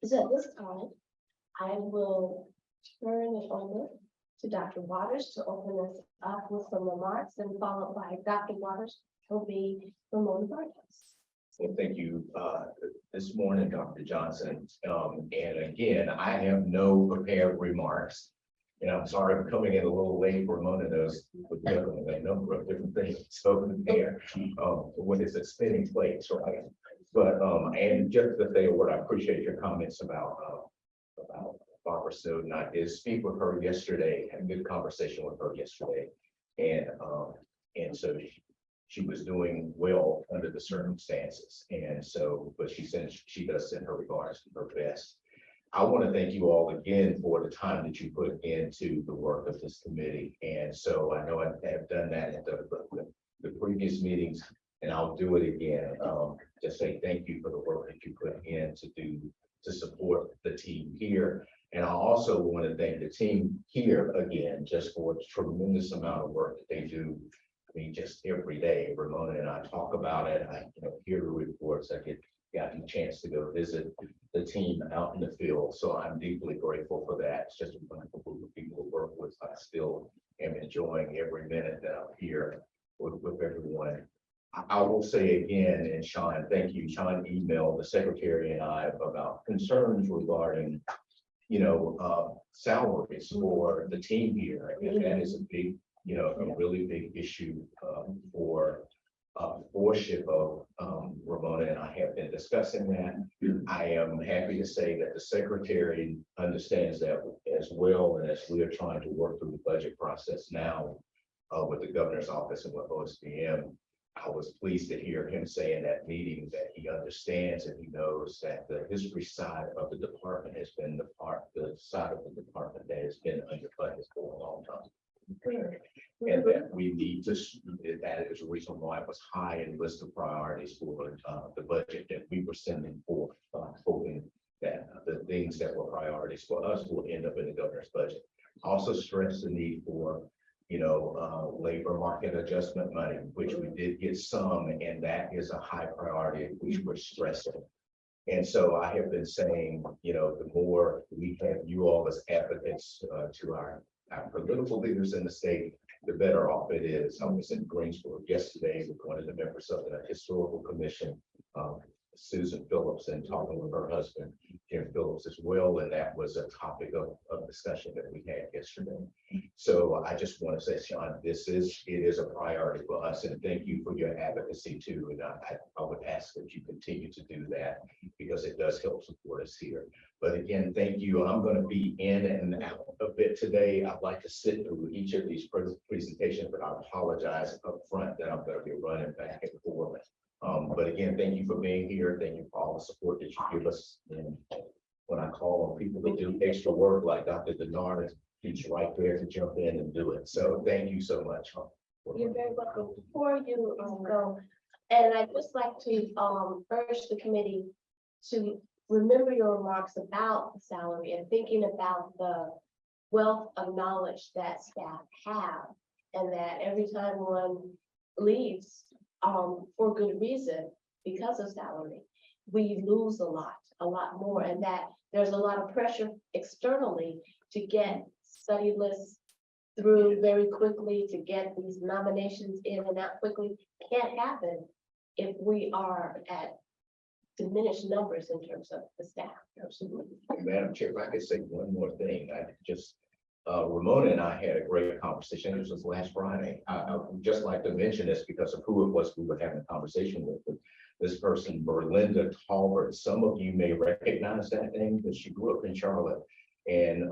So at this time, I will turn it over to Dr. Waters to open us up with some remarks, and followed by Dr. Waters will be Ramona Vargas. Well, thank you, this morning, Dr. Johnson. And again, I have no prepared remarks. And I'm sorry for coming in a little late. Ramona knows with a number of different things spoken there. When it's a spinning plates, right? But, and just to say what I appreciate your comments about Barbara Snowden. I did speak with her yesterday, had a good conversation with her yesterday. And so she was doing well under the circumstances. And so, but she does send her regards, her best. I want to thank you all again for the time that you put into the work of this committee. And so I know I have done that at the previous meetings, and I'll do it again. Just say thank you for the work that you put in to support the team here. And I also want to thank the team here again, just for the tremendous amount of work that they do. I mean, just every day, Ramona and I talk about it. I hear the reports. I gotten a chance to go visit the team out in the field. So I'm deeply grateful for that. It's just a wonderful group of people to work with. I still am enjoying every minute that I'm here with everyone. I will say again, and Sean, thank you. Sean emailed the secretary and I about concerns regarding, salaries for the team here. And that is a big, a really big issue for worship of Ramona, and I have been discussing that. I am happy to say that the secretary understands that as well, and as we are trying to work through the budget process now with the governor's office and with OSBM. I was pleased to hear him say in that meeting that he understands and he knows that the history side of the department has been the side of the department that has been underfunded for a long time. And that we need to, that is a reason why it was high in list of priorities for the budget that we were sending forth, hoping that the things that were priorities for us will end up in the governor's budget. Also stress the need for, labor market adjustment money, which we did get some, and that is a high priority, which we're stressing. And so I have been saying, the more we have you all as advocates to our political leaders in the state, the better off it is. I was in Greensboro yesterday with one of the members of the historical commission, Susan Phillips, and talking with her husband, Jim Phillips, as well. And that was a topic of discussion that we had yesterday. So I just want to say, Sean, it is a priority for us. And thank you for your advocacy too. And I would ask that you continue to do that because it does help support us here. But again, thank you. I'm going to be in and out a bit today. I'd like to sit through each of these presentations, but I apologize up front that I'm going to be running back and forth. But again, thank you for being here. Thank you for all the support that you give us. And when I call on people to do extra work like Dr. Denard, he's right there to jump in and do it. So thank you so much. You're very welcome. Before you go, and I'd just like to urge the committee to remember your remarks about the salary and thinking about the wealth of knowledge that staff have, and that every time one leaves for good reason because of salary, we lose a lot more, and that there's a lot of pressure externally to get study lists through very quickly, to get these nominations in and out quickly. Can't happen if we are at diminished numbers in terms of the staff. Absolutely. Madam Chair, if I could say one more thing, Ramona and I had a great conversation. This was last Friday. I would just like to mention this because of who it was we were having a conversation with. This person, Berlinda Talbert. Some of you may recognize that name because she grew up in Charlotte. And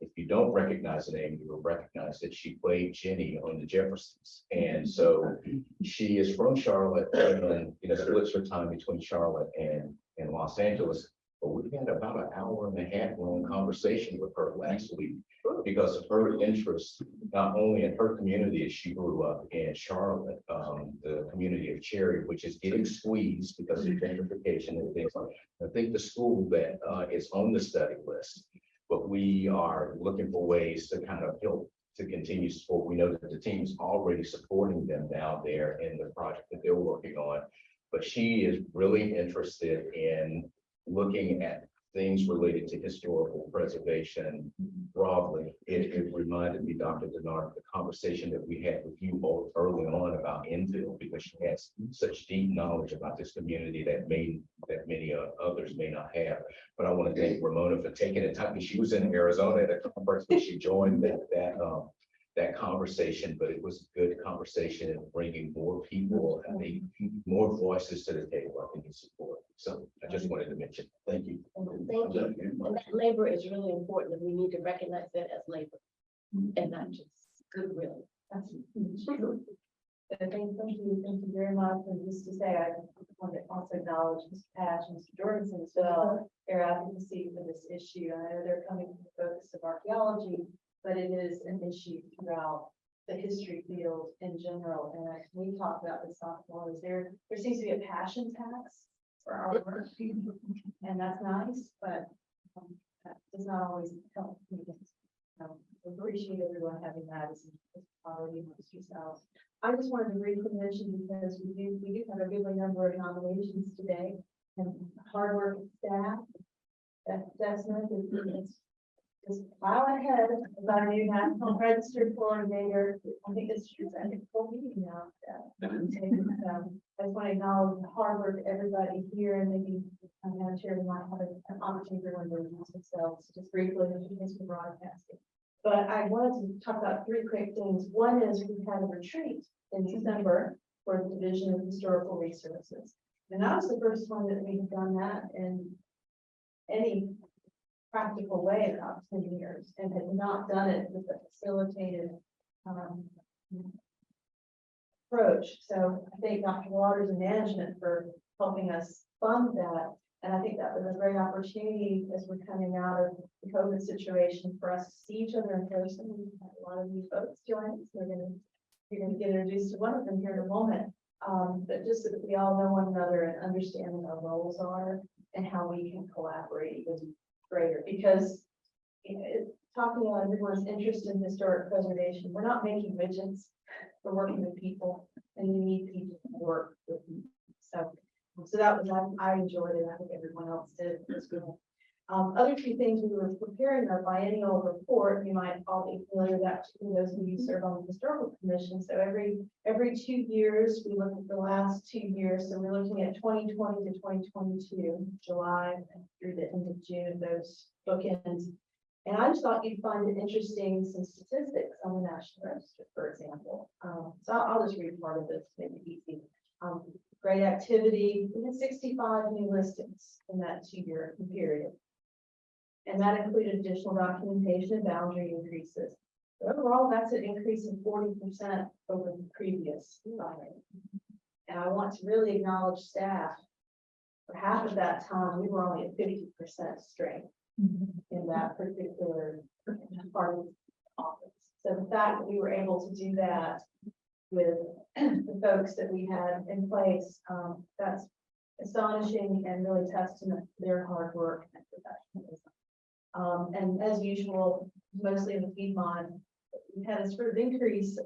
if you don't recognize the name, you will recognize that she played Jenny on the Jeffersons. And so she is from Charlotte and splits her time between Charlotte and Los Angeles. But we had about an hour and a half long conversation with her last week because of her interest, not only in her community as she grew up in Charlotte, the community of Cherry, which is getting squeezed because of gentrification and things like that. I think the school that is on the study list, but we are looking for ways to kind of help to continue support. We know that the team's already supporting them down there in the project that they're working on, but she is really interested in looking at things related to historical preservation broadly. It reminded me, Dr. Denard, the conversation that we had with you both early on about Enfield, because she has such deep knowledge about this community that many others may not have. But I want to thank Ramona for taking the time. She was in Arizona at a conference when she joined that conversation, but it was a good conversation and bringing more people, I think, more voices to the table. I think it's important. So I just wanted to mention, thank you. Thank you. And that labor is really important, and we need to recognize that as labor and not just goodwill. That's true. Thank you very much. And just to say, I want to also acknowledge Mr. Patch and Mr. Jorgensen as well, their advocacy for this issue. I know they're coming from the focus of archaeology, but it is an issue throughout the history field in general. And we talked about this often, there seems to be a passion tax for our work, and that's nice, but that does not always help. Appreciate everyone having that as already amongst yourselves. I just wanted to briefly mention, because we do have a goodly number of nominations today, and hard work staff. That's is while ahead of our new national registered coordinator. I think it's I think full meeting now. I just want to acknowledge the hard work of everybody here, and maybe Madam Chair, we might have an opportunity for one to introduce themselves just briefly in case we're broadcasting. But I wanted to talk about three quick things. One is we had a retreat in December for the Division of Historical Resources. And that was the first one that we've done that in any practical way in about 10 years, and had not done it with a facilitated approach. So I thank Dr. Waters and management for helping us fund that. And I think that was a great opportunity as we're coming out of the COVID situation for us to see each other in person. We had a lot of new folks join us. You're going to get introduced to one of them here in a moment. But just so that we all know one another and understand what our roles are and how we can collaborate even greater. Because talking about everyone's interest in historic preservation, we're not making widgets. We're working with people, and you need people to work with people. So that was, I enjoyed it. I think everyone else did as well. Other two things, we were preparing our biennial report. You might all be familiar with that, those of you who serve on the historical commission. So every 2 years, we look at the last 2 years. So we're looking at 2020 to 2022, July through the end of June, those bookends. And I just thought you'd find it interesting, some statistics on the National Register, for example. So I'll just read part of this, to make it easy. Great activity. We had 65 new listings in that 2-year period. And that included additional documentation and boundary increases. So overall, that's an increase of 40% over the previous filing. And I want to really acknowledge staff. For half of that time, we were only at 50% strength in that particular part of the office. So the fact that we were able to do that with the folks that we had in place, that's astonishing and really testament to their hard work and professionalism. And as usual, mostly in the Piedmont, we had a sort of increase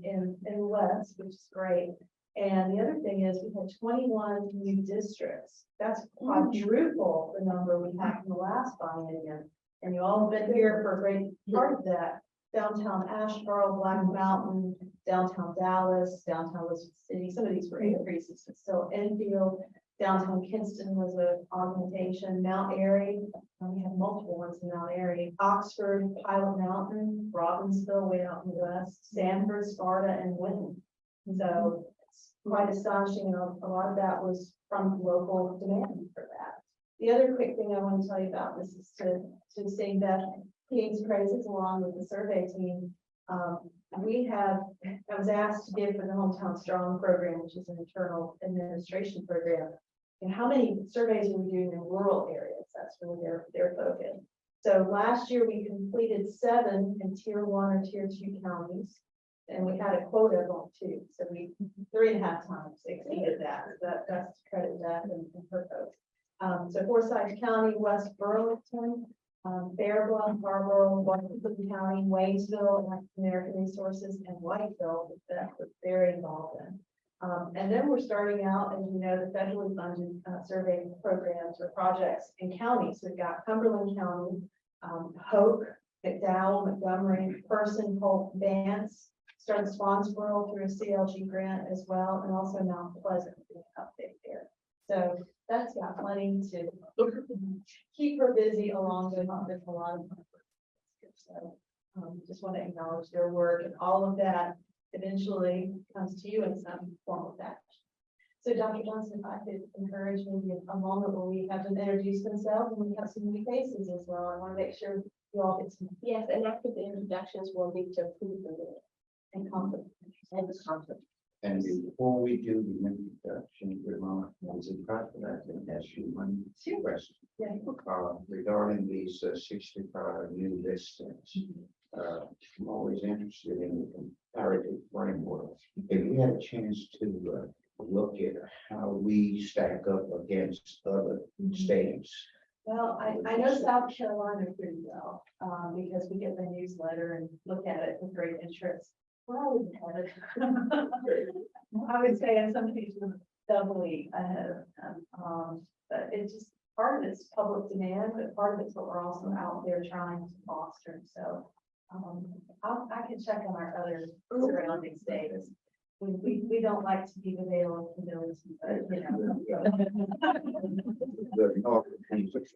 in West, which is great. And the other thing is we had 21 new districts. That's quadruple the number we had in the last biennium. And you all have been here for a great part of that. Downtown Asheboro, Black Mountain, downtown Dallas, downtown Elizabeth City. Some of these were increases, but still Enfield. Downtown Kinston was an augmentation. Mount Airy, we have multiple ones in Mount Airy. Oxford, Pilot Mountain, Robbinsville, way out in the west, Sanford, Sparta, and Winton. So it's quite astonishing. A lot of that was from local demand for that. The other quick thing I want to tell you about this is to sing Beth King's praises along with the survey team. I was asked to give for the Hometown Strong program, which is an internal administration program. And how many surveys are we doing in rural areas? That's really their focus. So last year we completed 7 in tier 1 or tier 2 counties, and we had a quota of 2. So we 3.5 times exceeded that. So that's to credit that and her folks. So Forsyth County, West Burlington, Fairbluff, Marlboro, Washington County, Waynesville, American Resources, and Whiteville that was very involved in. And then we're starting out, as you know, the federally funded survey programs or projects in counties. We've got Cumberland County, Hoke, McDowell, Montgomery, Person, Polk, Vance, started Swansboro through a CLG grant as well, and also Mount Pleasant being update there. So that's got plenty to keep her busy along with a lot of. So just want to acknowledge their work, and all of that eventually comes to you in some form of that. So Dr. Johnson, if I could encourage maybe a moment where we have them introduce themselves, and we have some new faces as well. I want to make sure you all get some Yes, and after the introductions, we'll need to approve the minutes and confidence. and the conference. And before we do the introduction, Ramona, is it possible I can ask you one question? Yeah. Regarding these 65 new listings, I'm always interested in the comparative framework. If you had a chance to look at how we stack up against other states. Well, I know South Carolina pretty well, because we get the newsletter and look at it with great interest. We're always ahead of. I would say in some cases doubly ahead of them. But it's just part of it's public demand, but part of it's what we're also out there trying to foster. So I can check on our other surrounding states. We don't like to be the veil of humility, but you know. The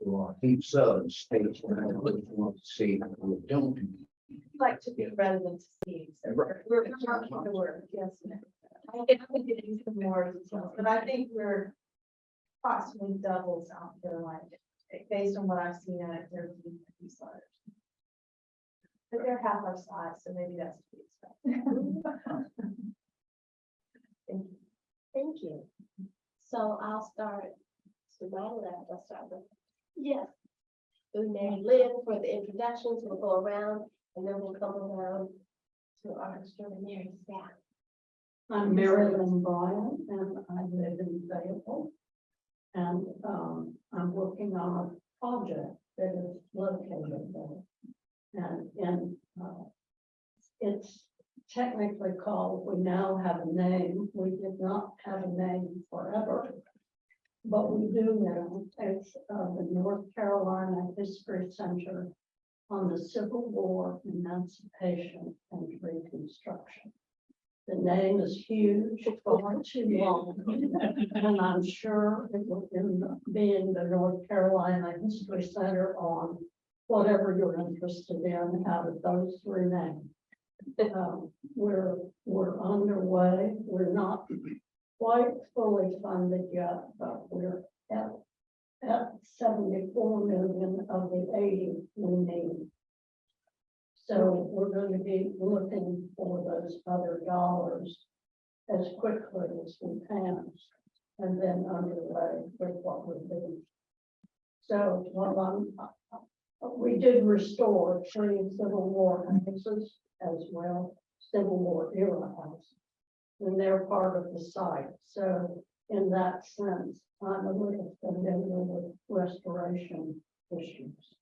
North East Southern states, and I always want to see how we're doing. Like to be rather than to see. So we're trying to work, yes. I can get into more details, but I think we're approximately double South Carolina, based on what I've seen at their newsletters. But they're half our size, so maybe that's to be expected. Thank you. Thank you. So I'll start to my left. I'll start with, yes. With Mary Lynn for the introductions. We'll go around and then we'll come around to our extraordinary staff. I'm Mary Lynn Bryan, and I live in Fayetteville. And I'm working on a project that is located there. And it's technically called, we now have a name. We did not have a name forever, but we do now. It's the North Carolina History Center on the Civil War, Emancipation, and Reconstruction. The name is huge, far too long, and I'm sure it will end up being the North Carolina History Center on whatever you're interested in out of those three names. We're underway. We're not quite fully funded yet, but we're at 74 million of the 80 we need. So we're going to be looking for those other dollars as quickly as we can, and then underway with what we're doing. So we did restore 3 Civil War houses as well, Civil War era houses, and they're part of the site. So in that sense, I'm a little familiar with restoration issues.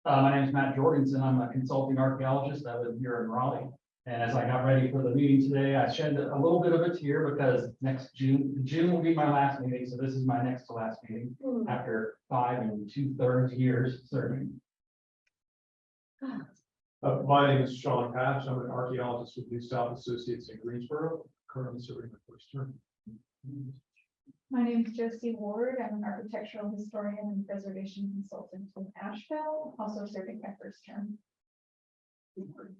My name is Matt Jorgensen. I'm a consulting archaeologist. I live here in Raleigh. And as I got ready for the meeting today, I shed a little bit of a tear because next June will be my last meeting. So this is my next to last meeting after 5 2/3 years serving. My name is Sean Patch. I'm an archaeologist with New South Associates in Greensboro, currently serving my first term. My name is Josie Ward. I'm an architectural historian and preservation consultant from Asheville, also serving my first term.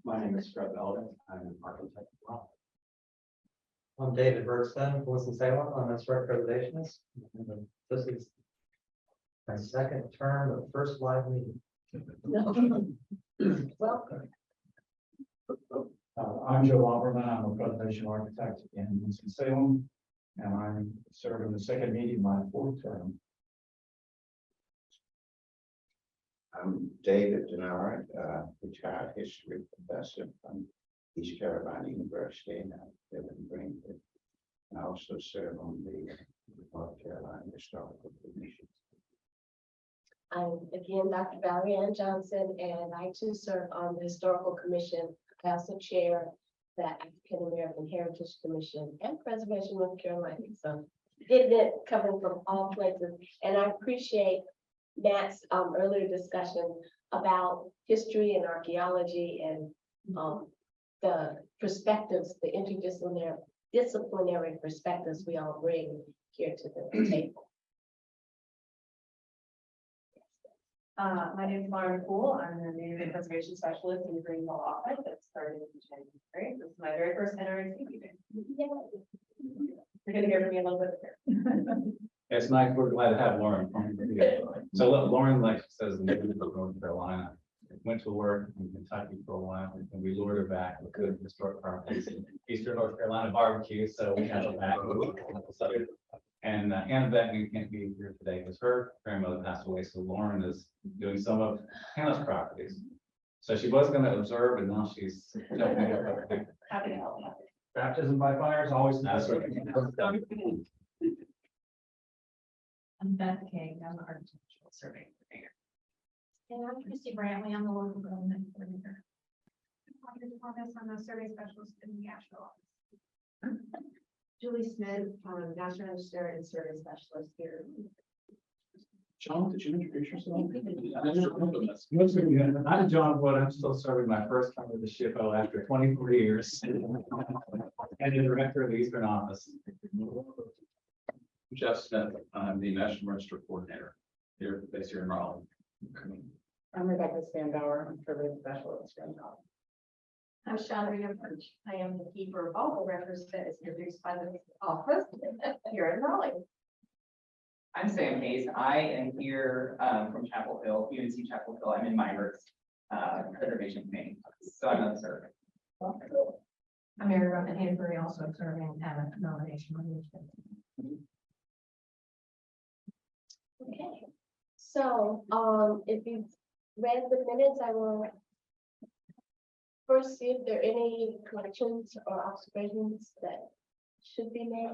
My name is Fred Belden. I'm an architect as well. I'm David Bergsten, Winston-Salem. I'm a historic preservationist. This is my second term of first live meeting. Welcome. I'm Joe Opperman. I'm a preservation architect in Winston-Salem, and I'm serving the second meeting, my 4th term. I'm David Denard, retired history professor from East Carolina University, and I live in Greenwood. I also serve on the North Carolina Historical Commission. I'm again Dr. Valerie Ann Johnson, and I too serve on the Historical Commission. I also chair African American Heritage Commission and Preservation North Carolina. So getting it coming from all places. And I appreciate Matt's earlier discussion about history and archaeology and the perspectives, the disciplinary perspectives we all bring here to the table. My name is Lauren Poole. I'm the Native Preservation Specialist in the Greenville office that started in January. This is my very first NRC meeting. You're gonna hear from me a little bit here. It's nice, we're glad to have Lauren. So Lauren, like she says, native of North Carolina, went to work in Kentucky for a while, and we lured her back with good historic properties in Eastern North Carolina barbecue, so we have her back. And Anna Beckman can't be here today because her grandmother passed away, so Lauren is doing some of Hannah's properties. So she was gonna observe, and now she's. Happy to help. Baptism by fire is always. That's right. I'm Beth King. I'm an architectural survey coordinator. And I'm Christy Brantley, I'm the local government coordinator. I'm a survey specialist in the Asheville office. Julie Smith, National Register and Survey Specialist here. John, did you introduce yourself? I'm John Wood. I'm still serving my first term with the SHPO after 24 years. And the director of the Eastern Office. Jeff Smith, I'm the National Register Coordinator here, based here in Raleigh. I'm Rebecca Spanbauer, I'm Survey Specialist from Raleigh. I'm Shadria Birch. I am the keeper of all the records that is produced by the office here in Raleigh. I'm Sam Hayes. I am here from Chapel Hill, UNC Chapel Hill. I'm in Myers Preservation Committee, so I'm on survey. I'm Mary Robin Hanbury, also serving at a nomination. Okay, so if you've read the minutes, I will first see if there are any corrections or observations that should be made.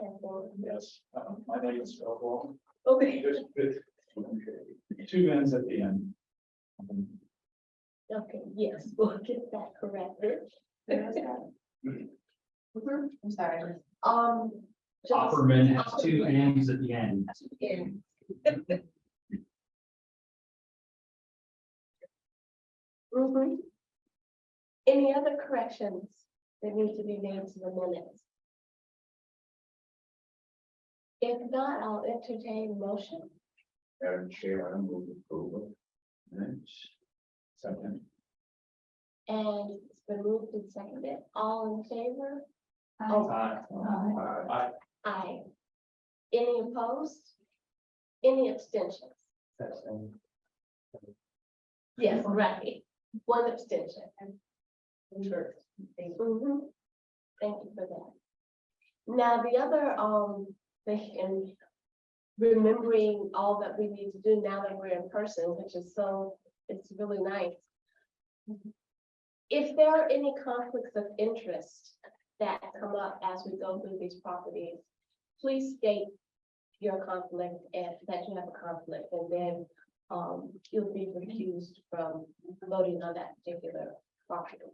Yes, my name is Phil Wall. Okay. There's 2 minutes at the end. Okay, yes, we'll get that corrected. I'm sorry. Just- Opperman has 2 M's at the end. Mhm. Any other corrections that need to be made to the minutes? If not, I'll entertain a motion. Madam Chair, I move approval. Minutes. Second. And it's been moved and seconded. All in favor? Aye. Any opposed? Any abstentions? Yes, right. 1 abstention. Sure. Mhm. Thank you for that. Now, the other, thing, and remembering all that we need to do now that we're in person, which is so, it's really nice. If there are any conflicts of interest that come up as we go through these properties, please state your conflict and that you have a conflict, and then you'll be recused from voting on that particular property.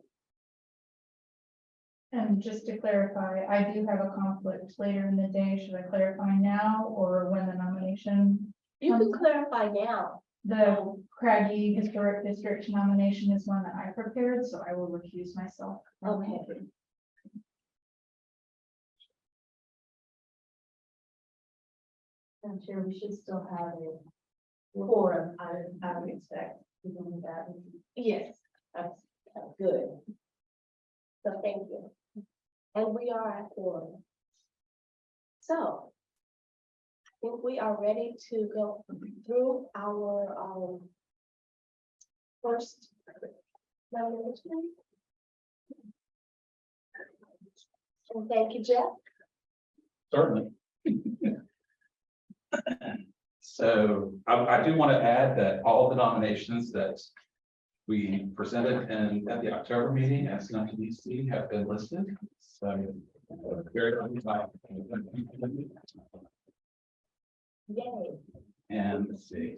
And just to clarify, I do have a conflict later in the day. Should I clarify now or when the nomination? You can clarify now. The Craggy Historic District nomination is one that I prepared, so I will recuse myself. Okay. I'm sure we should still have a quorum, I would expect, even with that. Yes, that's good. So thank you. And we are at quorum. So I think we are ready to go through our first nomination. And thank you, Jeff. Certainly. So I do want to add that all the nominations that we presented at the October meeting as NPDC have been listed. So very Yay. and let's see.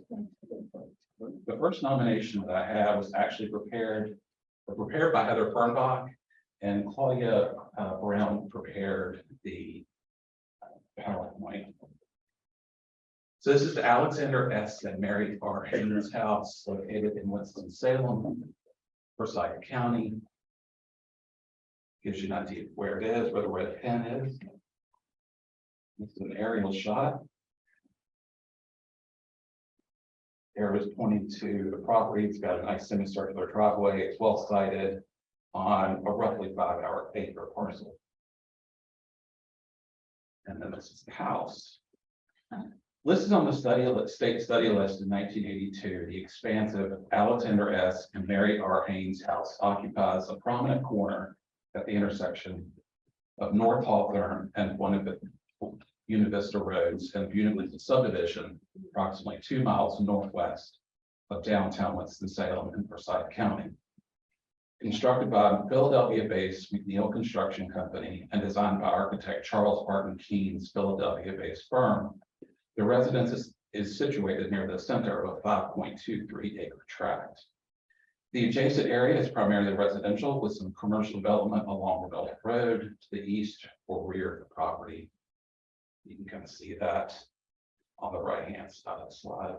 The first nomination that I have was actually prepared by Heather Fernbach, And Claudia Brown prepared the PowerPoint. So this is the Alexander S. and Mary R. Haynes house located in Winston-Salem, Forsyth County. Gives you an idea of where it is, where the red pen is. This is an aerial shot. Arrow is pointing to the property. It's got a nice semicircular driveway. It's well sited on a roughly 5-acre parcel. And then this is the house. Listed on the state study list in 1982, the expansive Alexander S. and Mary R. Haynes house occupies a prominent corner at the intersection of North Hawthorne and one of the Univista roads and Univista subdivision, approximately 2 miles northwest of downtown Winston-Salem in Forsyth County. Constructed by Philadelphia-based McNeil Construction Company and designed by architect Charles Barton Keene's Philadelphia-based firm, the residence is situated near the center of a 5.23-acre tract. The adjacent area is primarily residential with some commercial development along Rebellion Road to the east or rear of the property. You can kind of see that on the right-hand side of the slide.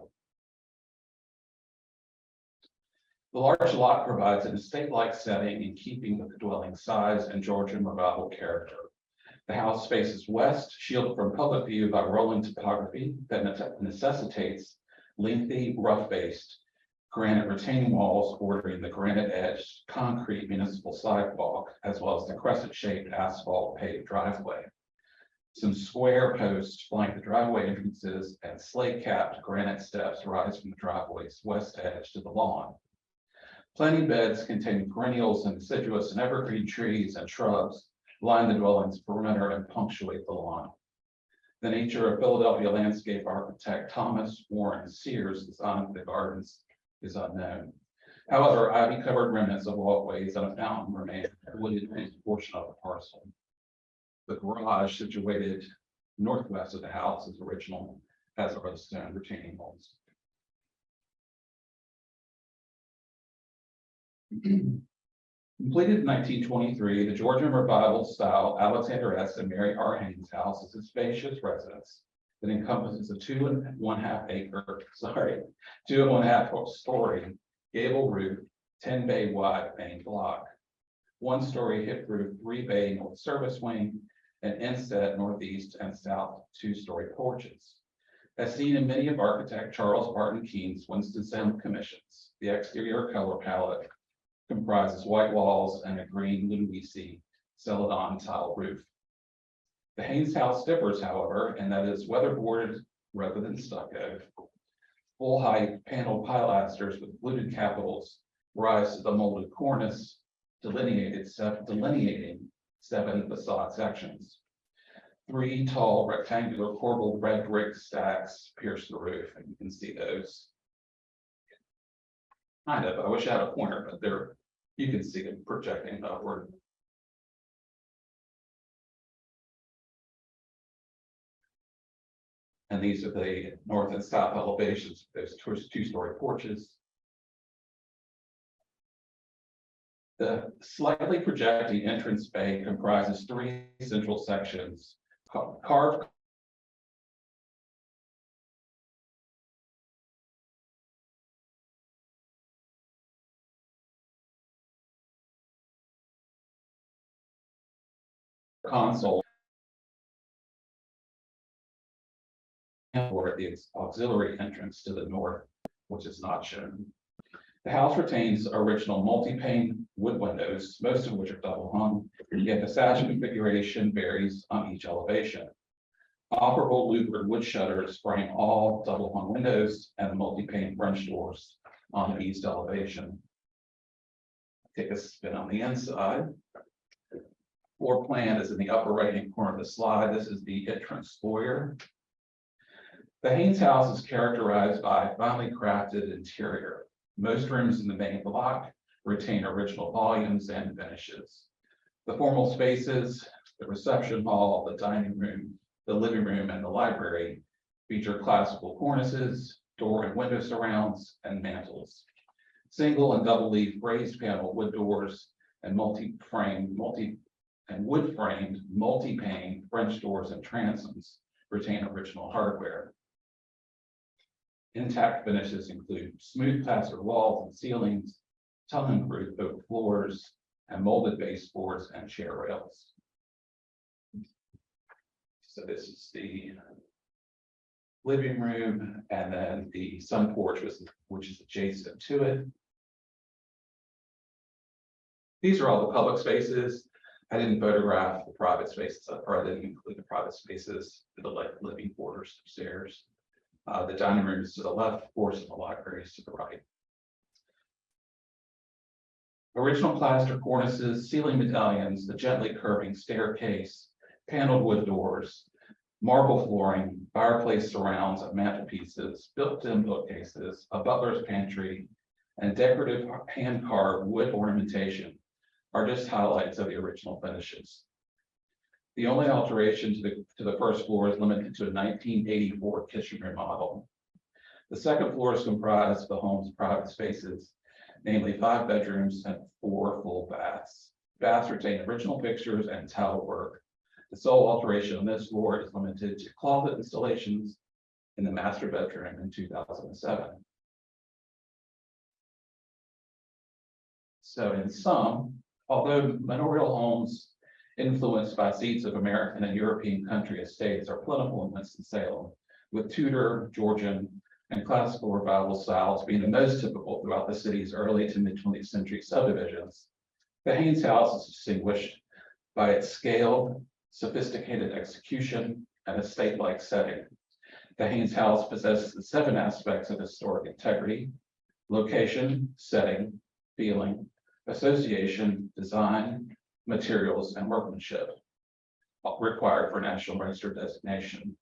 The large lot provides an estate-like setting in keeping with the dwelling size and Georgian revival character. The house faces west, shielded from public view by rolling topography that necessitates lengthy, rough-faced granite retaining walls bordering the granite-edged concrete municipal sidewalk, as well as the crescent-shaped asphalt paved driveway. Some square posts flank the driveway entrances and slate-capped granite steps rise from the driveway's west edge to the lawn. Planting beds containing perennials and deciduous and evergreen trees and shrubs line the dwelling's perimeter and punctuate the lawn. The nature of Philadelphia landscape architect Thomas Warren Sears' design of the gardens is unknown. However, ivy-covered remnants of walkways and a fountain remain a wooded portion of the parcel. The garage situated northwest of the house is original, as are the stone retaining walls. Completed in 1923, the Georgian Revival style Alexander S. and Mary R. Haynes house is a spacious residence that encompasses a 2.5 story gable roof, 10-bay wide main block, 1-story hip roof, 3-bay north service wing, and inset northeast and south 2-story porches. As seen in many of architect Charles Barton Keene's Winston-Salem commissions, the exterior color palette comprises white walls and a green Luisi Celadon tile roof. The Haynes house differs, however, and that is weatherboarded rather than stucco. Full height paneled pilasters with fluted capitals rise to the molded cornice, delineating 7 facade sections. 3 tall rectangular corbelled red brick stacks pierce the roof, and you can see those. Kind of, I wish I had a pointer, but there, you can see them projecting upward. And these are the north and south elevations, those 2-story porches. The slightly projecting entrance bay comprises 3 central sections, carved console or the auxiliary entrance to the north, which is not shown. The house retains original multi-pane wood windows, most of which are double hung, yet the sash configuration varies on each elevation. Operable louvered wood shutters frame all double hung windows and the multi-pane French doors on the east elevation. Take a spin on the inside. Floor plan is in the upper right-hand corner of the slide. This is the entrance foyer. The Haynes house is characterized by a finely crafted interior. Most rooms in the main block retain original volumes and finishes. The formal spaces, the reception hall, the dining room, the living room, and the library feature classical cornices, door and window surrounds, and mantels. Single and double leaf raised panel wood doors and wood-framed, multi-pane French doors and transoms retain original hardware. Intact finishes include smooth plaster walls and ceilings, tongue-proof oak floors, and molded baseboards and chair rails. So this is the living room, and then the sun porch, which is adjacent to it. These are all the public spaces. I didn't photograph the private spaces, or I didn't include the private spaces for the living quarters upstairs. The dining room is to the left, of course, and the library is to the right. Original plaster cornices, ceiling medallions, the gently curving staircase, paneled wood doors, marble flooring, fireplace surrounds and mantelpieces, built-in bookcases, a butler's pantry, and decorative hand-carved wood ornamentation are just highlights of the original finishes. The only alteration to the first floor is limited to a 1984 kitchen remodel. The second floor is comprised of the home's private spaces, namely 5 bedrooms and 4 full baths. Baths retain original fixtures and tile work. The sole alteration on this floor is limited to closet installations in the master bedroom in 2007. So in sum, although manorial homes influenced by seeds of American and European country estates are plentiful in Winston-Salem, with Tudor, Georgian, and classical revival styles being the most typical throughout the city's early to mid-20th century subdivisions. The Haynes House is distinguished by its scale, sophisticated execution, and estate-like setting. The Haynes House possesses the 7 aspects of historic integrity: location, setting, feeling, association, design, materials, and workmanship required for National Register designation.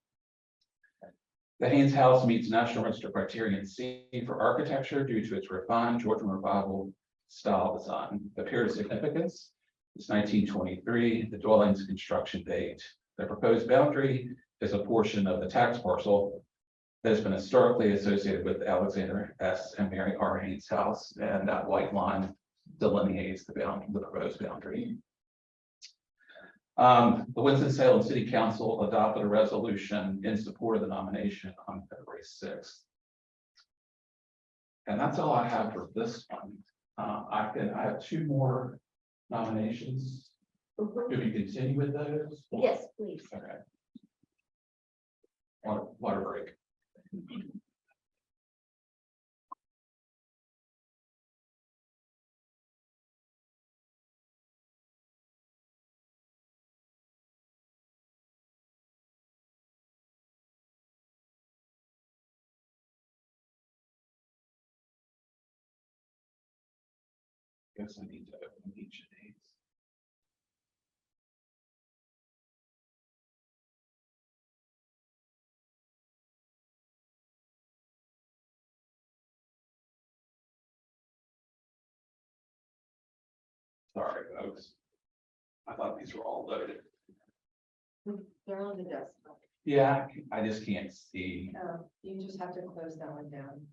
The Haynes House meets National Register Criterion C for architecture due to its refined Georgian Revival style design. The period of significance is 1923, the dwelling's construction date. The proposed boundary is a portion of the tax parcel that has been historically associated with Alexander S. and Mary R. Haynes House, and that white line delineates the proposed boundary. The Winston-Salem City Council adopted a resolution in support of the nomination on February 6th. And that's all I have for this one. I have 2 more nominations. Do we continue with those? Yes, please. Okay. Water break. Guess I need to open each of these. Sorry, folks. I thought these were all loaded. They're on the desktop. Yeah, I just can't see. You just have to close that one down.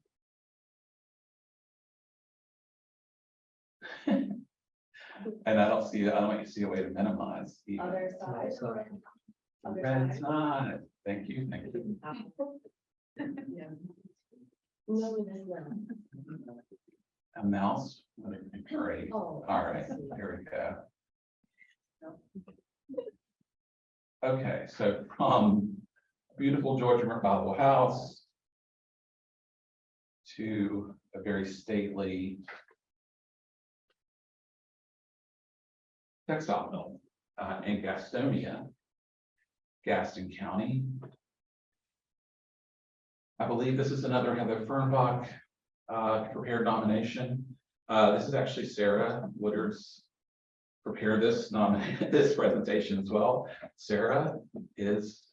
And I don't see a way to minimize. either. Other side. Other Okay, it's side. not. Thank you. Yeah. No, it is not. A mouse. Great. Oh. All right, here we go. Okay, so from beautiful Georgian Revival house to a very stately textile mill in Gastonia, Gaston County. I believe this is another Heather Fernbach prepared nomination. This is actually Sarah Woodard's prepared this this presentation as well. Sarah is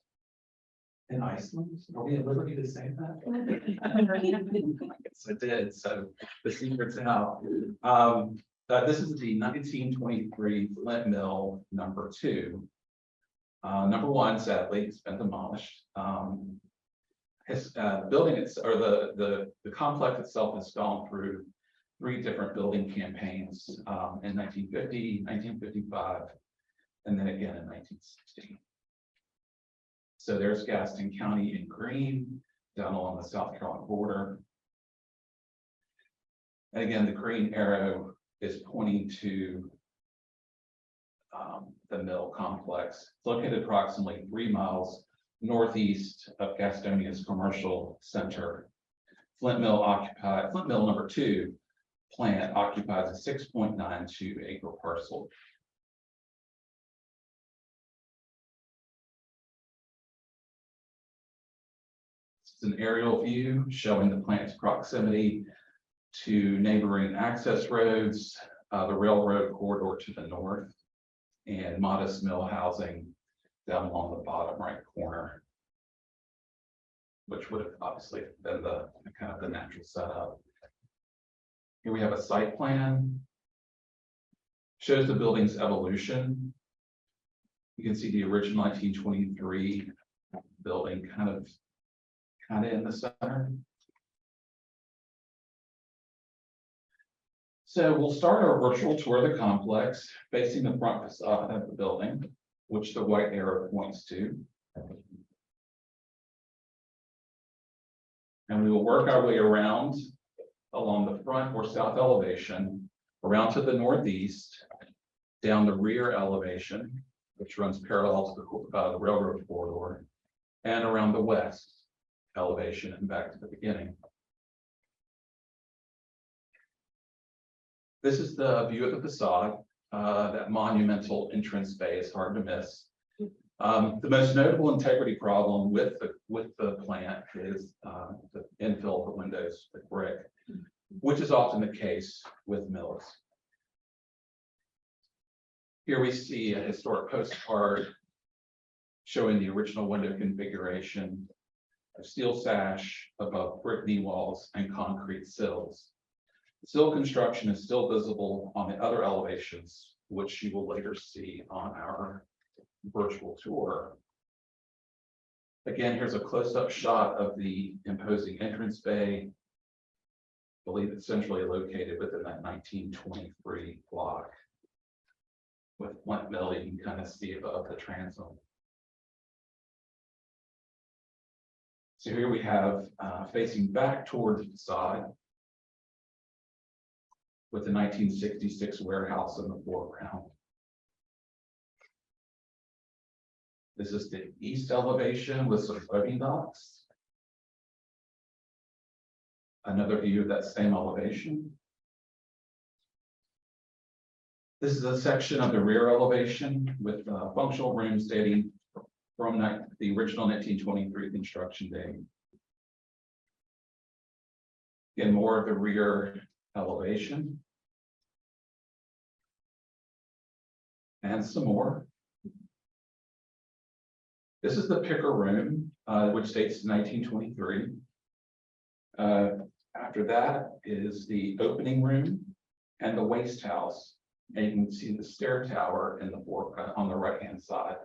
in Iceland. Are we at liberty to say that? Yes, I did. So the secret's out. This is the 1923 Flint Mill number 2. Number 1, sadly, has been demolished. The building, or the complex itself has gone through three different building campaigns in 1950, 1955, and then again in 1960. So there's Gaston County in green, down along the South Carolina border. And again, the green arrow is pointing to the mill complex. It's located approximately 3 miles northeast of Gastonia's commercial center. Flint Mill number 2 plant occupies a 6.92 acre parcel. It's an aerial view showing the plant's proximity to neighboring access roads, the railroad corridor to the north, and modest mill housing down along the bottom right corner, which would have obviously been the kind of the natural setup. Here we have a site plan. Shows the building's evolution. You can see the original 1923 building kind of in the center. So we'll start our virtual tour of the complex facing the front facade of the building, which the white arrow points to. And we will work our way around along the front or south elevation, around to the northeast, down the rear elevation, which runs parallel to the railroad corridor, and around the west elevation and back to the beginning. This is the view of the facade. That monumental entrance bay is hard to miss. The most notable integrity problem with the plant is the infill of the windows with brick, which is often the case with mills. Here we see a historic postcard showing the original window configuration, a steel sash above brick knee walls and concrete sills. Sill construction is still visible on the other elevations, which you will later see on our virtual tour. Again, here's a close-up shot of the imposing entrance bay. I believe it's centrally located within that 1923 block. With Flint Mill, you can kind of see above the transom. So here we have facing back toward the facade, with the 1966 warehouse in the foreground. This is the east elevation with some loading docks. Another view of that same elevation. This is a section of the rear elevation with functional rooms dating from the original 1923 construction date. Again, more of the rear elevation. And some more. This is the picker room, which dates to 1923. After that is the opening room and the waste house. And you can see the stair tower in the foreground on the right-hand side.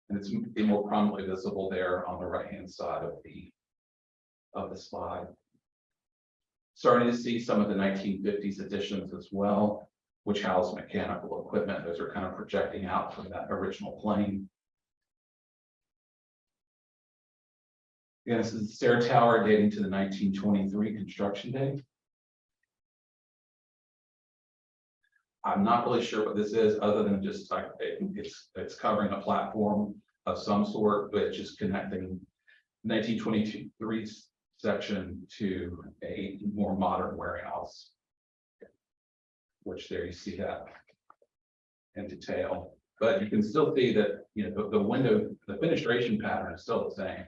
And it's more prominently visible there on the right-hand side of the slide. Starting to see some of the 1950s additions as well, which house mechanical equipment. Those are kind of projecting out from that original plane. Again, this is the stair tower dating to the 1923 construction date. I'm not really sure what this is, other than just like it's covering a platform of some sort, which is connecting 1923 section to a more modern warehouse. Which there you see that in detail, but you can still see that the window, the fenestration pattern is still the same.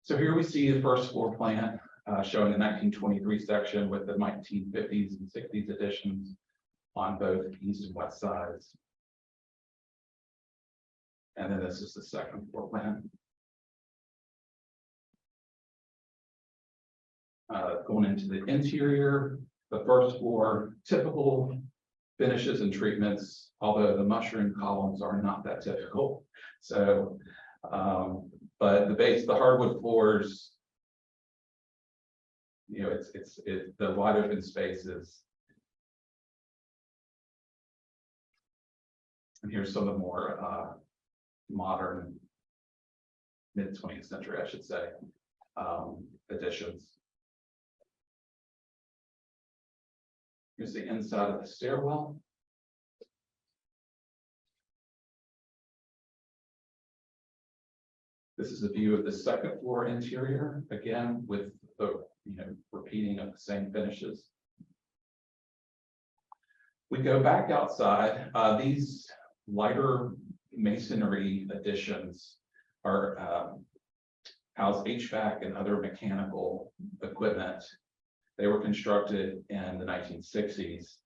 So here we see the first floor plan showing the 1923 section with the 1950s and 60s additions on both east and west sides. And then this is the second floor plan. Going into the interior, the first floor, typical finishes and treatments, although the mushroom columns are not that typical. So But the hardwood floors, you know, the wide open spaces. And here's some of the more modern, mid-20th century, I should say, additions. Here's the inside of the stairwell. This is a view of the second floor interior, again, with the, repeating of the same finishes. We go back outside. These lighter masonry additions are house HVAC and other mechanical equipment. They were constructed in the 1960s.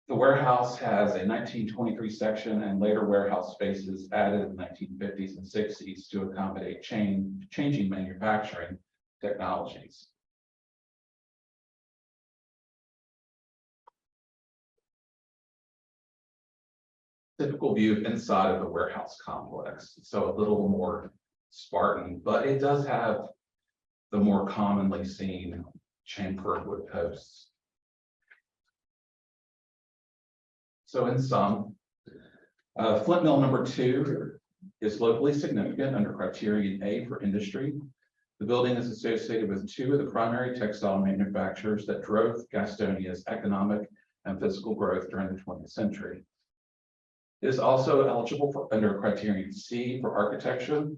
The warehouse has a 1923 section and later warehouse spaces added in the 1950s and 60s to accommodate changing manufacturing technologies. Typical view inside of the warehouse complex, so a little more Spartan, but it does have the more commonly seen chamfered wood posts. So in sum, Flint Mill number 2 is locally significant under criterion A for industry. The building is associated with 2 of the primary textile manufacturers that drove Gastonia's economic and physical growth during the 20th century. It is also eligible for under criterion C for architecture,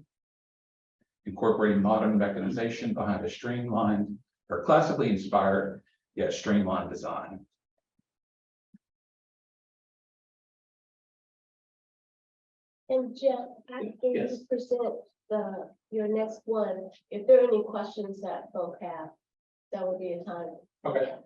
incorporating modern mechanization behind a streamlined or classically inspired yet streamlined design. And Jeff, after you Yes. present your next one, if there are any questions that folk have, that would be a time. Okay.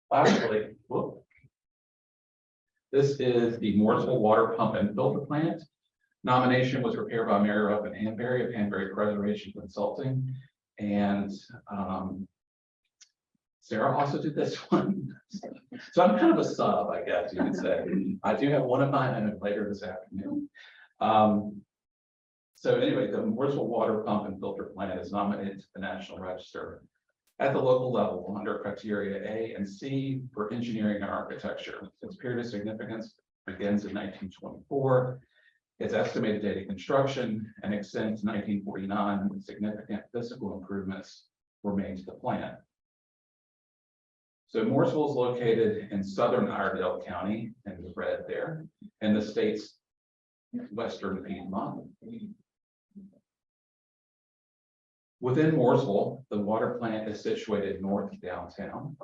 Lastly, this is the Mooresville Water Pump and Filter Plant. Nomination was prepared by Mary Ruffin Hanbury of Hanbury Preservation Consulting. And Sarah also did this one. So I'm kind of a sub, I guess you could say. I do have one of mine later this afternoon. So anyway, the Mooresville Water Pump and Filter Plant is nominated to the National Register at the local level under criteria A and C for engineering and architecture. Its period of significance begins in 1924. Its estimated date of construction and extends to 1949 when significant physical improvements were made to the plant. So Mooresville is located in southern Iredell County in the red there, in the state's western Piedmont. Within Mooresville, the water plant is situated north of downtown.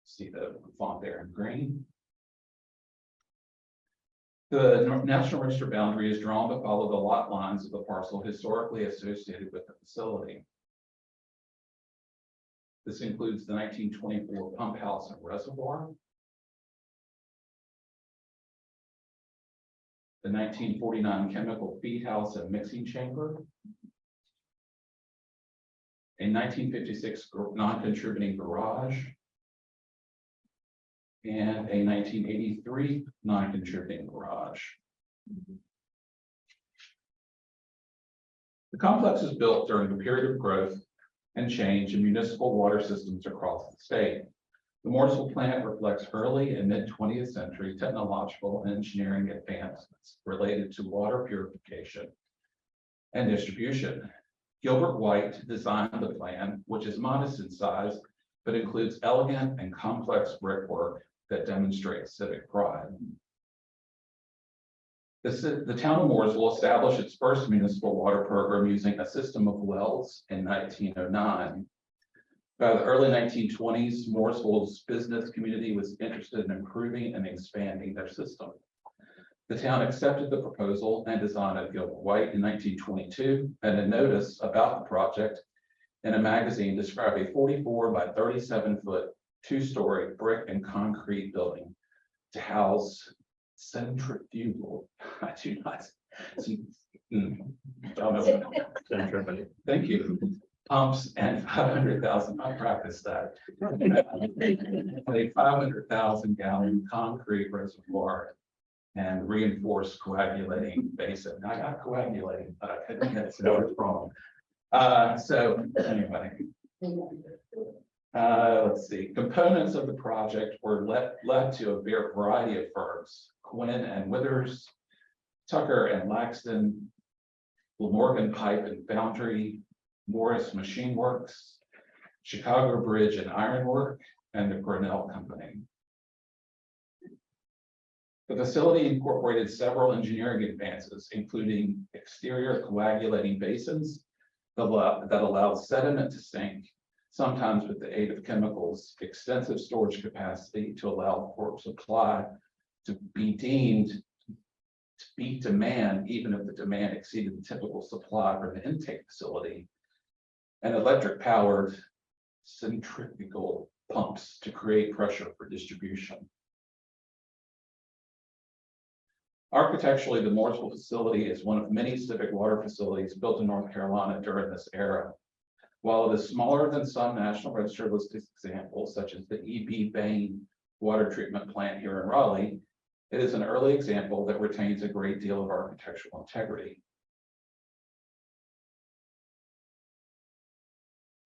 See the font there in green. The National Register boundary is drawn to follow the lot lines of the parcel historically associated with the facility. This includes the 1924 pump house and reservoir, the 1949 chemical feed house and mixing chamber, a 1956 non-contributing garage, and a 1983 non-contributing garage. The complex was built during a period of growth and change in municipal water systems across the state. The Mooresville plant reflects early and mid-20th century technological and engineering advancements related to water purification and distribution. Gilbert White designed the plant, which is modest in size, but includes elegant and complex brickwork that demonstrates civic pride. The town of Mooresville established its first municipal water program using a system of wells in 1909. By the early 1920s, Morrisville's business community was interested in improving and expanding their system. The town accepted the proposal and designer Gilbert White in 1922, and a notice about the project in a magazine described a 44 by 37-foot, two-story brick and concrete building to house centrifugal. I do not see. Thank you. Pumps and 500,000, I practiced that. A 500,000 gallon concrete reservoir and reinforced coagulating basin. I got coagulating, but I couldn't get to know what's wrong. So anyway. Let's see, components of the project were led to a variety of firms, Quinn and Withers, Tucker and Laxton, Morgan Pipe and Foundry, Morris Machine Works, Chicago Bridge and Iron Work, and the Grinnell Company. The facility incorporated several engineering advances, including exterior coagulating basins that allowed sediment to sink, sometimes with the aid of chemicals, extensive storage capacity to allow for supply to be deemed to meet demand, even if the demand exceeded the typical supply from the intake facility, and electric powered centrifugal pumps to create pressure for distribution. Architecturally, the Morrisville facility is one of many civic water facilities built in North Carolina during this era. While it is smaller than some National Register listed examples, such as the E.B. Bain water treatment plant here in Raleigh, it is an early example that retains a great deal of architectural integrity.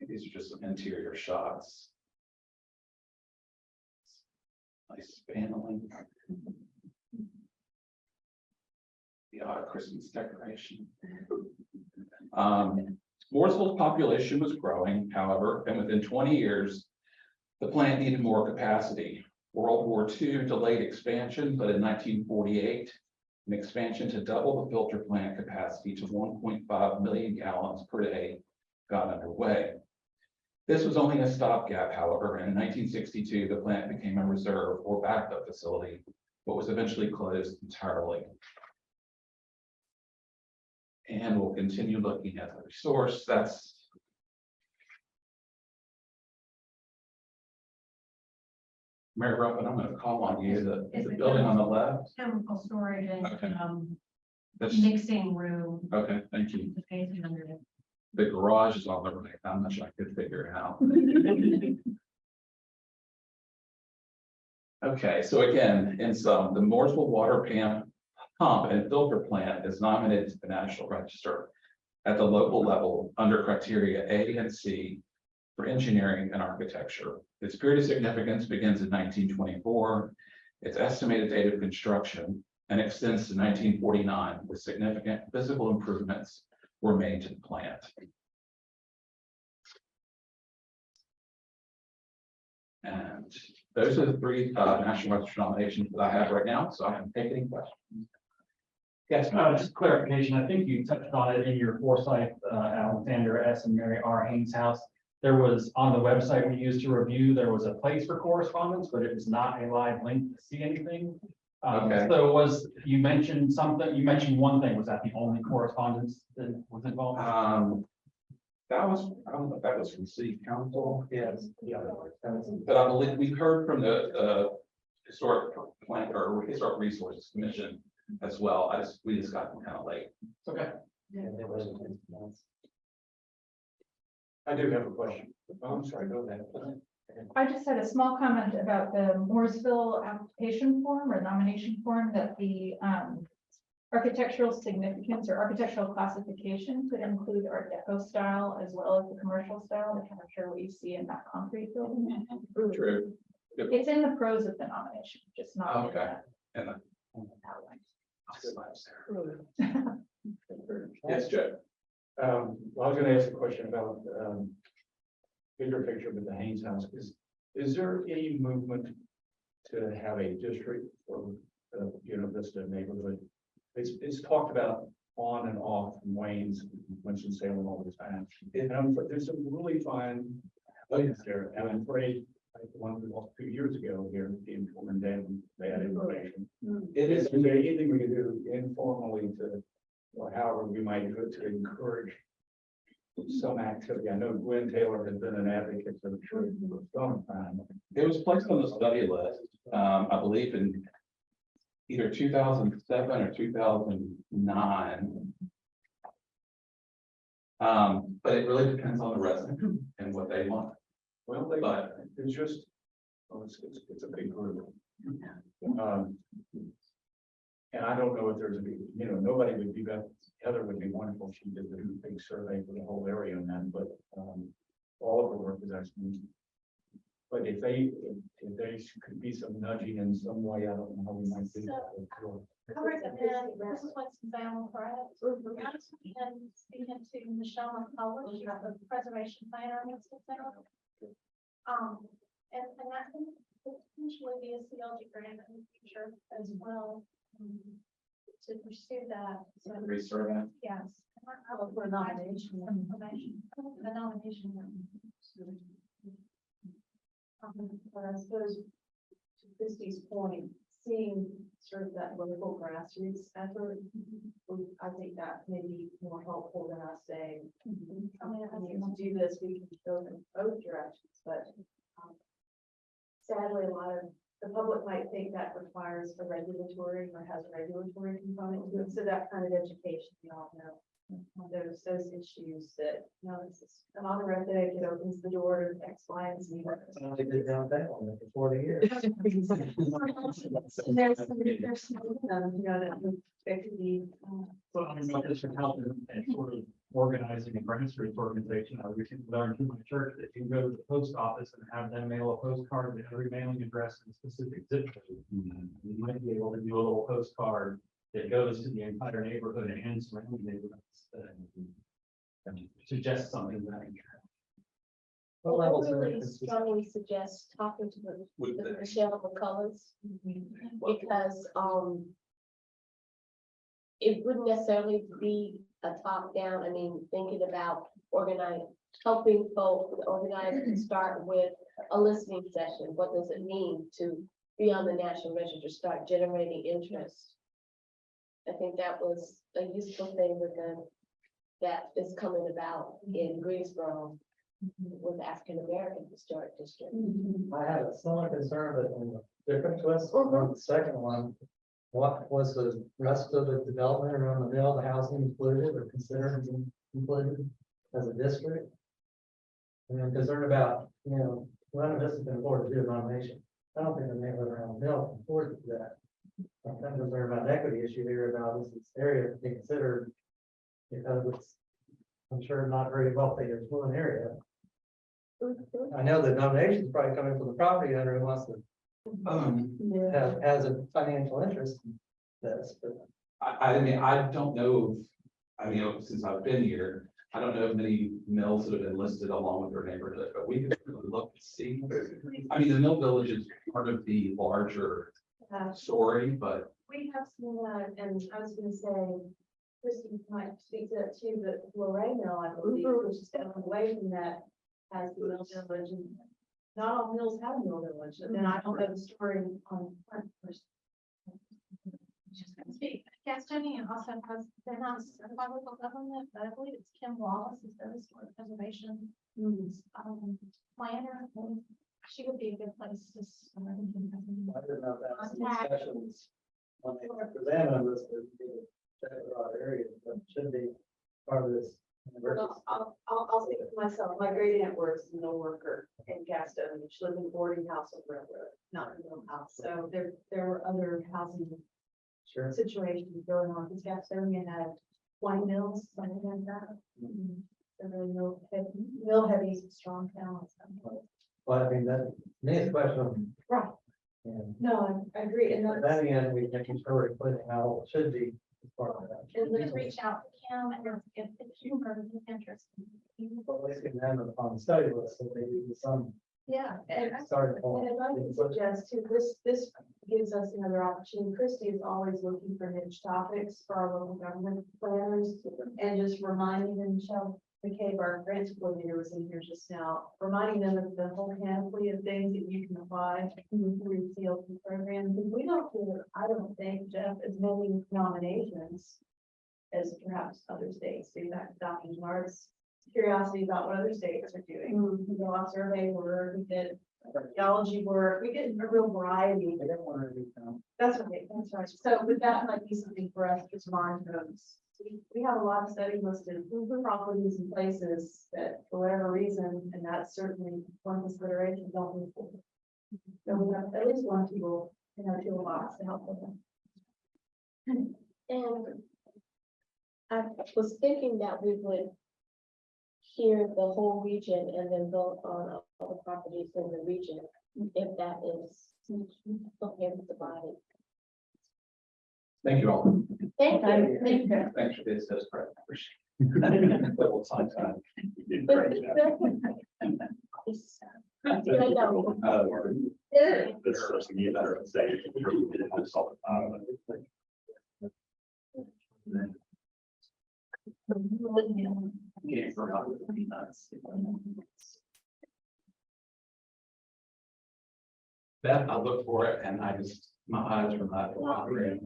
These are just some interior shots. Nice paneling. The odd Christmas decoration. Morrisville's population was growing, however, and within 20 years, the plant needed more capacity. World War II delayed expansion, but in 1948, an expansion to double the filter plant capacity to 1.5 million gallons per day got underway. This was only a stopgap, however, and in 1962, the plant became a reserve or backup facility, but was eventually closed entirely. And we'll continue looking at the resource. That's Mary Ruffin, I'm going to call on you. The building on the left. Chemical storage and, Okay. That's mixing room. okay. Thank you. The basement under it. The garage is on the right. How much I could figure it out. Okay, so again, in sum, the Morrisville water pump and filter plant is nominated to the National Register at the local level under criteria A and C for engineering and architecture. Its period of significance begins in 1924. Its estimated date of construction and extends to 1949, with significant physical improvements were made to the plant. And those are the three National Register nominations that I have right now, so I can take any questions. Yes, just clarification. I think you touched on it in your foresight, Alexander S. and Mary R. Haynes house. There was on the website we used to review, there was a place for correspondence, but it was not a live link to see anything. Okay. So you mentioned something, you mentioned one thing, was that the only correspondence that was involved? That was, I don't know if that was from city council. Yes. Yeah. But I believe we've heard from the historic plant or historic resources commission as well. We just got them kind of late. It's okay. I do have a question. Oh, I'm sorry, go ahead. I just had a small comment about the Mooresville application form or nomination form that the architectural significance or architectural classification could include Art Deco style as well as the commercial style, to kind of show what you see in that concrete building. True. It's in the pros of the nomination, just not. in Okay. the And outline. yes, Joe. I was gonna ask a question about, bigger picture with the Haynes house. Is there any movement to have a district for, Vista neighborhood? It's talked about on and off from Wayne's, Winston-Salem all the time. And there's some really fine Oh, yes, there, and I'm afraid, like the one we lost 2 years ago here, the informant then, they had information. Is there anything we can do informally to, or however we might do it to encourage some activity? I know Gwen Taylor has been an advocate for the church for some time. It was placed on the study list, I believe in either 2007 or 2009. But it really depends on the resident and what they want. Well, But it's just, well, it's a big group. And I don't know if there's a big, nobody would be better. Heather would be wonderful. She did the big survey for the whole area on that, but all of her work is actually. But if they could be some nudging in some way, I don't know how we might do that. I recommend, this is what's down for it. I just can speak into Michelle McCullough, she's the preservation planner in Winston-Salem. And that can potentially be a CLG grant in the future as well. To pursue that, so, resurvey. yes. For nomination. Information, the nomination. But I suppose to Christie's point, seeing sort of that local grassroots effort, I think that may be more helpful than us saying, I mean, to do this, we can go in both directions, but sadly, a lot of the public might think that requires a regulatory or has a regulatory component to it. So that kind of education, we all know. Those issues that, it's another ethic, it opens the door to X, Y, and Z. They did downtown for 40 years. There's that could be. So I don't know if this should help in sort of organizing a grassroots organization. I recently learned through my church that you can go to the post office and have them mail a postcard to every mailing address in a specific zip code. You might be able to do a little postcard that goes to the entire neighborhood and surrounding neighborhoods. And suggest something that. What I levels of really interest? strongly suggest talking to Would the they- Michelle McCullough, because, it wouldn't necessarily be a top down, I mean, thinking about helping folks organize and start with a listening session. What does it mean to be on the National Register, start generating interest? I think that was a useful thing that is coming about in Greensboro with African American Historic District. I have a similar concern, but in a different twist. On the second one, what was the rest of the development around the mill, the housing included or considered included as a district? And I'm concerned about, none of this has been afforded to do a nomination. I don't think the neighborhood around the mill can afford to do that. I'm concerned about an equity issue here about this area to be considered because it's, I'm sure, not very wealthy or fluent area. I know the nomination is probably coming from the property owner who wants to has a financial interest in this, but I mean, I don't know, since I've been here, I don't know of many mills that have been listed along with their neighborhood, but we could really look and see. I mean, the mill village is part of the larger story, but We have seen that, and I was gonna say, Christie might speak to that too, but Lorraine Mill, I believe, which is down away from that, has the mill village, and not all mills have a mill village, and then I don't know the story on. Just gonna speak. Gastonia also has, they're not certified local government, but I believe it's Kim Wallace is their historic preservation planner. She would be a good place to. I don't know about some Contact. discussions. On the representative on this, areas, but should be part of this. Well, I'll speak for myself, my great aunt works in a mill worker in Gastonia, she lived in a boarding house on Railroad, not in a mill house, so there were other housing Sure. situations going on, because Gastonia had wine mills, something like that. So really mill heavy, strong towns. But I mean, that, to me, it's a question of. Right. And No, I agree, and that that's, again, we making sure we're putting how it should be as part of that. And let's reach out to Kim and if you are interested. But at least we can have it on the study list, so maybe some yeah, and starting point. And if I can suggest too, this gives us another opportunity. Christie is always looking for niche topics for our local government planners and just reminding them, Michelle, McCabe, our grants coordinator, was in here just now, reminding them of the whole panoply of things that you can apply through the CLP program. Because we don't do, I don't think, Jeff, as many nominations as perhaps other states do. That Dr. Mark's curiosity about what other states are doing. We go off survey work, we did archaeology work, we get a real variety. That's right, that's right. So with that might be something for us to monitor those. We have a lot of studies listed, properties and places that for whatever reason, and that's certainly one consideration, don't move forward. So we have at least one tool in our toolbox to help with them. And I was thinking that we would hear the whole region and then vote on all the properties in the region, if that is okay with the body. Thank you all. Thank you. Thank you. Thanks for this, that's great. Double time. You did great job. I know. This is supposed to be better and say. That, I look for it and I just, my eyes are not watering.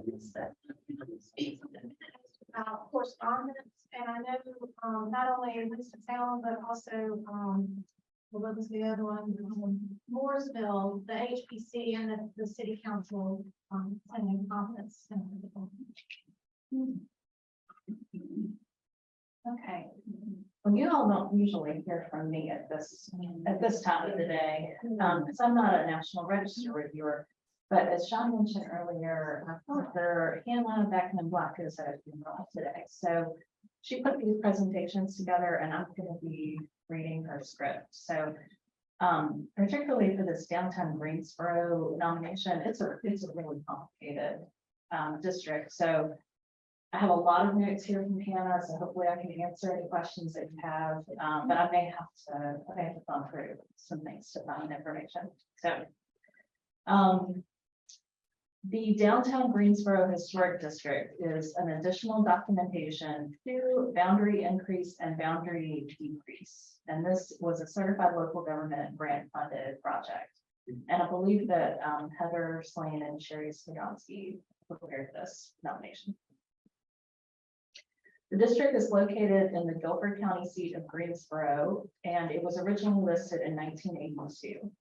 Correspondence, and I know, not only Winston-Salem, but also, what was the other one? Mooresville, the HPC and the city council, planning conference. Okay. Well, you all don't usually hear from me at this time of the day, because I'm not a National Register reviewer. But as Sean mentioned earlier, her Hannah Beckman Black is at a funeral today. So she put these presentations together and I'm going to be reading her script. So particularly for this downtown Greensboro nomination, it's a really complicated district. So I have a lot of notes here from Hannah, so hopefully I can answer any questions that you have. But I may have to go through some things to find information. So the downtown Greensboro Historic District is an additional documentation to boundary increase and boundary decrease. And this was a certified local government grant funded project. And I believe that Heather Slane and Sherry Skodonsky prepared this nomination. The district is located in the Guilford County seat of Greensboro, and it was originally listed in 1982.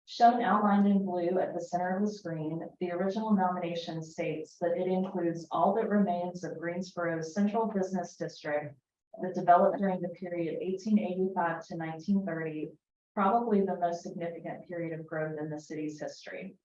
Shown outlined in blue at the center of the screen, the original nomination states that it includes all that remains of Greensboro's central business district that developed during the period 1885 to 1930, probably the most significant period of growth in the city's history.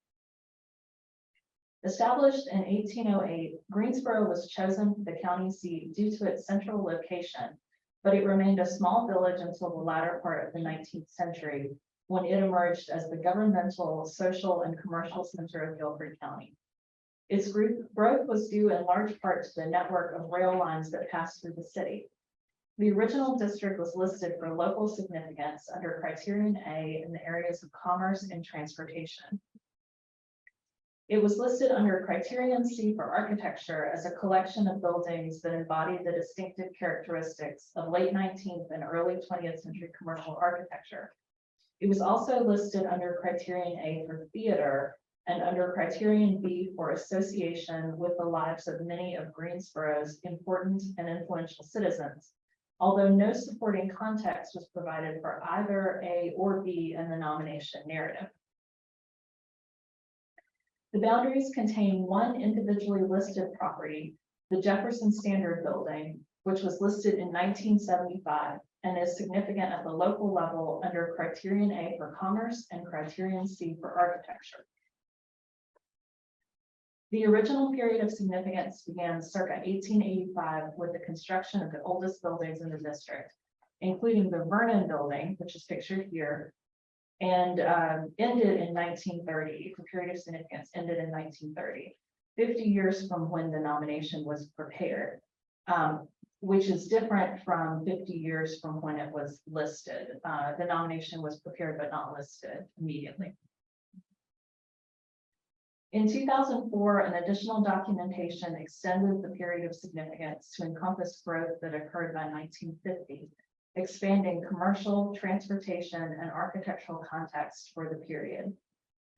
Established in 1808, Greensboro was chosen for the county seat due to its central location, but it remained a small village until the latter part of the 19th century, when it emerged as the governmental, social, and commercial center of Guilford County. Its growth was due in large part to the network of rail lines that passed through the city. The original district was listed for local significance under Criterion A in the areas of commerce and transportation. It was listed under Criterion C for architecture as a collection of buildings that embody the distinctive characteristics of late 19th and early 20th century commercial architecture. It was also listed under Criterion A for theater and under Criterion B for association with the lives of many of Greensboro's important and influential citizens, although no supporting context was provided for either A or B in the nomination narrative. The boundaries contain one individually listed property, the Jefferson Standard Building, which was listed in 1975 and is significant at the local level under Criterion A for commerce and Criterion C for architecture. The original period of significance began circa 1885 with the construction of the oldest buildings in the district, including the Vernon Building, which is pictured here, and ended in 1930. The period of significance ended in 1930, 50 years from when the nomination was prepared, which is different from 50 years from when it was listed. The nomination was prepared but not listed immediately. In 2004, an additional documentation extended the period of significance to encompass growth that occurred by 1950, expanding commercial, transportation, and architectural context for the period.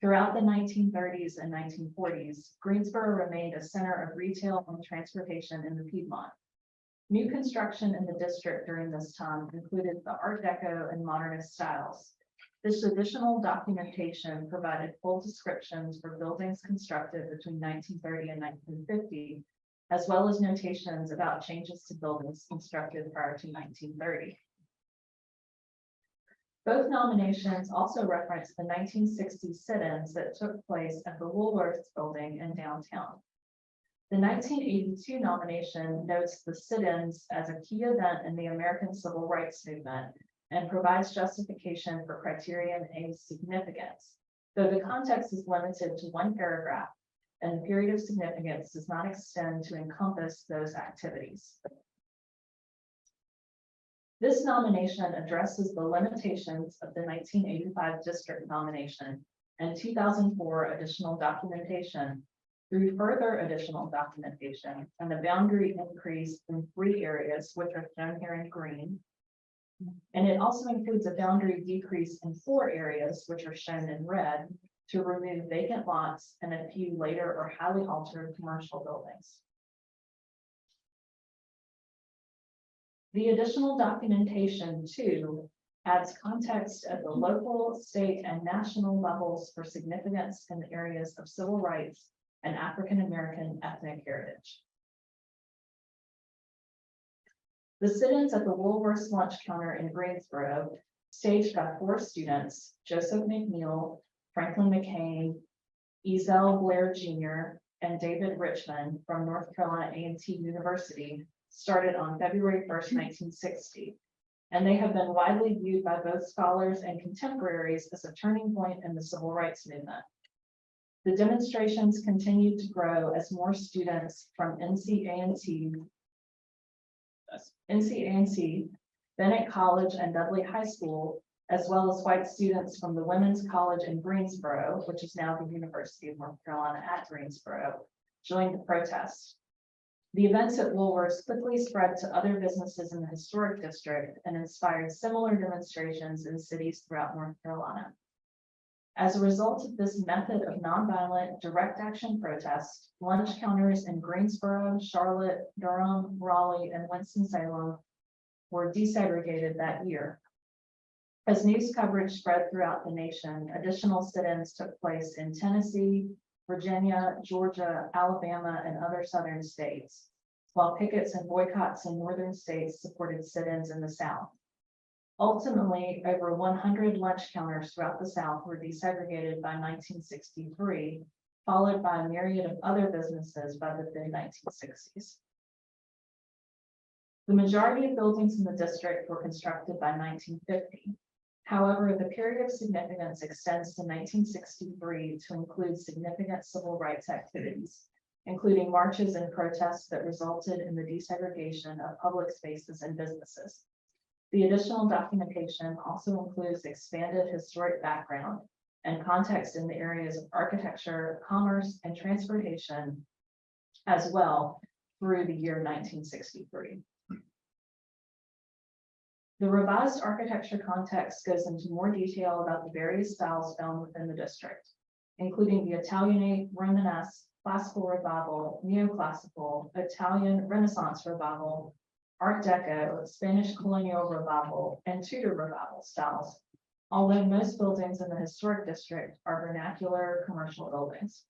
Throughout the 1930s and 1940s, Greensboro remained a center of retail and transportation in the Piedmont. New construction in the district during this time included the Art Deco and Modernist styles. This additional documentation provided full descriptions for buildings constructed between 1930 and 1950, as well as notations about changes to buildings constructed prior to 1930. Both nominations also reference the 1960 sit-ins that took place at the Woolworths Building in downtown. The 1982 nomination notes the sit-ins as a key event in the American Civil Rights Movement and provides justification for criterion A's significance, though the context is limited to one paragraph and the period of significance does not extend to encompass those activities. This nomination addresses the limitations of the 1985 district nomination and 2004 additional documentation through further additional documentation and the boundary increase in 3 areas, which are shown here in green. And it also includes a boundary decrease in 4 areas, which are shown in red, to remove vacant lots and a few later or highly altered commercial buildings. The additional documentation, too, adds context at the local, state, and national levels for significance in the areas of civil rights and African American ethnic heritage. The sit-ins at the Woolworths lunch counter in Greensboro, staged by 4 students, Joseph McNeil, Franklin McCain, Ezel Blair Jr., and David Richmond from North Carolina A&T University, started on February 1st, 1960, and they have been widely viewed by both scholars and contemporaries as a turning point in the civil rights movement. The demonstrations continued to grow as more students from NCA&T, Bennett College, and Dudley High School, as well as white students from the Women's College in Greensboro, which is now the University of North Carolina at Greensboro, joined the protest. The events at Woolworths quickly spread to other businesses in the historic district and inspired similar demonstrations in cities throughout North Carolina. As a result of this method of nonviolent direct action protest, lunch counters in Greensboro, Charlotte, Durham, Raleigh, and Winston-Salem were desegregated that year. As news coverage spread throughout the nation, additional sit-ins took place in Tennessee, Virginia, Georgia, Alabama, and other southern states, while pickets and boycotts in northern states supported sit-ins in the South. Ultimately, over 100 lunch counters throughout the South were desegregated by 1963, followed by a myriad of other businesses by the mid-1960s. The majority of buildings in the district were constructed by 1950. However, the period of significance extends to 1963 to include significant civil rights activities, including marches and protests that resulted in the desegregation of public spaces and businesses. The additional documentation also includes expanded historic background and context in the areas of architecture, commerce, and transportation as well through the year 1963. The revised architecture context goes into more detail about the various styles found within the district, including the Italianate, Romanesque, Classical Revival, Neoclassical, Italian Renaissance Revival, Art Deco, Spanish Colonial Revival, and Tudor Revival styles, although most buildings in the historic district are vernacular commercial buildings.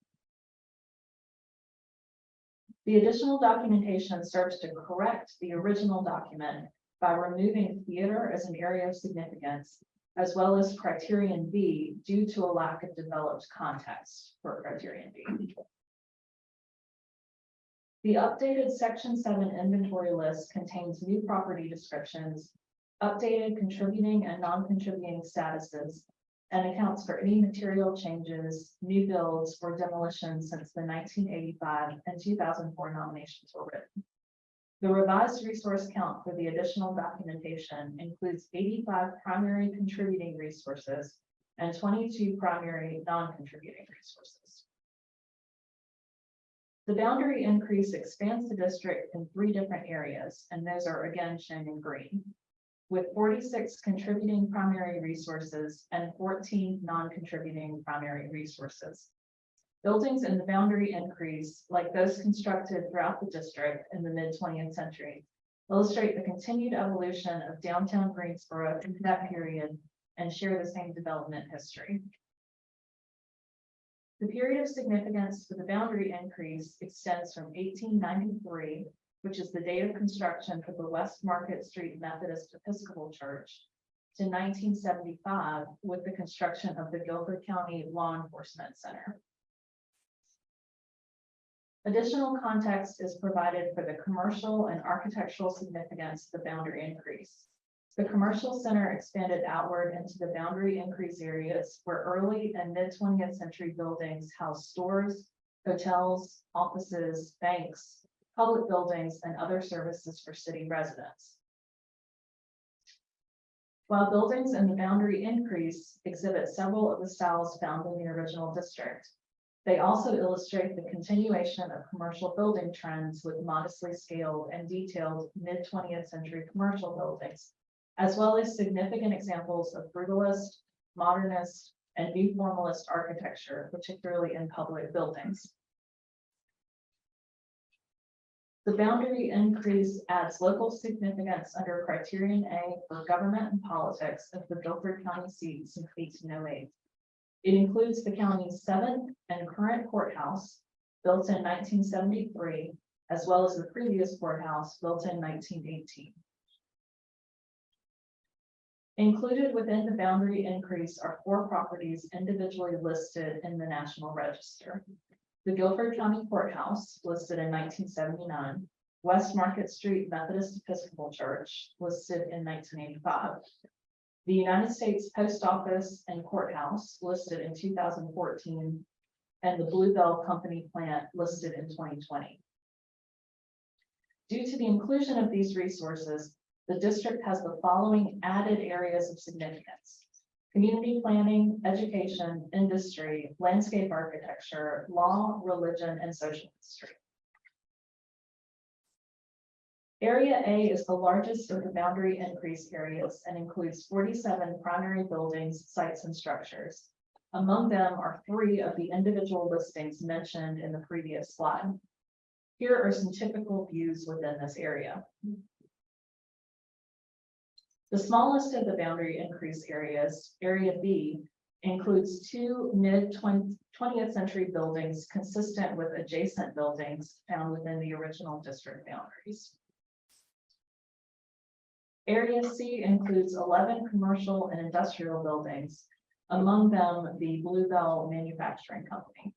The additional documentation serves to correct the original document by removing theater as an area of significance, as well as criterion B due to a lack of developed context for criterion B. The updated Section 7 inventory list contains new property descriptions, updated contributing and non-contributing statuses, and accounts for any material changes, new builds, or demolitions since the 1985 and 2004 nominations were written. The revised resource count for the additional documentation includes 85 primary contributing resources and 22 primary non-contributing resources. The boundary increase expands the district in 3 different areas, and those are again shown in green, with 46 contributing primary resources and 14 non-contributing primary resources. Buildings in the boundary increase, like those constructed throughout the district in the mid-20th century, illustrate the continued evolution of downtown Greensboro in that period and share the same development history. The period of significance for the boundary increase extends from 1893, which is the date of construction for the West Market Street Methodist Episcopal Church, to 1975 with the construction of the Guilford County Law Enforcement Center. Additional context is provided for the commercial and architectural significance of the boundary increase. The commercial center expanded outward into the boundary increase areas where early and mid-20th century buildings housed stores, hotels, offices, banks, public buildings, and other services for city residents. While buildings in the boundary increase exhibit several of the styles found in the original district, they also illustrate the continuation of commercial building trends with modestly scaled and detailed mid-20th century commercial buildings, as well as significant examples of brutalist, modernist, and new formalist architecture, particularly in public buildings. The boundary increase adds local significance under criterion A for government and politics of the Guilford County seat since 1808. It includes the county's 7th and current courthouse, built in 1973, as well as the previous courthouse built in 1918. Included within the boundary increase are 4 properties individually listed in the National Register. The Guilford County Courthouse, listed in 1979, West Market Street Methodist Episcopal Church, listed in 1985. The United States Post Office and Courthouse, listed in 2014, and the Bluebell Company plant, listed in 2020. Due to the inclusion of these resources, the district has the following added areas of significance: community planning, education, industry, landscape architecture, law, religion, and social history. Area A is the largest of the boundary increase areas and includes 47 primary buildings, sites, and structures. Among them are 3 of the individual listings mentioned in the previous slide. Here are some typical views within this area. The smallest of the boundary increase areas, Area B, includes 2 mid-20th century buildings consistent with adjacent buildings found within the original district boundaries. Area C includes 11 commercial and industrial buildings, among them the Bluebell Manufacturing Company.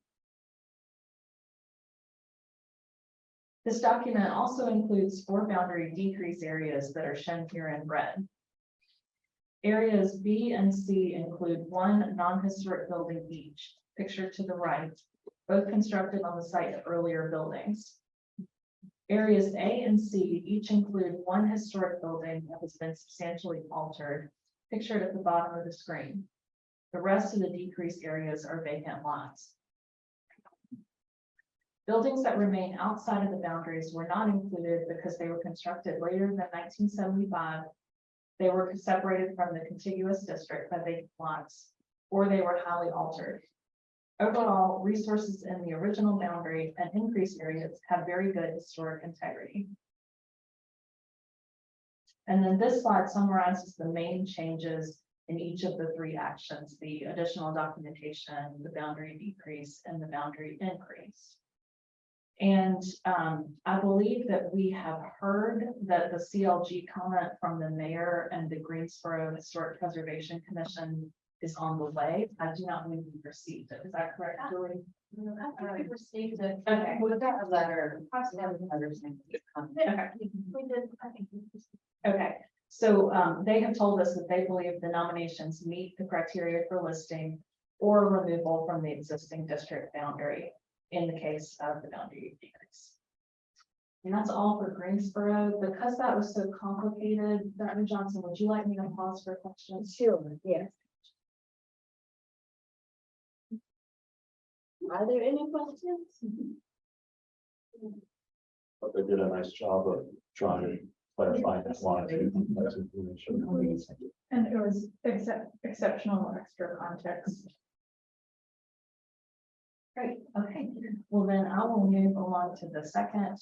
This document also includes 4 boundary decrease areas that are shown here in red. Areas B and C include 1 non-historic building each, pictured to the right, both constructed on the site of earlier buildings. Areas A and C each include 1 historic building that has been substantially altered, pictured at the bottom of the screen. The rest of the decrease areas are vacant lots. Buildings that remain outside of the boundaries were not included because they were constructed later than 1975. They were separated from the contiguous district by vacant lots, or they were highly altered. Overall, resources in the original boundary and increase areas have very good historic integrity. And then this slide summarizes the main changes in each of the 3 actions: the additional documentation, the boundary decrease, and the boundary increase. And I believe that we have heard that the CLG comment from the mayor and the Greensboro Historic Preservation Commission is on the way. I do not believe we received it. Is that correct, Julie? I think we received it. Okay. We got a letter. Possibly have another thing. Okay. We did, I think. Okay, so they have told us that they believe the nominations meet the criteria for listing or removal from the existing district boundary in the case of the boundary decrease. And that's all for Greensboro. Because that was so complicated, Dr. Johnson, would you like me to pause for questions? Sure, yes. Are there any questions? But they did a nice job of trying to clarify that line. And it was exceptional extra context. Great, okay. Well, then I will move along to the second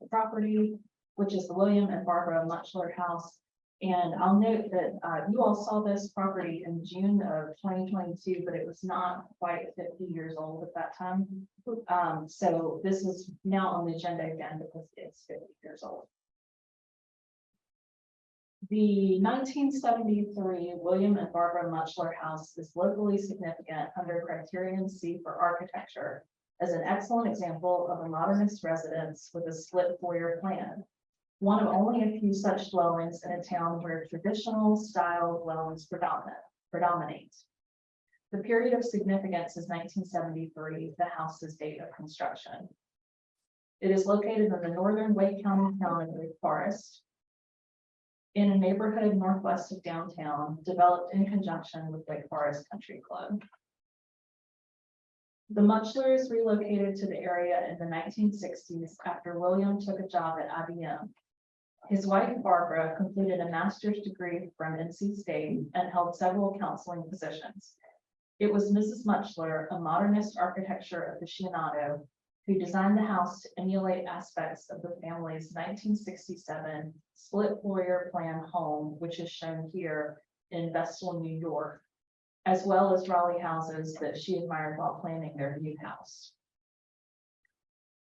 property, which is the William and Barbara Mutchler House. And I'll note that you all saw this property in June of 2022, but it was not quite 50 years old at that time. So this is now on the agenda again because it's 50 years old. The 1973 William and Barbara Mutchler House is locally significant under criterion C for architecture as an excellent example of a modernist residence with a split foyer plan. One of only a few such dwellings in a town where traditional style dwellings predominate. The period of significance is 1973, the house's date of construction. It is located in the northern Wake County town of Wake Forest, in a neighborhood northwest of downtown, developed in conjunction with Wake Forest Country Club. The Mutchlers relocated to the area in the 1960s after William took a job at IBM. His wife, Barbara, completed a master's degree from NC State and held several counseling positions. It was Mrs. Mutchler, a modernist architecture aficionado, who designed the house to emulate aspects of the family's 1967 split foyer plan home, which is shown here in Vestal, New York, as well as Raleigh houses that she admired while planning their new house.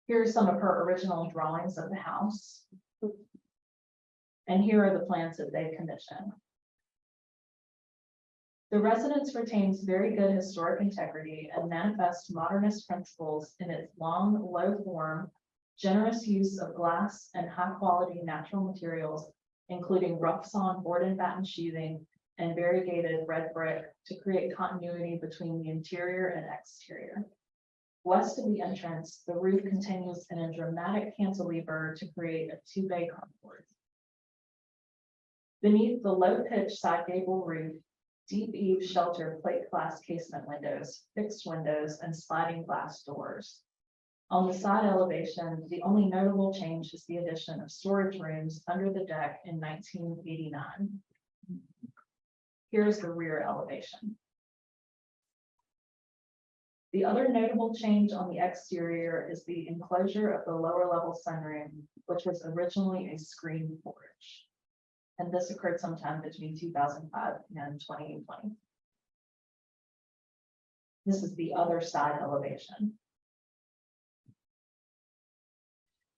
Here are some of her original drawings of the house. And here are the plans that they commissioned. The residence retains very good historic integrity and manifests modernist principles in its long, low form, generous use of glass and high quality natural materials, including rough sawn board and batten sheathing and variegated red brick to create continuity between the interior and exterior. West of the entrance, the roof continues in a dramatic cantilever to create a two-bay carport. Beneath the low-pitch side gable roof, deep eave shelter plate glass casement windows, fixed windows, and sliding glass doors. On the side elevation, the only notable change is the addition of storage rooms under the deck in 1989. Here's the rear elevation. The other notable change on the exterior is the enclosure of the lower level sunroom, which was originally a screen porch. And this occurred sometime between 2005 and 2020. This is the other side elevation.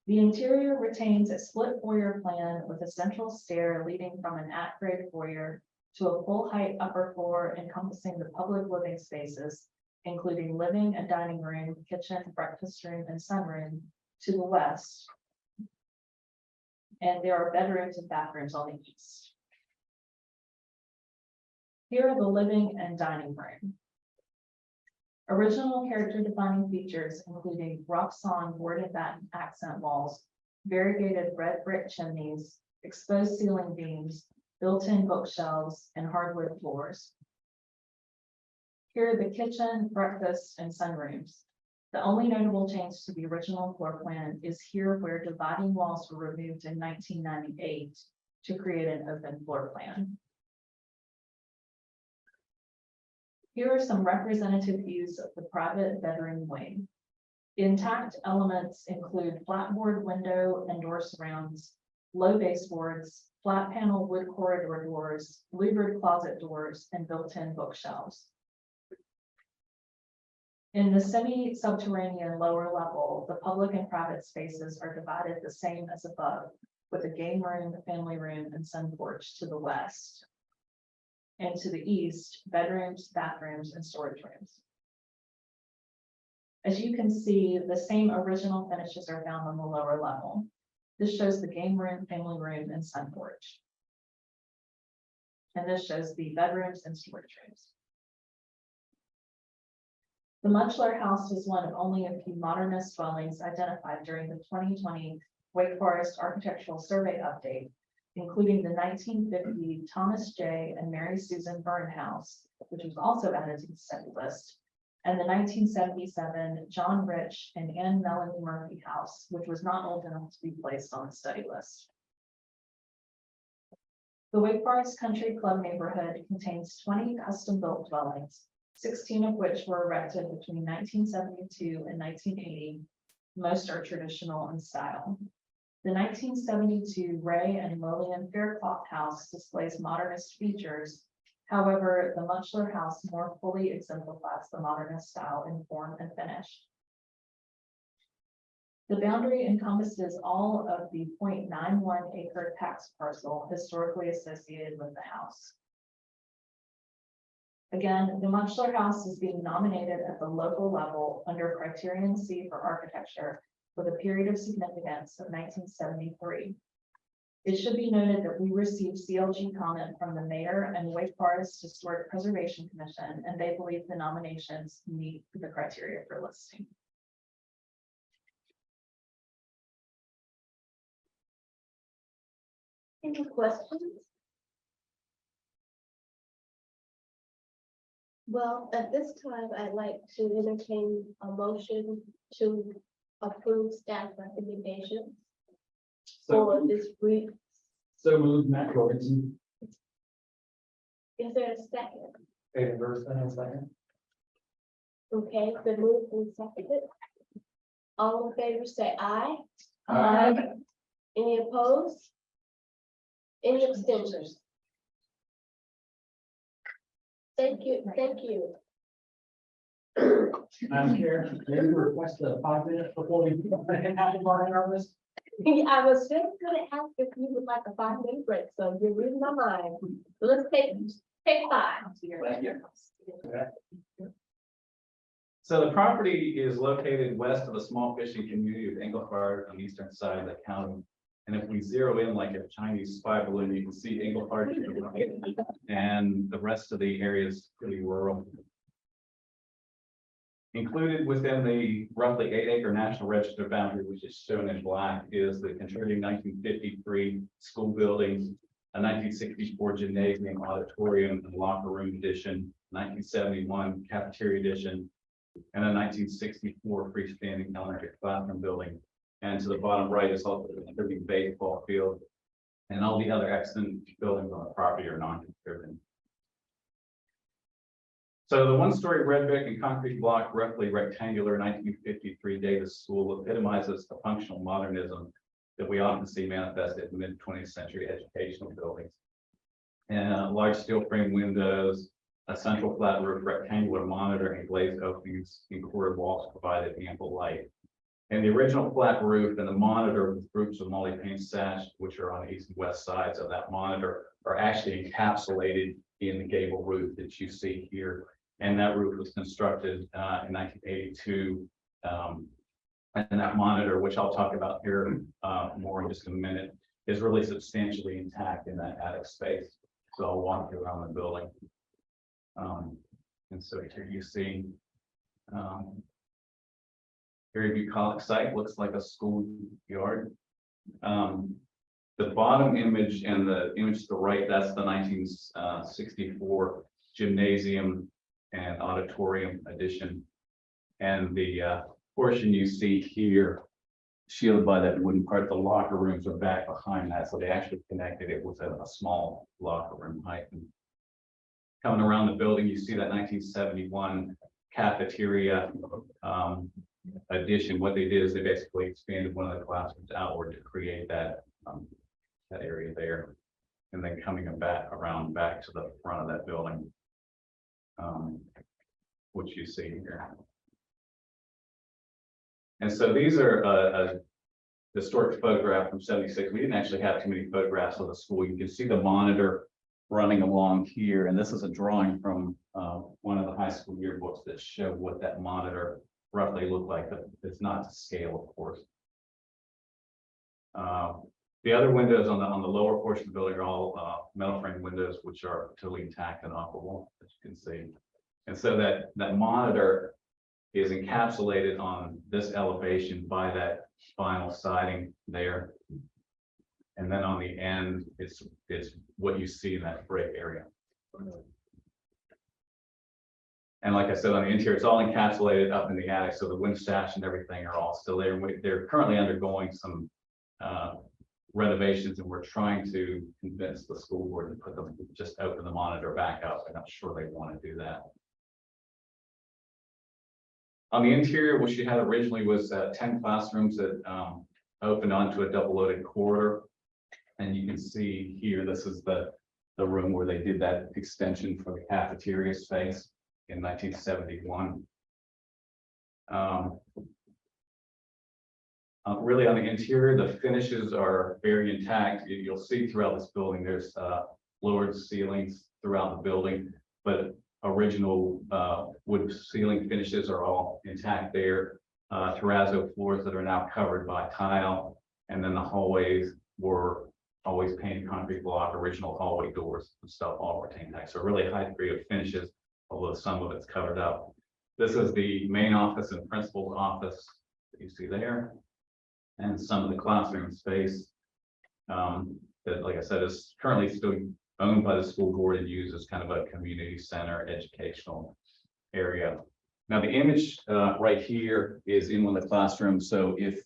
The interior retains a split foyer plan with a central stair leading from an at-grade foyer to a full-height upper floor encompassing the public living spaces, including living and dining room, kitchen, breakfast room, and sunroom to the west. And there are bedrooms and bathrooms on the east. Here are the living and dining room. Original character defining features including rough sawn board and batten accent walls, variegated red brick chimneys, exposed ceiling beams, built-in bookshelves, and hardwood floors. Here are the kitchen, breakfast, and sunrooms. The only notable change to the original floor plan is here where dividing walls were removed in 1998 to create an open floor plan. Here are some representative views of the private bedroom wing. Intact elements include flatboard window and door surrounds, low baseboards, flat panel wood corridor doors, louvered closet doors, and built-in bookshelves. In the semi-subterranean lower level, the public and private spaces are divided the same as above, with a game room, family room, and sun porch to the west. And to the east, bedrooms, bathrooms, and storage rooms. As you can see, the same original finishes are found on the lower level. This shows the game room, family room, and sun porch. And this shows the bedrooms and storage rooms. The Mutchler House was one of only a few modernist dwellings identified during the 2020 Wake Forest Architectural Survey update, including the 1950 Thomas J. and Mary Susan Byrne House, which was also added to the study list, and the 1977 John Rich and Anne Melanie Murphy House, which was not old enough to be placed on the study list. The Wake Forest Country Club neighborhood contains 20 custom-built dwellings, 16 of which were erected between 1972 and 1980. Most are traditional in style. The 1972 Ray and Lillian Faircloth House displays modernist features. However, the Muchler House more fully exemplifies the modernist style in form and finish. The boundary encompasses all of the 0.91 acre tax parcel historically associated with the house. Again, the Muchler House is being nominated at the local level under Criterion C for architecture with a period of significance of 1973. It should be noted that we received CLG comment from the mayor and Wake Forest Historic Preservation Commission, and they believe the nominations meet the criteria for listing. Any questions? Well, at this time, I'd like to entertain a motion to approve staff recommendations for this brief. So moved, Matt Jorgensen. Is there a second? David Burston, a second. Okay, the move and seconded. All in favor, say aye. Aye. Any opposed? Any abstentions? Thank you, thank you. Madam Chair, may we request a 5 minutes before we have to bargain our list? I was just gonna ask if you would like a 5-minute break, so you're reading my mind. Let's take 5. So the property is located west of the small fishing community of Engelhard on the eastern side of the county. And if we zero in like a Chinese spy balloon, you can see Engelhard to the right, and the rest of the area is pretty rural. Included within the roughly 8-acre National Register boundary, which is shown in black, is the contributing 1953 school buildings, a 1964 gymnasium, auditorium, and locker room addition, 1971 cafeteria addition, and a 1964 freestanding elementary classroom building. And to the bottom right is also the contributing baseball field, and all the other excellent buildings on the property are non-contributing. So the one-story red brick and concrete block, roughly rectangular 1953 Davis School epitomizes the functional modernism that we often see manifested in mid-20th century educational buildings. And large steel frame windows, a central flat roof, rectangular monitor, and glazed openings in quarter walls provided ample light. And the original flat roof and the monitor with groups of multi-pane sash, which are on the east and west sides of that monitor, are actually encapsulated in the gable roof that you see here. And that roof was constructed in 1982. And that monitor, which I'll talk about here more in just a minute, is really substantially intact in that attic space. So I'll walk you around the building. And so here you see very bucolic site, looks like a school yard. The bottom image and the image to the right, that's the 1964 gymnasium and auditorium addition. And the portion you see here, shielded by that wooden part, the locker rooms are back behind that. So they actually connected it with a small locker room height. And coming around the building, you see that 1971 cafeteria addition. What they did is they basically expanded one of the classrooms outward to create that that area there, and then coming around back to the front of that building, which you see here. And so these are a historic photograph from '76. We didn't actually have too many photographs of the school. You can see the monitor running along here, and this is a drawing from one of the high school yearbooks that show what that monitor roughly looked like, but it's not to scale, of course. The other windows on the lower portion of the building are all metal frame windows, which are totally intact and operable, as you can see. And so that monitor is encapsulated on this elevation by that vinyl siding there. And then on the end, it's what you see in that brick area. And like I said, on the interior, it's all encapsulated up in the attic, so the wind sash and everything are all still there. They're currently undergoing some renovations, and we're trying to convince the school board to put them, just open the monitor back up. I'm not sure they want to do that. On the interior, what she had originally was 10 classrooms that opened onto a double-loaded corridor. And you can see here, this is the room where they did that extension for the cafeteria space in 1971. Really on the interior, the finishes are very intact. You'll see throughout this building, there's lowered ceilings throughout the building, but original wood ceiling finishes are all intact there. Terrazzo floors that are now covered by tile, and then the hallways were always painted concrete block, original hallway doors and stuff all retained intact. So a really high degree of finishes, although some of it's covered up. This is the main office and principal's office that you see there. And some of the classroom space that, like I said, is currently still owned by the school board and used as kind of a community center educational area. Now, the image right here is in one of the classrooms. So if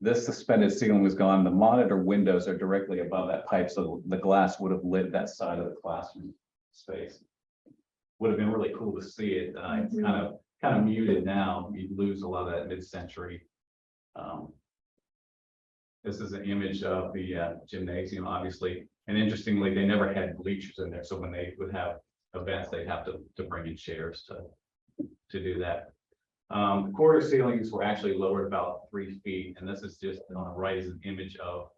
this suspended ceiling was gone, the monitor windows are directly above that pipe. So the glass would have lit that side of the classroom space. Would have been really cool to see it. It's kind of muted now. You lose a lot of that mid-century. This is an image of the gymnasium, obviously. And interestingly, they never had bleachers in there. So when they would have events, they'd have to bring in chairs to do that. The corridor ceilings were actually lowered about 3 feet. And this is just on the right is an image of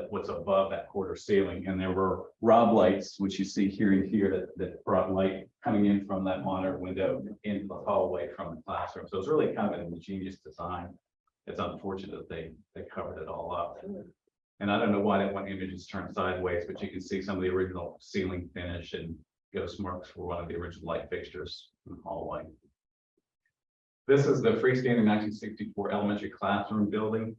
what's above that corridor ceiling. And there were Rob lights, which you see here and here, that brought light coming in from that monitor window into the hallway from the classroom. So it's really kind of an ingenious design. It's unfortunate that they covered it all up. And I don't know why that one image is turned sideways, but you can see some of the original ceiling finish and ghost marks for one of the original light fixtures in the hallway. This is the freestanding 1964 elementary classroom building,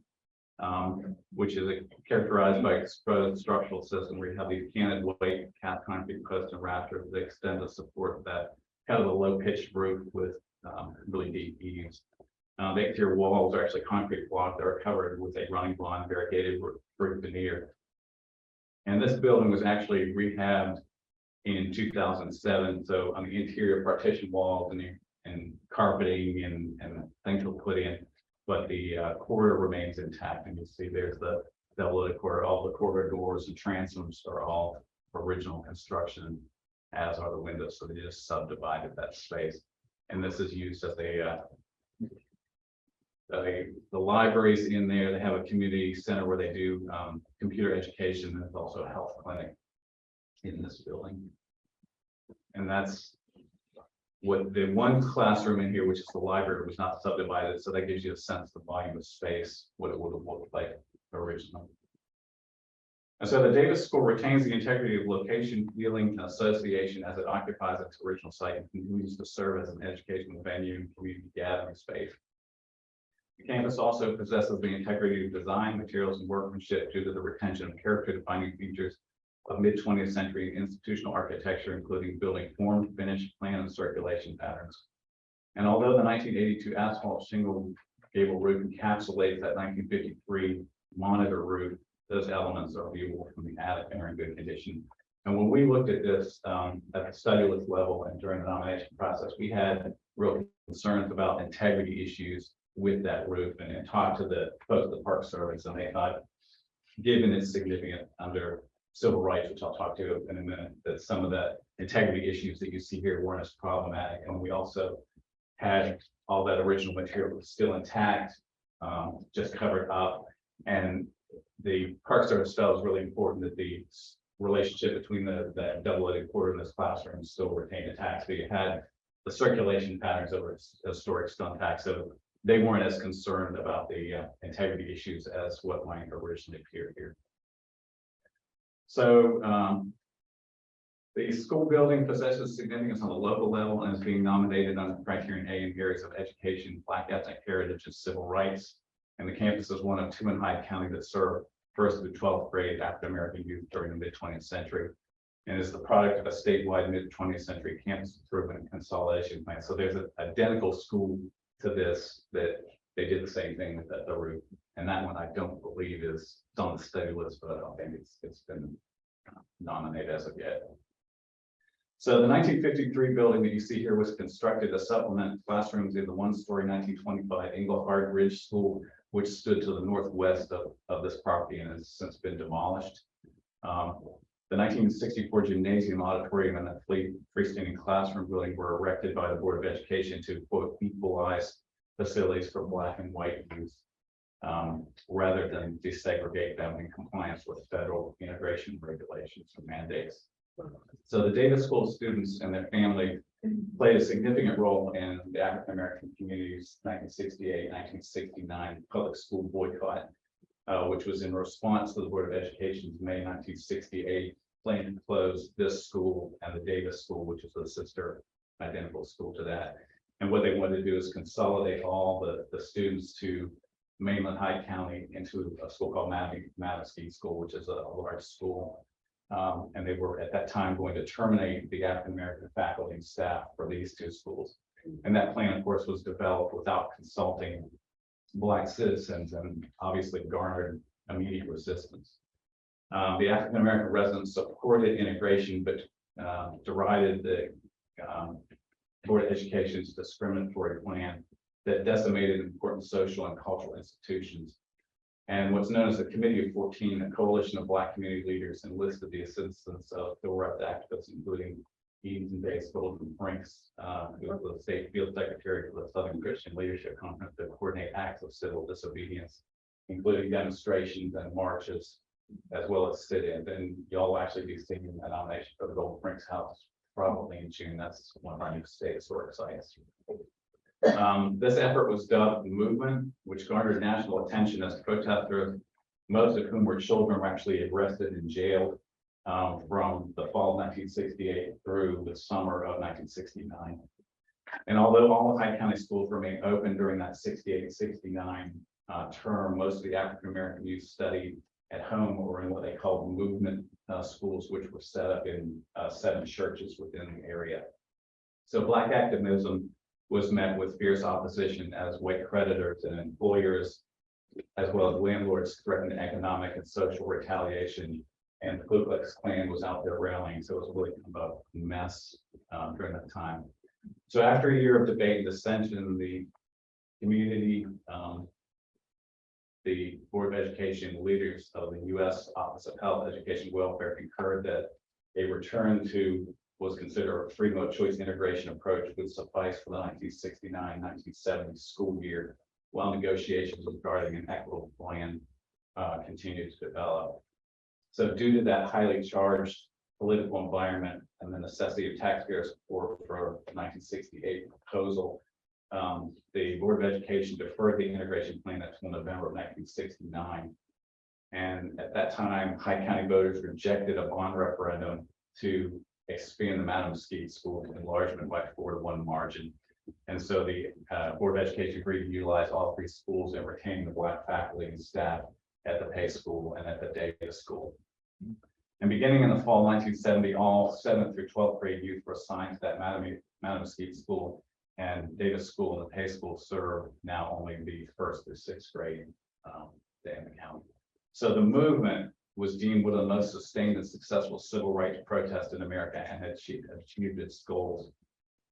which is characterized by exposed structural system where you have these canted white cast concrete posts and rafters that extend to support that kind of a low pitched roof with really deep eaves. The exterior walls are actually concrete block that are covered with a running bond variegated brick veneer. And this building was actually rehabbed in 2007. So on the interior partition walls and carpeting and things were put in, but the corridor remains intact. And you see there's the double-loaded corridor, all the corridor doors and transoms are all original construction, as are the windows. So they just subdivided that space. And this is used as the libraries in there. They have a community center where they do computer education, and there's also a health clinic in this building. And that's what the one classroom in here, which is the library, was not subdivided. So that gives you a sense of the volume of space, what it would have looked like originally. And so the Davis School retains the integrity of location, feeling, and association as it occupies its original site and continues to serve as an educational venue and community gathering space. The campus also possesses the integrity of design, materials, and workmanship due to the retention of character-defining features of mid-20th century institutional architecture, including building form, finish, plan, and circulation patterns. And although the 1982 asphalt shingle gable roof encapsulates that 1953 monitor roof, those elements are viewable from the attic and are in good condition. And when we looked at this at the study list level and during the nomination process, we had real concerns about integrity issues with that roof and talked to the folks at the Park Service, and they thought, given its significant under civil rights, which I'll talk to in a minute, that some of the integrity issues that you see here weren't as problematic. And we also had all that original material was still intact, just covered up. And the Park Service felt it was really important that the relationship between the double-loaded corridor in this classroom still retained intact. So you had the circulation patterns that were historic still intact. So they weren't as concerned about the integrity issues as what might originally appear here. So the school building possesses significance on the local level and is being nominated under criterion A in areas of education, Black ethnic heritage, and civil rights. And the campus is one of 2 in Hyde County that serve 1st through 12th grade African American youth during the mid-20th century. and is the product of a statewide mid-20th century campus improvement and consolidation plan. So there's an identical school to this that they did the same thing with the roof. And that one I don't believe is on the study list, but I don't think it's been nominated as of yet. So the 1953 building that you see here was constructed to supplement classrooms in the one-story 1925 Engelhard Ridge School, which stood to the northwest of this property and has since been demolished. The 1964 gymnasium, auditorium, and the freestanding classroom building were erected by the Board of Education to quote equalize facilities for Black and white youth, rather than desegregate them in compliance with federal integration regulations or mandates. So the Davis School students and their family played a significant role in the African American community's 1968, 1969 public school boycott, which was in response to the Board of Education's May 1968 plan to close this school and the Davis School, which is a sister identical school to that. And what they wanted to do is consolidate all the students to mainland Hyde County into a school called Madison School, which is a large school. And they were at that time going to terminate the African American faculty and staff for these two schools. And that plan, of course, was developed without consulting Black citizens and obviously garnered immediate resistance. The African American residents supported integration, but derided the Board of Education's discriminatory plan that decimated important social and cultural institutions. And what's known as the Committee of 14, a coalition of Black community leaders, enlisted the assistance of civil rights activists, including Eaton Bates, Golden Franks, who was the state field secretary for the Southern Christian Leadership Conference, to coordinate acts of civil disobedience, including demonstrations and marches, as well as sit-ins. And y'all will actually be seeing a nomination for the Golden Franks House probably in June. That's one of our new state historic sites. This effort was dubbed the movement, which garnered national attention as protesters, most of whom were children, were actually arrested and jailed from the fall of 1968 through the summer of 1969. And although all of Hyde County schools remained open during that 68-69 term, most of the African American youth studied at home or in what they called movement schools, which were set up in 7 churches within the area. So Black activism was met with fierce opposition as white creditors and employers, as well as landlords, threatened economic and social retaliation. And the Ku Klux Klan was out there rallying, so it was really kind of a mess during that time. So after a year of debate and dissension, the community, the Board of Education leaders of the U.S. Office of Health, Education, Welfare concurred that a return to was considered a free choice integration approach would suffice for the 1969-1970 school year, while negotiations regarding an equitable plan continued to develop. So due to that highly charged political environment and the necessity of taxpayer support for the 1968 proposal, the Board of Education deferred the integration plan until November of 1969. And at that time, Hyde County voters rejected a bond referendum to expand the Madam Mesquite School enlargement by 4-to-1 margin. And so the Board of Education agreed to utilize all 3 schools and retain the Black faculty and staff at the Pace School and at the Davis School. And beginning in the fall 1970, all 7th through 12th grade youth were assigned to that Madam Mesquite School, and Davis School and the Pace School serve now only the 1st through 6th grade in the county. So the movement was deemed one of the most sustained and successful civil rights protests in America and had achieved its goals.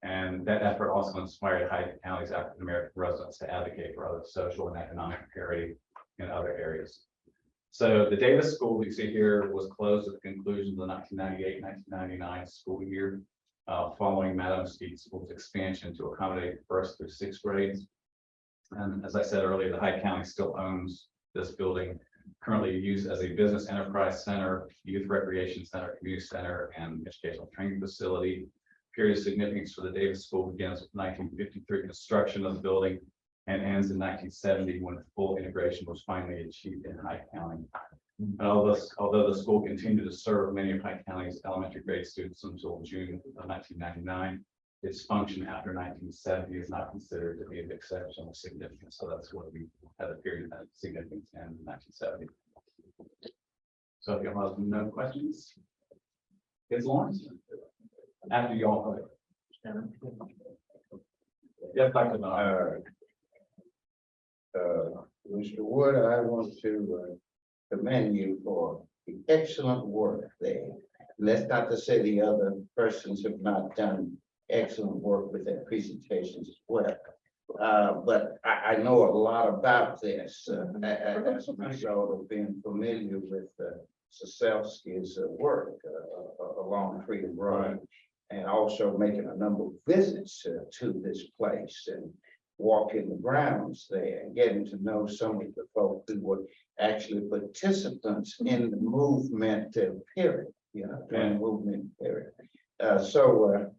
And that effort also inspired Hyde County's African American residents to advocate for other social and economic parity in other areas. So the Davis School you see here was closed at the conclusion of the 1998-1999 school year, following Madam Mesquite School's expansion to accommodate 1st through 6th grades. And as I said earlier, the Hyde County still owns this building, currently used as a business enterprise center, youth recreation center, community center, and educational training facility. Period of significance for the Davis School begins with 1953 construction of the building and ends in 1970 when full integration was finally achieved in Hyde County. And although the school continued to serve many of Hyde County's elementary grade students until June of 1999, its function after 1970 is not considered to be of exceptional significance. So that's what we had a period of significance in 1970. So if you have no questions. It's Lawrence. After y'all. vote. Yes, Dr. Bernard. Mr. Wood, I want to commend you for the excellent work there. That's not to say the other persons have not done excellent work with their presentations as well. But I know a lot about this, as a result of being familiar with Soselsky's work along Freedom Road. And also making a number of visits to this place and walking the grounds there and getting to know some of the folks who were actually participants in the movement period, during the movement period. So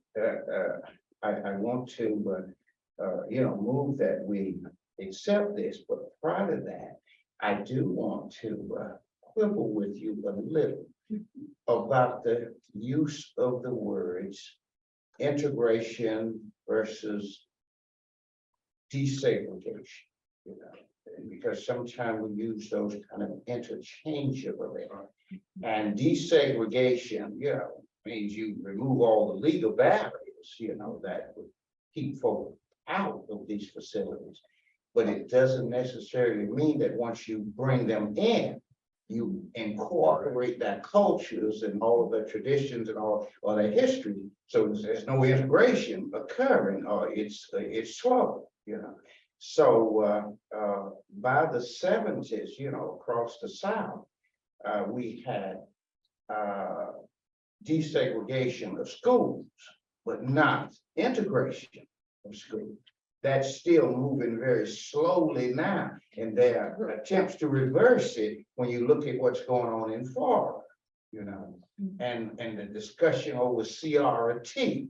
I want to, move that we accept this, but prior to that, I do want to quibble with you a little about the use of the words integration versus desegregation, because sometimes we use those kind of interchangeably. And desegregation, means you remove all the legal barriers, that would keep folks out of these facilities. But it doesn't necessarily mean that once you bring them in, you incorporate their cultures and all of their traditions and all their history. So there's no integration occurring, or it's slow, So by the 70s, across the South, we had desegregation of schools, but not integration of schools. That's still moving very slowly now, and there are attempts to reverse it when you look at what's going on in Florida, and the discussion over CRT,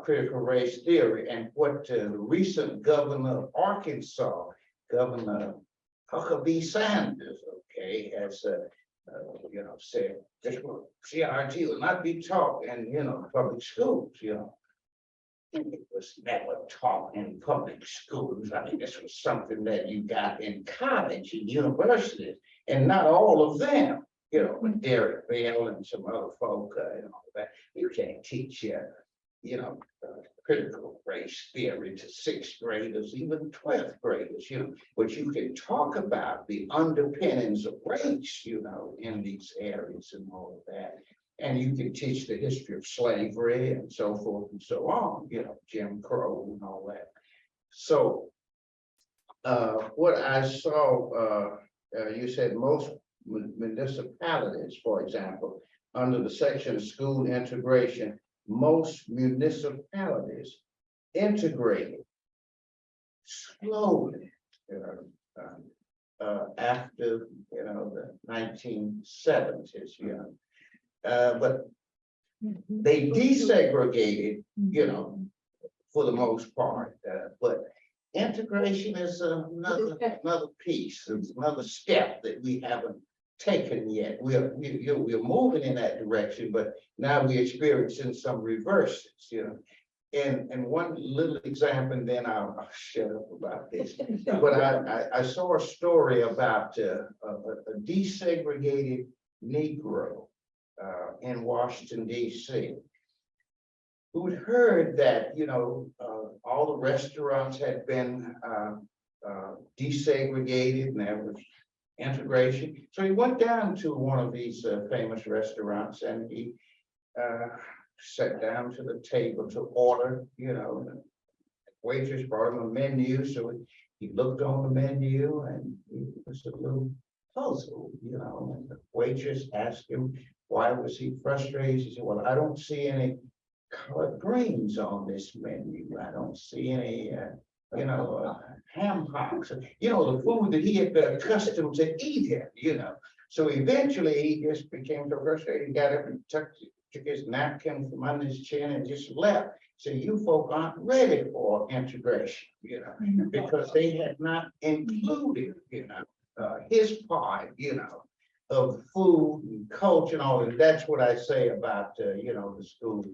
critical race theory, and what the recent governor of Arkansas, Governor Huckabee Sanders, has said this CRT will not be taught in public schools, It was never taught in public schools. I mean, this was something that you got in college and universities, and not all of them, with Derek Bell and some other folk, that you can't teach, critical race theory to 6th graders, even 12th graders, but you can talk about the underpinnings of race, in these areas and all of that. And you can teach the history of slavery and so forth and so on, Jim Crow and all that. So what I saw, you said most municipalities, for example, under the section of school integration, most municipalities integrated slowly, after, the 1970s, but they desegregated, for the most part, but integration is another piece, it's another step that we haven't taken yet. We're moving in that direction, but now we're experiencing some reverses, And one little example, and then I'll shut up about this. But I saw a story about a desegregated Negro in Washington, D.C., who'd heard that, all the restaurants had been desegregated and there was integration. So he went down to one of these famous restaurants and he sat down to the table to order, the waitress brought him a menu. So he looked on the menu and he was a little puzzled, and the waitress asked him, why was he frustrated? He said, well, I don't see any collard greens on this menu. I don't see any, ham hocks, the food that he had been accustomed to eating, So eventually he just became so frustrated, he got up and took his napkin from under his chin and just left. So you folk aren't ready for integration, because they had not included, his part, of food and culture and all, and that's what I say about, the school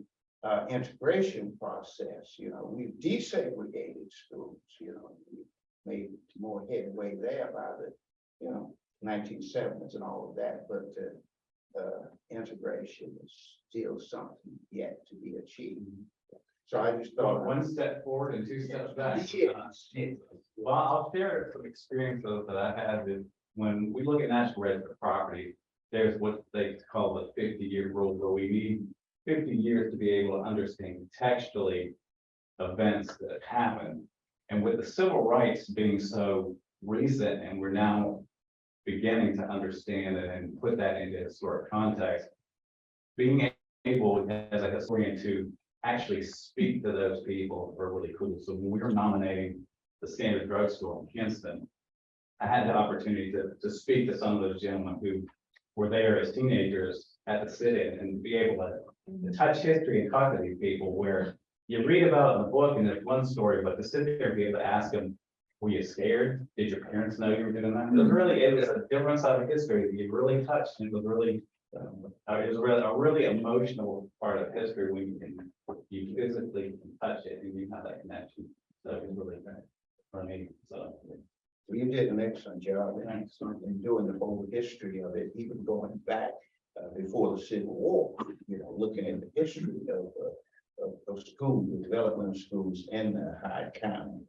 integration process. We've desegregated schools, we made more headway there by the, 1970s and all of that, but integration is still something yet to be achieved. So I just thought. One step forward and two steps back. Yeah. Well, I'll share some experience that I had with, when we look at national register property, there's what they call the 50-year rule, where we need 50 years to be able to understand textually events that happen. And with the civil rights being so recent, and we're now beginning to understand it and put that into historic context, being able as a historian to actually speak to those people are really cool. So when we were nominating the Standard Drugstore in Kinston, I had the opportunity to speak to some of those gentlemen who were there as teenagers at the sit-in and be able to touch history and talk to these people, where you read about it in the book and there's one story, but to sit there and be able to ask them, were you scared? Did your parents know you were doing that? It was a different side of history that you really touched, and it was really, a really emotional part of history when you physically touch it and you have that connection. So it was really great for me. So. Well, you did an excellent job in doing the whole history of it, even going back before the Civil War, looking at the history of schools, the development of schools in Hyde County.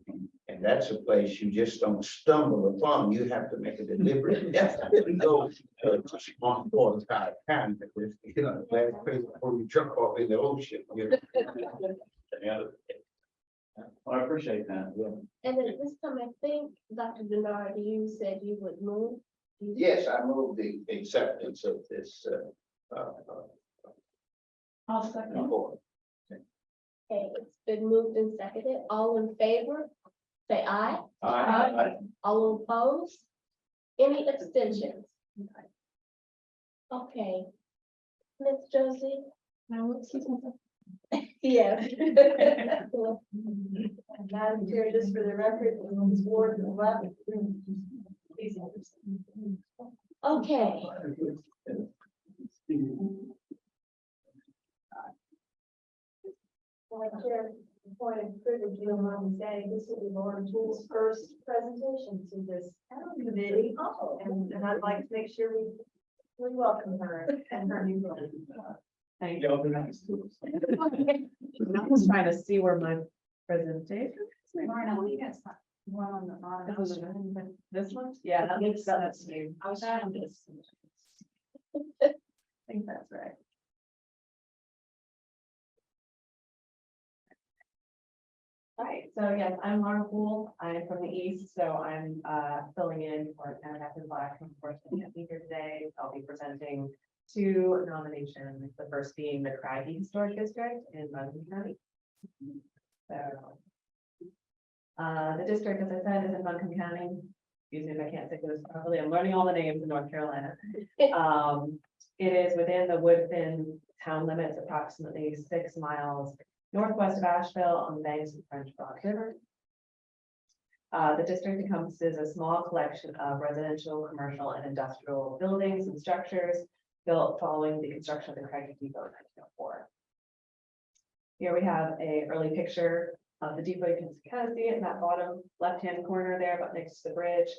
And that's a place you just don't stumble upon. You have to make a deliberate effort to go to small part of Hyde County. Last place before you jump off in the ocean. Yeah. Well, I appreciate that. Yeah. And then this time, I think, Dr. Bernard, you said you would move. Yes, I move the acceptance of this. I'll second. Report. Okay, it's been moved and seconded. All in favor? Say aye. Aye. All opposed? Any abstentions? Okay. Ms. Josie? Now, excuse me. Yes. Madam Chair, just for the record, it's Ward 11. Please. Okay. Chair, point of privilege, you don't mind me saying, this will be Lauren Toole's first presentation to this committee. And I'd like to make sure we welcome her and her new role. Thank you. I'm just trying to see where my presentation. One on the bottom. This one? Yeah, that makes sense. I was trying to. I think that's right. Right, so yes, I'm Laura Poole. I'm from the east, so I'm filling in for Annabeth Black, unfortunately, can't be here today. I'll be presenting two nominations, the first being the Craggy Historic District in Montgomery County. So the district, as I said, is in Montgomery County. Excuse me if I can't say this properly. I'm learning all the names in North Carolina. It is within the Woodfin town limits, approximately 6 miles northwest of Asheville on the banks of the French Broad River. The district encompasses a small collection of residential, commercial, and industrial buildings and structures built following the construction of the Craggy Depot in 1904. Here we have an early picture of the depot. You can kind of see it in that bottom left-hand corner there, but next to the bridge.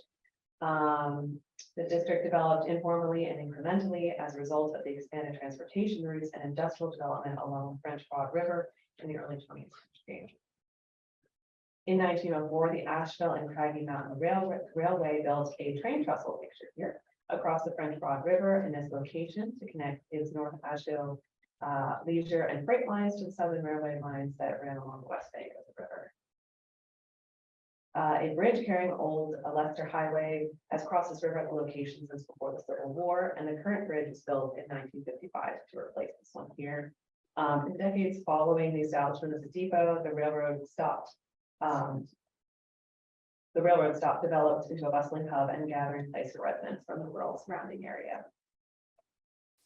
The district developed informally and incrementally as a result of the expanded transportation routes and industrial development along the French Broad River in the early 20th century. In 1904, the Asheville and Craggy Mountain Railway built a train trestle pictured here across the French Broad River in this location to connect its North Asheville leisure and freight lines to the Southern Railway lines that ran along the west bank of the river. A bridge carrying old Leicester Highway has crossed this river at the location since before the Civil War, and the current bridge was built in 1955 to replace this one here. In the decades following the establishment of the depot, the railroad stopped. The railroad stop developed into a bustling hub and gathering place for residents from the rural surrounding area.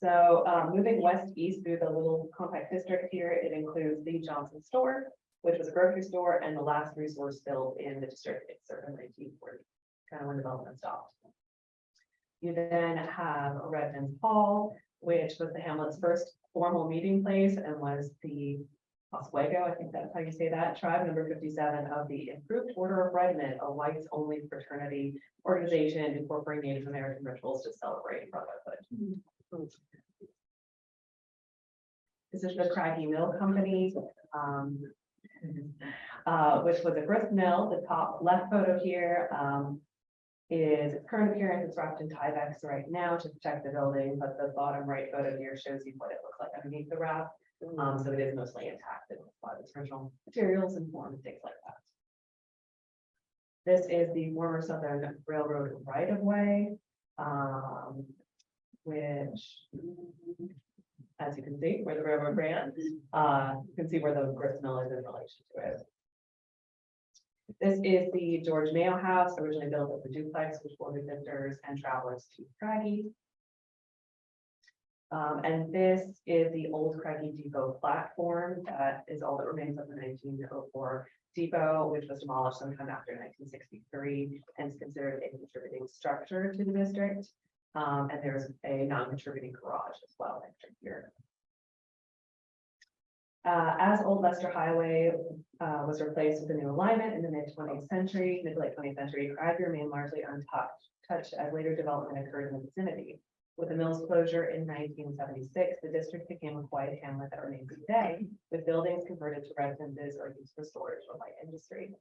So moving west-east through the little compact district here, it includes the Johnson Store, which was a grocery store and the last resource built in the district in 1940, kind of when development stopped. You then have Redmond Hall, which was the hamlet's first formal meeting place and was the Oswego, I think that's how you say that, tribe number 57 of the Improved Order of Redmond, a whites-only fraternity organization incorporating Native American rituals to celebrate brotherhood. This is the Craggy Mill Company, which was a grist mill. The top left photo here, is its current appearance. It's wrapped in Tyvek right now to protect the building, but the bottom right photo here shows you what it looks like underneath the wrap. So it is mostly intact. It's a lot of its original materials and form and things like that. This is the former Southern Railroad right of way, which, as you can see, where the railroad ran, you can see where the grist mill is in relation to it. This is the George Mayo House, originally built as a duplex, which will be visitors and travelers to Craggy. And this is the old Craggy Depot platform. That is all that remains of the 1904 depot, which was demolished sometime after 1963 and is considered a contributing structure to the district. And there's a non-contributing garage as well next here. As Old Leicester Highway was replaced with a new alignment in the mid to late 20th century, Craggy remained largely untouched as later development occurred in the vicinity. With the mill's closure in 1976, the district became a quiet hamlet that remains today, with buildings converted to residences or used for storage or light industry.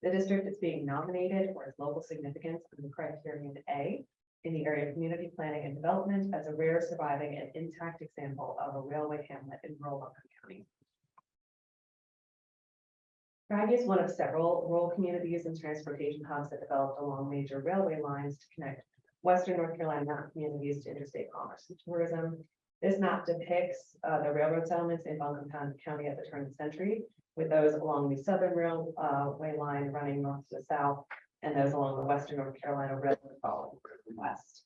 The district is being nominated for its local significance in the criterion A in the area of community planning and development as a rare surviving and intact example of a railway hamlet in rural Buncombe County. Craggy is one of several rural communities and transportation hubs that developed along major railway lines to connect Western North Carolina mountain communities to interstate commerce and tourism. This map depicts the railroad settlements in Buncombe County at the turn of the century, with those along the Southern Railway line running north to south, and those along the Western North Carolina Railroad following west.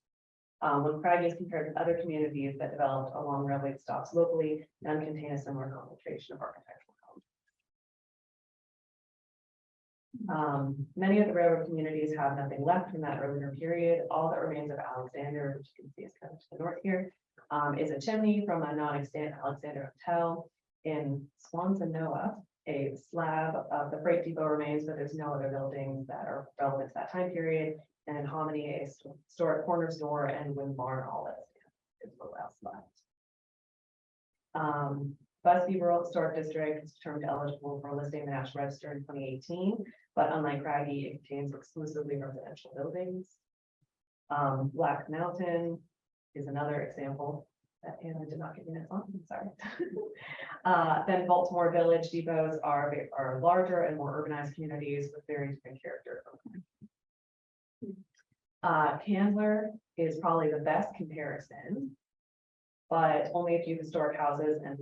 When Craggy is compared with other communities that developed along railway stops locally, none contain a similar concentration of architectural homes. Many of the railroad communities have nothing left from that earlier period. All that remains of Alexander, which you can see is kind of to the north here, is a chimney from a non-extant Alexander Hotel. In Swansanoa, a slab of the freight depot remains, but there's no other buildings that are relevant to that time period. And in Hominy, a historic corner store and wind barn, all that is what else left. Busby Rural Historic District is termed eligible for listing in the National Register in 2018, but unlike Craggy, it contains exclusively residential buildings. Black Mountain is another example that Anna did not get minutes on, I'm sorry. Then Baltimore Village depots are larger and more urbanized communities with very different character. Candler is probably the best comparison, but only a few historic houses and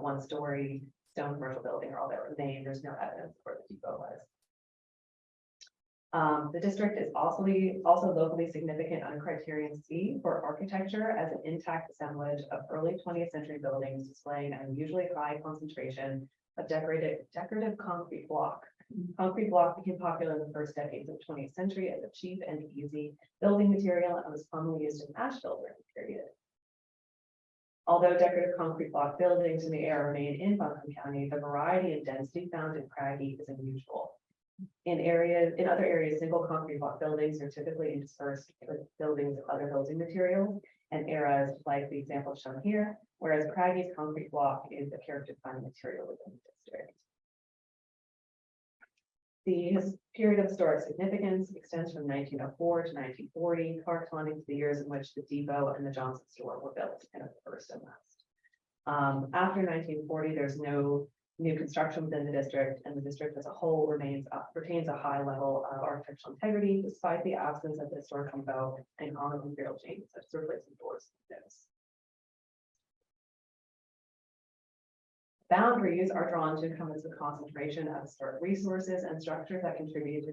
one-story stone commercial building are all that remain. There's no evidence where the depot was. The district is also locally significant on criterion C for architecture as an intact assemblage of early 20th century buildings displaying an unusually high concentration of decorative concrete block. Concrete block became popular in the first decades of the 20th century as a cheap and easy building material and was commonly used in Asheville during the period. Although decorative concrete block buildings in the area remain in Buncombe County, the variety and density found in Craggy is unusual. In other areas, single concrete block buildings are typically interspersed with buildings of other building materials and eras like the example shown here, whereas Craggy's concrete block is the character-defining material within the district. The period of historic significance extends from 1904 to 1940, corresponding to the years in which the depot and the Johnson store were built in the first and last. After 1940, there's no new construction within the district, and the district as a whole retains a high level of architectural integrity despite the absence of the historic depot and common material changes such as replacing doors and windows. Boundaries are drawn to encompass the concentration of historic resources and structures that contribute to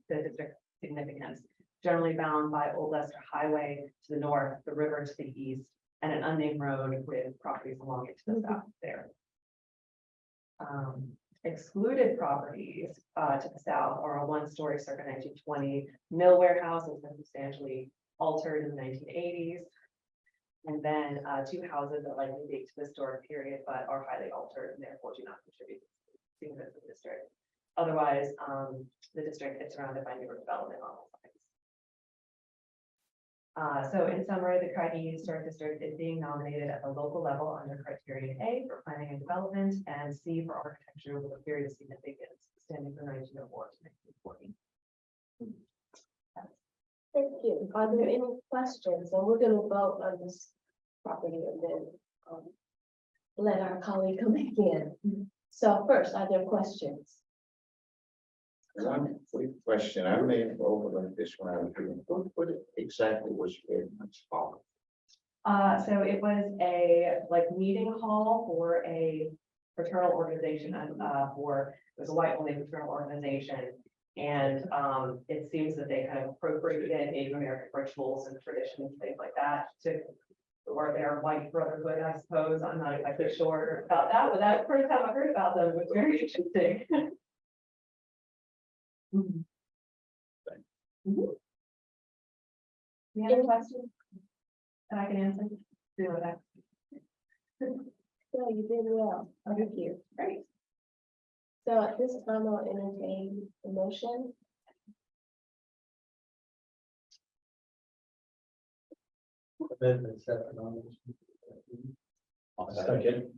the district's significance, generally bound by Old Leicester Highway to the north, the river to the east, and an unnamed road with properties along it to the south there. Excluded properties to the south are a one-story circa 1920 mill warehouse that's been substantially altered in the 1980s. And then two houses that likely date to the historic period, but are highly altered and therefore do not contribute to the district. Otherwise, the district is surrounded by newer development on all sides. So in summary, the Craggy Historic District is being nominated at the local level under criterion A for planning and development and C for architecture with a period of significance extending from 1904 to 1940. Thank you. Are there any questions? And we're gonna vote on this property and then let our colleague come back in. So first, are there questions? One quick question, I may have overlooked this when I was doing, what exactly was your spot? So it was a meeting hall for a fraternal organization and it was a white only fraternal organization. And it seems that they kind of appropriated Native American rituals and traditions, things like that, to or their white brotherhood, I suppose. I'm not exactly sure about that, but that's the first time I heard about them. It was very interesting. You have any questions that I can answer? Do that. No, you did well. Thank you. Great. So at this time, I'll entertain the motion. Second.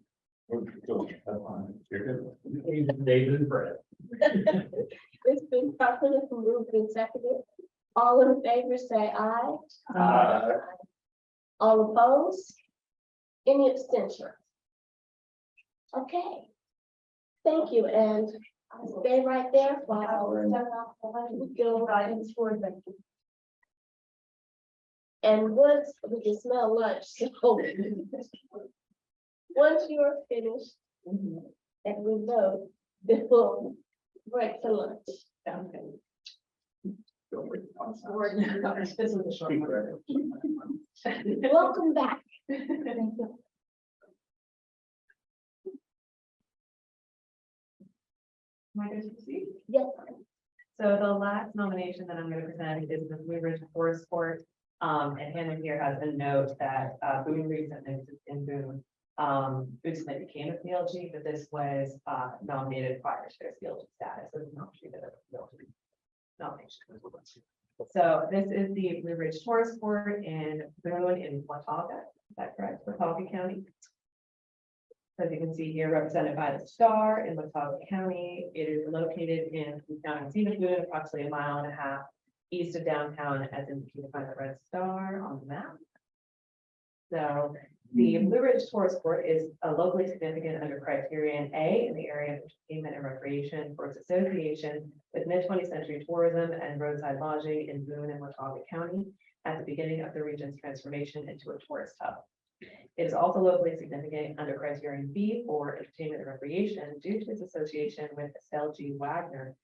David and Fred. It's been properly moved and seconded. All in favor, say aye. All opposed? Any abstention? Okay. Thank you, and stay right there while we go right toward them. And once we can smell lunch, so once you're finished, and we know, then we'll break for lunch. Okay. Welcome back. Am I good to proceed? Yes. So the last nomination that I'm going to present is the Blue Ridge Forest Court. And Hannah here has a note that Boone recently in Boone. Boone Smith became a PLG, but this was nominated prior to their PLG status. It was not treated as a PLG nomination. So this is the Blue Ridge Forest Court in Boone in Watauga. Is that correct? Watauga County. As you can see here, represented by the star in Watauga County. It is located in the county seat of Boone, approximately 1.5 miles east of downtown, as indicated by the red star on the map. So the Blue Ridge Forest Court is locally significant under criterion A in the area of entertainment and recreation for its association with mid-20th century tourism and roadside lodging in Boone and Watauga County at the beginning of the region's transformation into a tourist hub. It is also locally significant under criterion B for entertainment and recreation due to its association with Estelle G. Wagner,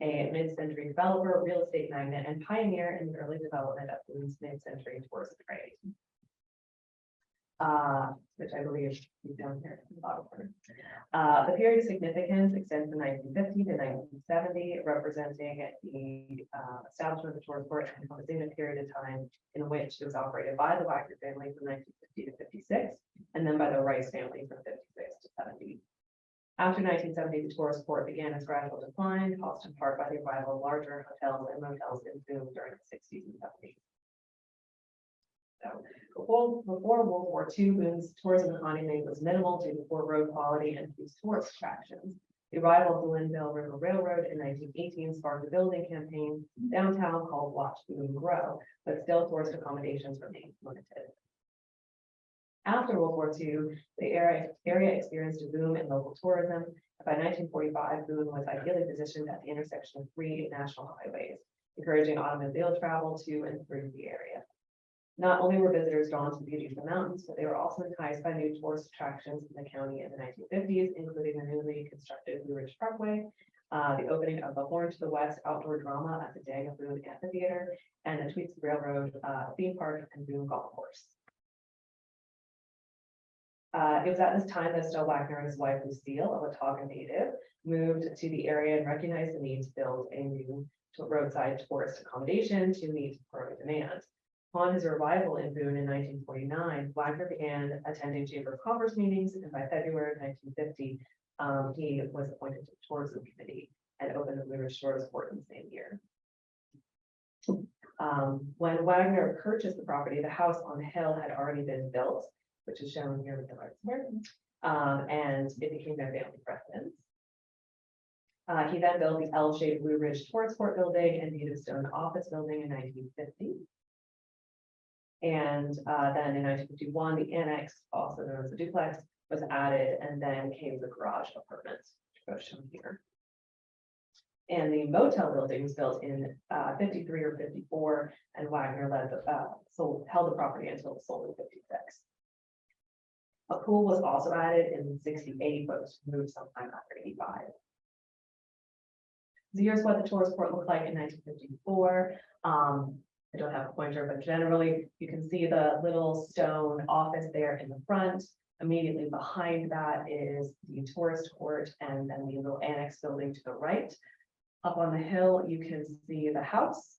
a mid-century developer, real estate magnate, and pioneer in the early development of Boone's mid-century tourism trade. Which I believe is down here in the bottom corner. The period of significance extends from 1950 to 1970, representing the establishment of the tourist court and encompassing a period of time in which it was operated by the Wagner family from 1950 to 56, and then by the Rice family from 56 to 70. After 1970, the tourist court began its gradual decline, caused in part by the arrival of larger hotels and motels in Boone during the 60s and 70s. So before World War II, Boone's tourism economy was minimal due to poor road quality and few tourist attractions. The arrival of the Linville River Railroad in 1918 sparked a building campaign downtown called Watch Boone Grow, but still tourist accommodations remained limited. After World War II, the area experienced a boom in local tourism. By 1945, Boone was ideally positioned at the intersection of 3 national highways, encouraging automobile travel to and through the area. Not only were visitors drawn to the beauty of the mountains, but they were also enticed by new tourist attractions in the county in the 1950s, including the newly constructed Blue Ridge Parkway, the opening of the Horn to the West outdoor drama at the Dang of Boone Amphitheater, and the Tweets Railroad theme park and Boone Golf Course. It was at this time that Estelle Wagner and his wife Lucille, a Watauga native, moved to the area and recognized the need to build a new roadside tourist accommodation to meet growing demand. Upon his arrival in Boone in 1949, Wagner began attending Chamber of Commerce meetings, and by February of 1950, he was appointed to the tourism committee and opened the Blue Ridge Tourist Court in the same year. When Wagner purchased the property, the house on the hill had already been built, which is shown here with the lights here. And it became their family residence. He then built the L-shaped Blue Ridge Tourist Court building and native stone office building in 1950. And then in 1951, the annex, also known as the duplex, was added, and then came the garage apartments, which are shown here. And the motel building was built in 53 or 54, and Wagner held the property until it was sold in 56. A pool was also added in 68, but was removed sometime after 85. So here's what the tourist court looked like in 1954. I don't have a pointer, but generally you can see the little stone office there in the front. Immediately behind that is the tourist court and then the little annex building to the right. Up on the hill, you can see the house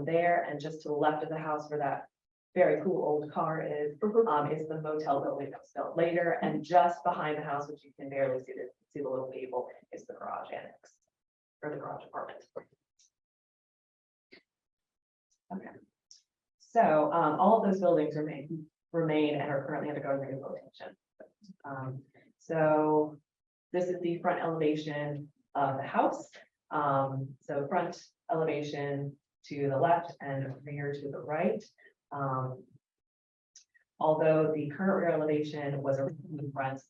there, and just to the left of the house where that very cool old car is the motel building that was built later. And just behind the house, which you can barely see the little gable, is the garage annex or the garage apartment. Okay, so all of those buildings remain and are currently undergoing rehabilitation. So this is the front elevation of the house. So front elevation to the left and rear to the right. Although the current rear elevation was originally front,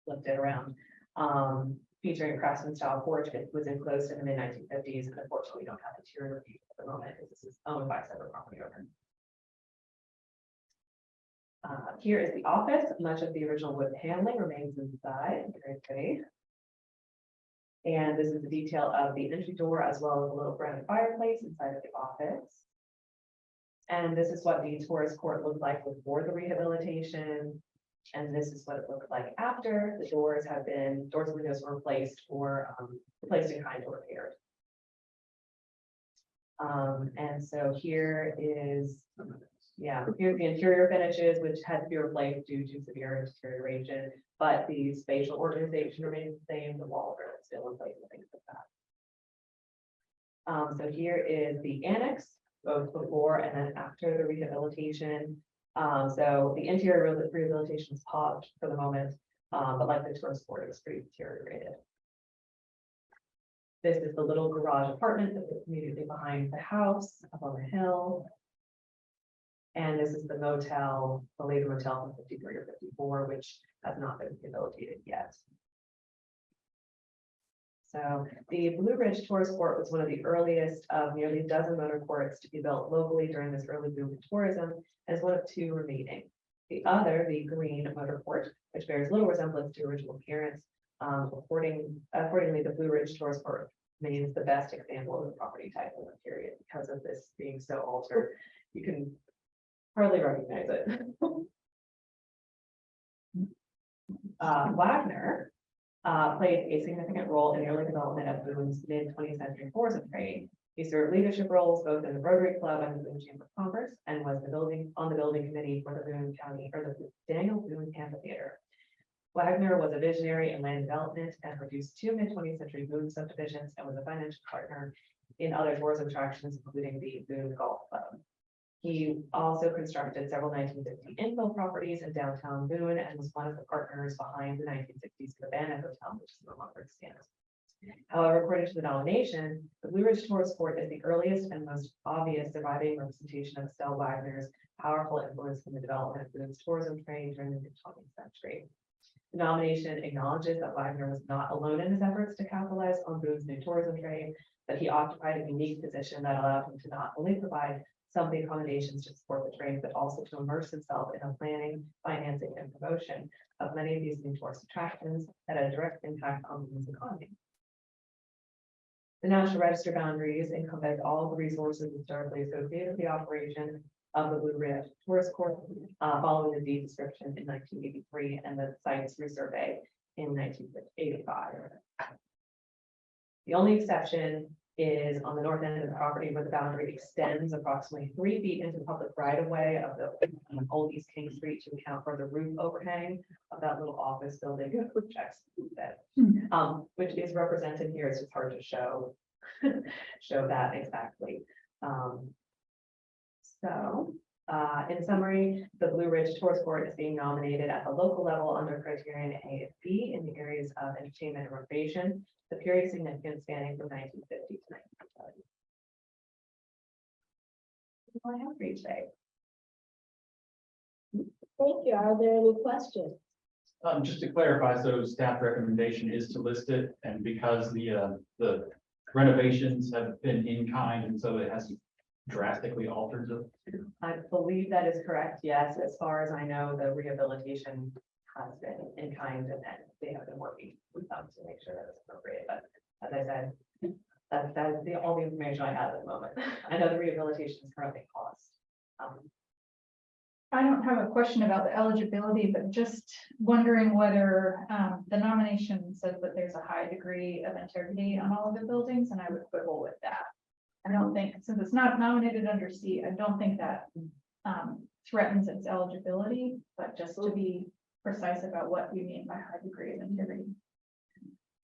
flipped it around, featuring a craftsman style porch. It was enclosed in the mid 1950s, and unfortunately we don't have interior view at the moment because this is owned by a separate property owner. Here is the office. Much of the original wood paneling remains inside. Very pretty. And this is the detail of the entry door as well as a little granite fireplace inside of the office. And this is what the tourist court looked like before the rehabilitation. And this is what it looked like after. The doors and windows were replaced or replaced in kind or repaired. And so here is, here's the interior finishes, which had to be replaced due to severe deterioration, but the spatial organization remains the same. The walls are still in place and things like that. So here is the annex, both before and then after the rehabilitation. So the interior rehabilitation is paused for the moment, but like the tourist court, it was pretty deteriorated. This is the little garage apartment that is immediately behind the house up on the hill. And this is the motel, the later motel from 53 or 54, which has not been rehabilitated yet. So the Blue Ridge Tourist Court was one of the earliest of nearly a dozen motor courts to be built locally during this early boom in tourism, as one of two remaining. The other, the Green Motor Court, which bears little resemblance to original appearance. Accordingly, the Blue Ridge Tourist Court remains the best example of the property type in the period because of this being so altered. You can hardly recognize it. Wagner played a significant role in the early development of Boone's mid-20th century tourism trade. He served leadership roles both in the Rotary Club and the Boone Chamber of Commerce, and was on the building committee for the Boone County or the Daniel Boone Amphitheater. Wagner was a visionary in land development and produced two mid-20th century Boone subdivisions and was a financial partner in other tourism attractions, including the Boone Golf Club. He also constructed several 1950 infill properties in downtown Boone and was one of the partners behind the 1960s Cabana Hotel, which is no longer extant. However, according to the nomination, the Blue Ridge Tourist Court is the earliest and most obvious surviving representation of Estelle Wagner's powerful influence in the development of Boone's tourism trade during the mid-20th century. The nomination acknowledges that Wagner was not alone in his efforts to capitalize on Boone's new tourism trade, but he occupied a unique position that allowed him to not only provide some of the accommodations to support the trade, but also to immerse himself in the planning, financing, and promotion of many of these new tourist attractions that had a direct impact on Boone's economy. The National Register boundaries encompass all the resources historically associated with the operation of the Blue Ridge Tourist Court, following the deed description in 1983 and the site's resurvey in 1985. The only exception is on the north end of the property where the boundary extends approximately 3 feet into the public right of way of the old East King Street to account for the roof overhang of that little office building, which is represented here. It's just hard to show that exactly. So, in summary, the Blue Ridge Tourist Board is being nominated at the local level under criterion A and B in the areas of entertainment and recreation, the period significance spanning from 1950 to 1970. That's all I have for you today. Thank you. Are there any questions? Just to clarify, so staff recommendation is to list it, and because the renovations have been in kind, and so it hasn't drastically altered the. I believe that is correct, yes. As far as I know, the rehabilitation has been in kind, and then they have been working with them to make sure that it's appropriate. But as I said, that is the only information I have at the moment. I know the rehabilitation is currently cost. I don't have a question about the eligibility, but just wondering whether the nomination says that there's a high degree of integrity on all of the buildings, and I would quibble with that. I don't think, since it's not nominated under C, I don't think that threatens its eligibility, but just to be precise about what you mean by high degree of integrity.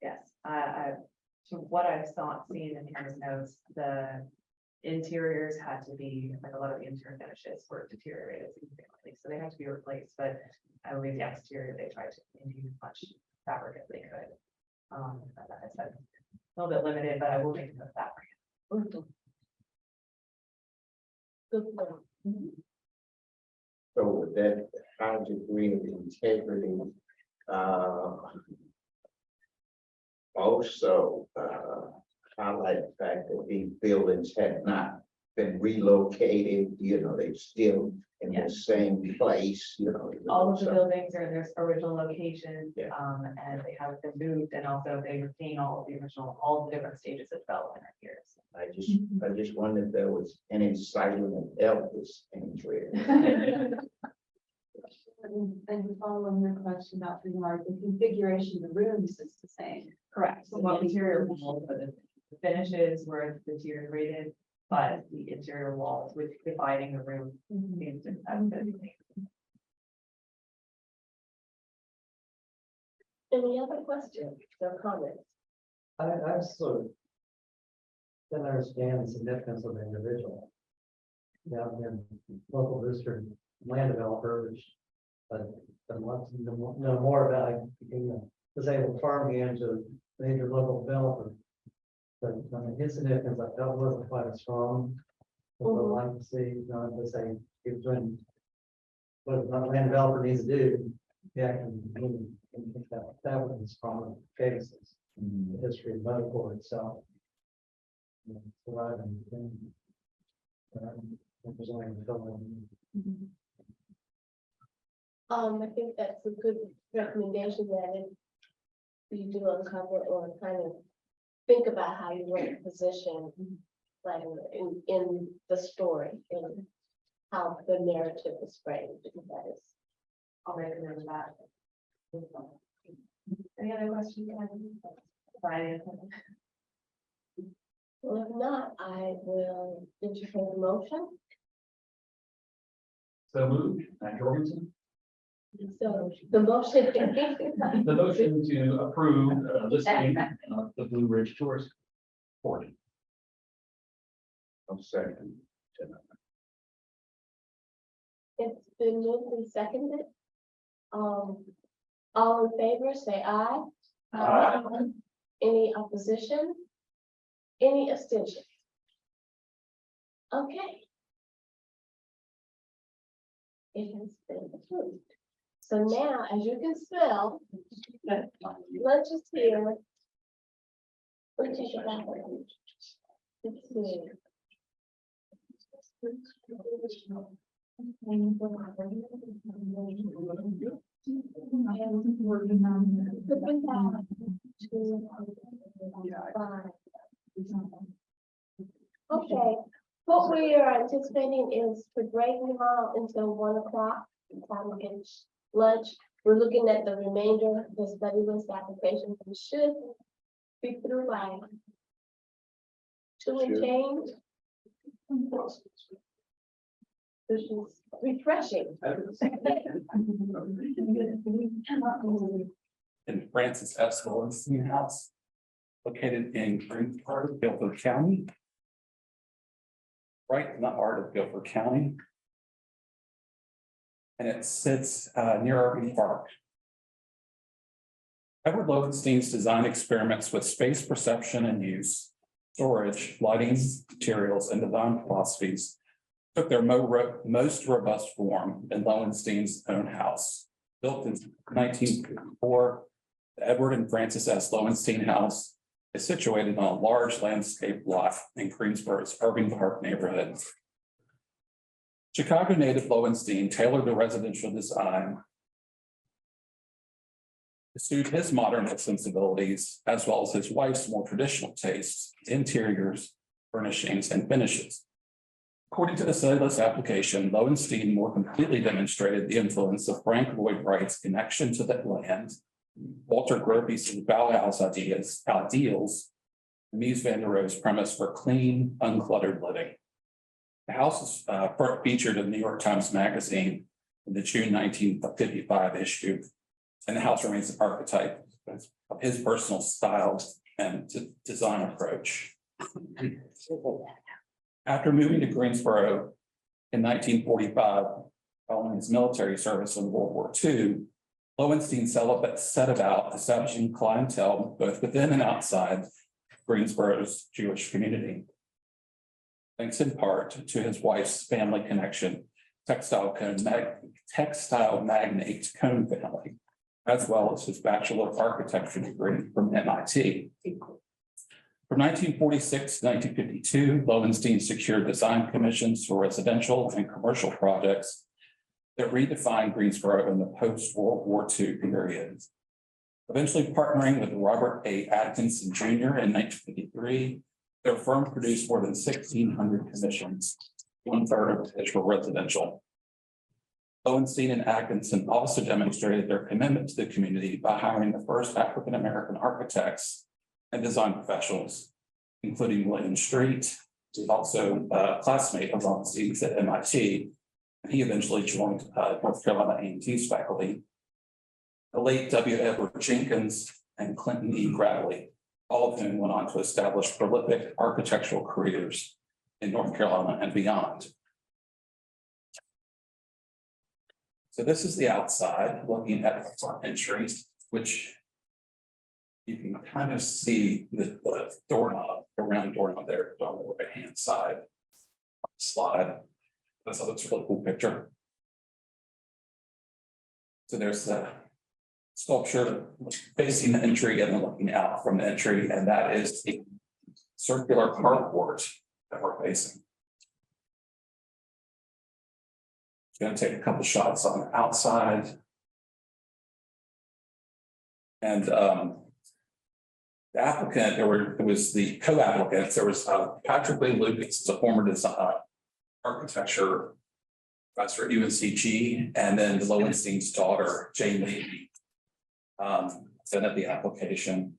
Yes, to what I've seen in Karen's notes, the interiors had to be, like a lot of the interior finishes were deteriorated significantly, so they had to be replaced, but I believe the exterior, they tried to infuse as much fabric as they could. As I said, a little bit limited, but I will make the fabric. Good point. So with that high degree of integrity, also, highlight the fact that these buildings had not been relocated, you know, they're still in the same place, you know. All of the so- buildings are in their original location, Yeah. and they haven't been moved, and also they retain all of the original, all the different stages of development are here. So. I just wondered if there was any silent Elvis anywhere. And following your question about the configuration of the rooms is the same. Correct. So the interior walls, but the finishes were deteriorated, but the interior walls, which dividing the room. Seems to have been- Any other questions or comments? I sort of don't understand the significance of the individual. Yeah, and local district land developer, which, but wants to know more about being a disabled farm hand to a major local developer. But I mean, his significance, I felt wasn't quite as strong. What I'd like to see, you know, to say, if doing what a land developer needs to do, yeah, can that was a strong cases. The history of Motor itself. Surviving. I think that's a good recommendation that if you do uncover or kind of think about how you want to position, like in the story and how the narrative is framed, because that is. I'll make a note of that. Any other questions? Brian? Well, if not, I will entertain a motion. So moved, Matt Jorgensen. So the motion. The motion to approve listing of the Blue Ridge Tourist Board. I'm second. It's been moved and seconded. All in favor, say aye. Aye. Any opposition? Any abstention? Okay. It has been approved. So now, as you can smell, lunch is here. Which is your bathroom? It's here. Okay, what we are anticipating is for break now until 1 o'clock, time to get lunch. We're looking at the remainder of the study list applications. We should be through by 2 and change. This is refreshing. And Francis F. Sorensen House, located in Greensboro, Guilford County. right in the heart of Guilford County. And it sits near Irving Park. Edward Lowenstein's design experiments with space perception and use, storage, lighting, materials, and design philosophies took their most robust form in Lowenstein's own house. Built in 1954, the Edward and Frances S. Lowenstein House is situated on a large landscape lot in Greensboro's Irving Park neighborhood. Chicago native Lowenstein tailored the residential design to suit his modern sensibilities, as well as his wife's more traditional tastes, interiors, furnishings, and finishes. According to the Cellulose application, Lowenstein more completely demonstrated the influence of Frank Lloyd Wright's connection to the land, Walter Gropius's Bauhaus ideals, and Mies van der Rohe's premise for clean, uncluttered living. The house is featured in the New York Times Magazine in the June 1955 issue, and the house remains an archetype of his personal style and design approach. After moving to Greensboro in 1945, following his military service in World War II, Lowenstein set about establishing clientele both within and outside Greensboro's Jewish community. Thanks in part to his wife's family connection, textile magnate Cohn family, as well as his Bachelor of Architecture degree from MIT. From 1946 to 1952, Lowenstein secured design commissions for residential and commercial projects that redefined Greensboro in the post-World War II period. Eventually partnering with Robert A. Atkinson Jr. in 1953, their firm produced more than 1,600 commissions, 1/3 of which were residential. Lowenstein and Atkinson also demonstrated their commitment to the community by hiring the first African-American architects and design professionals, including William Street, who was also a classmate of Lowenstein's at MIT, and he eventually joined North Carolina A&T's faculty. The late W. Edward Jenkins and Clinton E. Bradley, all of whom went on to establish prolific architectural careers in North Carolina and beyond. So this is the outside, looking at the front entry, which you can kind of see the doorknob, the round doorknob there on the right-hand side slide. That's a really cool picture. So there's the sculpture facing the entry and then looking out from the entry, and that is the circular carport that we're facing. Going to take a couple shots on the outside. And the applicant, it was the co-applicants. There was Patrick Lee Lucas, a former design architecture professor at UNCG, and then Lowenstein's daughter, Jane Levy, sent out the application.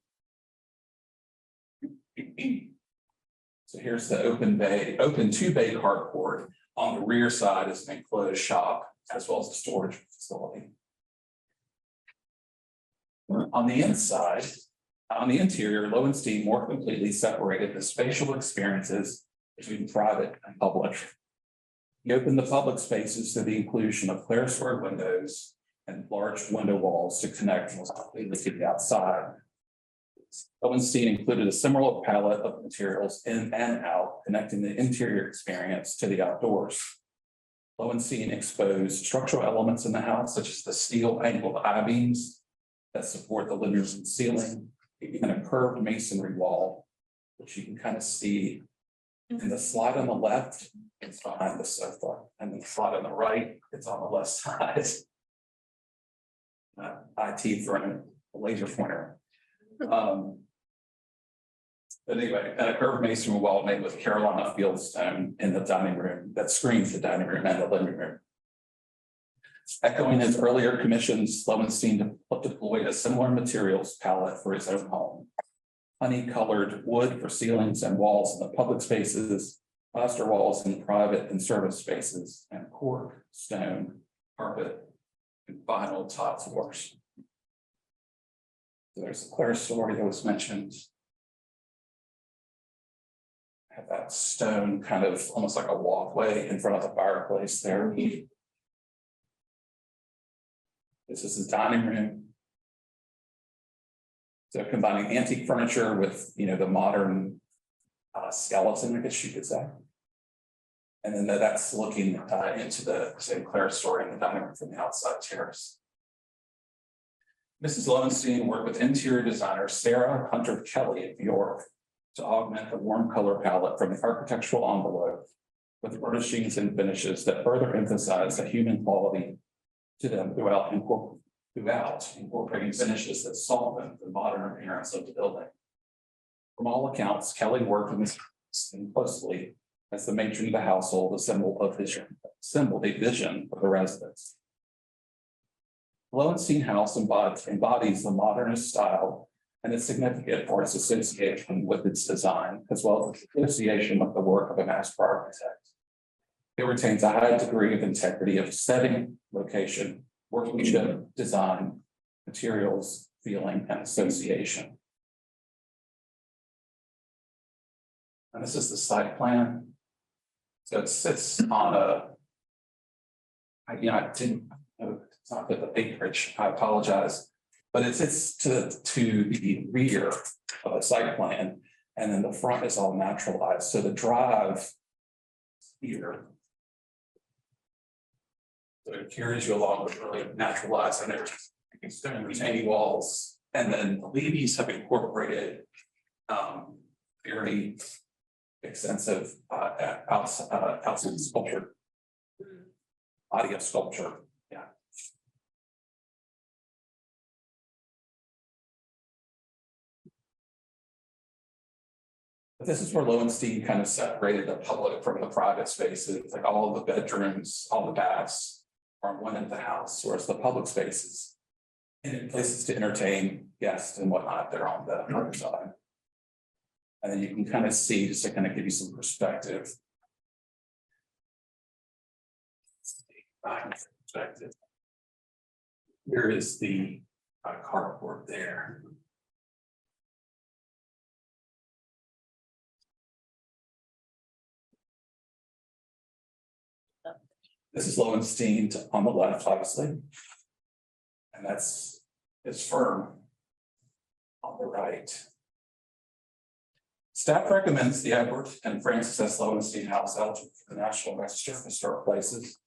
So here's the open two-bay carport. On the rear side is an enclosed shop, as well as a storage facility. On the inside, on the interior, Lowenstein more completely separated the spatial experiences between private and public. He opened the public spaces to the inclusion of clerestory windows and large window walls to connect completely to the outside. Lowenstein included a similar palette of materials in and out, connecting the interior experience to the outdoors. Lowenstein exposed structural elements in the house, such as the steel angled I-beams that support the living room ceiling, and a curved masonry wall, which you can kind of see in the slide on the left. It's behind the sofa, and the slide on the right, it's on the left side. IT throwing a laser pointer. But anyway, a curved masonry wall made with Carolina fieldstone in the dining room that screens the dining room and the living room. Echoing his earlier commissions, Lowenstein deployed a similar materials palette for his own home. Honey-colored wood for ceilings and walls in the public spaces, plaster walls in private and service spaces, and cork, stone, carpet, and vinyl top floors. So there's the clerestory that was mentioned. Have that stone kind of almost like a walkway in front of the fireplace there. This is the dining room. So combining antique furniture with, the modern skeleton, I guess you could say. And then that's looking into the St. Clair story in the dining room from the outside terrace. Mrs. Lowenstein worked with interior designer Sarah Hunter Kelly at York to augment the warm color palette from the architectural envelope with furnishings and finishes that further emphasize the human quality to them throughout incorporating finishes that soften the modern appearance of the building. From all accounts, Kelly worked with Mrs. Lowenstein closely as the matron of the household, a symbol a vision of the residents. Lowenstein House embodies the modernist style and is significant for its association with its design, as well as the association with the work of a master architect. It retains a high degree of integrity of setting, location, workmanship, design, materials, feeling, and association. And this is the site plan. So it sits on I didn't know it's not the acreage, I apologize. But it sits to the rear of the site plan, and then the front is all naturalized. So the drive here. So it carries you along with really naturalized and there's stone retaining walls. And then the Levy's have incorporated very extensive outside sculpture, body of sculpture. Yeah. But this is where Lowenstein kind of separated the public from the private spaces, like all of the bedrooms, all the baths are on one end of the house, whereas the public spaces and places to entertain guests and whatnot, they're on the other side. And then you can kind of see, just to kind of give you some perspective. Here is the carport there. This is Lowenstein on the left, obviously. And that's his firm on the right. Staff recommends the Edward and Francis S. Lowenstein House eligible for the National Register of Historic Places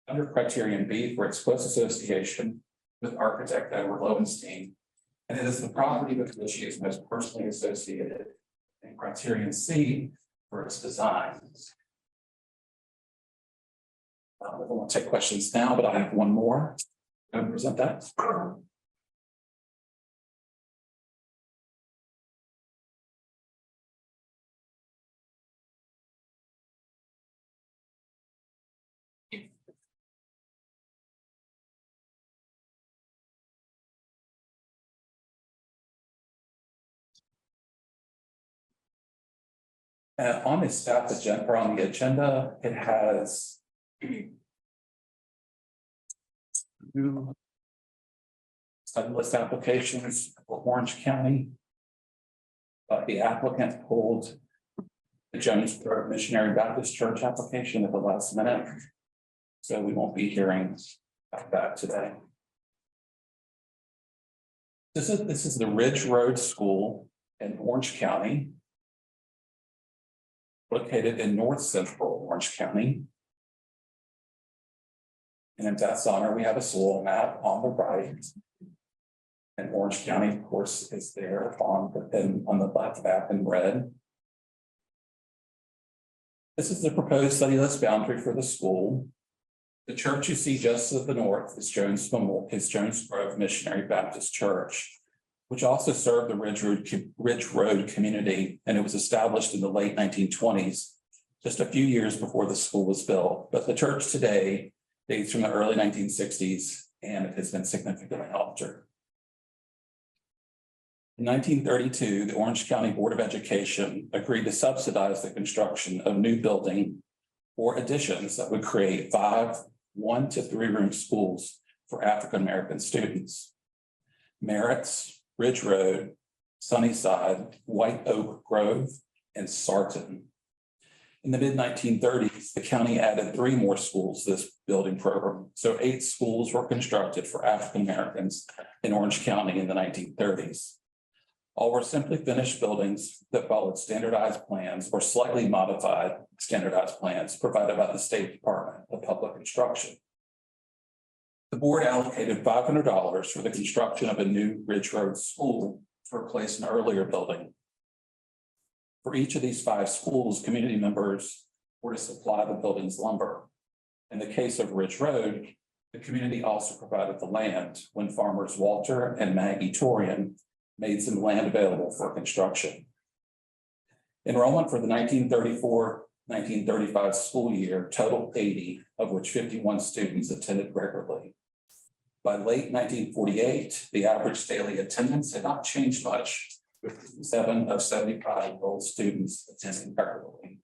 under criterion B for its close association with architect Edward Lowenstein. And it is the property with which he is most personally associated, and criterion C for its design. I won't take questions now, but I have one more. I'm going to present that. On the staff agenda, or on the agenda, it has new study list applications for Orange County. The applicant pulled the Jonesboro Missionary Baptist Church application at the last minute. So we won't be hearing about that today. This is the Ridge Road School in Orange County, located in north central Orange County. And in Death's honor, we have a soil map on the right. And Orange County, of course, is there on the left map in red. This is the proposed study list boundary for the school. The church you see just to the north is Jones Grove Missionary Baptist Church, which also served the Ridge Road community, and it was established in the late 1920s, just a few years before the school was built. But the church today dates from the early 1960s, and it has been significantly altered. In 1932, the Orange County Board of Education agreed to subsidize the construction of new building or additions that would create 5 1- to 3-room schools for African-American students. Merritt's, Ridge Road, Sunnyside, White Oak Grove, and Sarton In the mid-1930s, the county added 3 more schools to this building program. So 8 schools were constructed for African Americans in Orange County in the 1930s. All were simply finished buildings that followed standardized plans or slightly modified standardized plans provided by the State Department of Public Instruction. The board allocated $500 for the construction of a new Ridge Road School to replace an earlier building. For each of these 5 schools, community members were to supply the building's lumber. In the case of Ridge Road, the community also provided the land when farmers Walter and Maggie Torian made some land available for construction. Enrollment for the 1934-1935 school year totaled 80, of which 51 students attended regularly. By late 1948, the average daily attendance had not changed much, with 7 of 75 enrolled students attending regularly.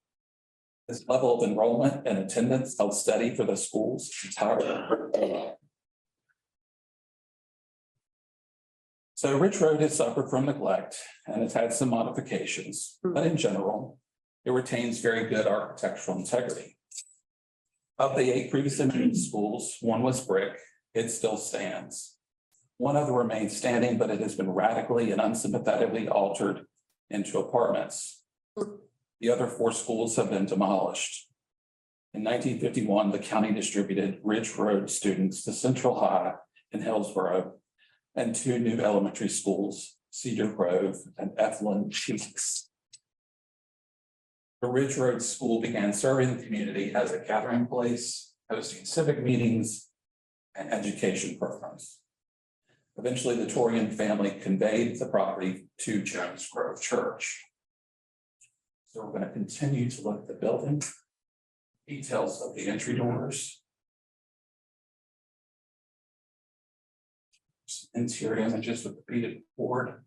This level of enrollment and attendance held steady for the school's entire. So Ridge Road has suffered from neglect and has had some modifications, but in general, it retains very good architectural integrity. Of the 8 previously mentioned schools, 1 was brick. It still stands. 1 other remains standing, but it has been radically and unsympathetically altered into apartments. The other 4 schools have been demolished. In 1951, the county distributed Ridge Road students to Central High in Hillsborough and 2 new elementary schools, Cedar Grove and Eflin Cheeks. The Ridge Road School began serving the community as a gathering place, hosting civic meetings and education programs. Eventually, the Torian family conveyed the property to Jones Grove Church. So we're going to continue to look at the building, details of the entry doors, interior images with the beaded board,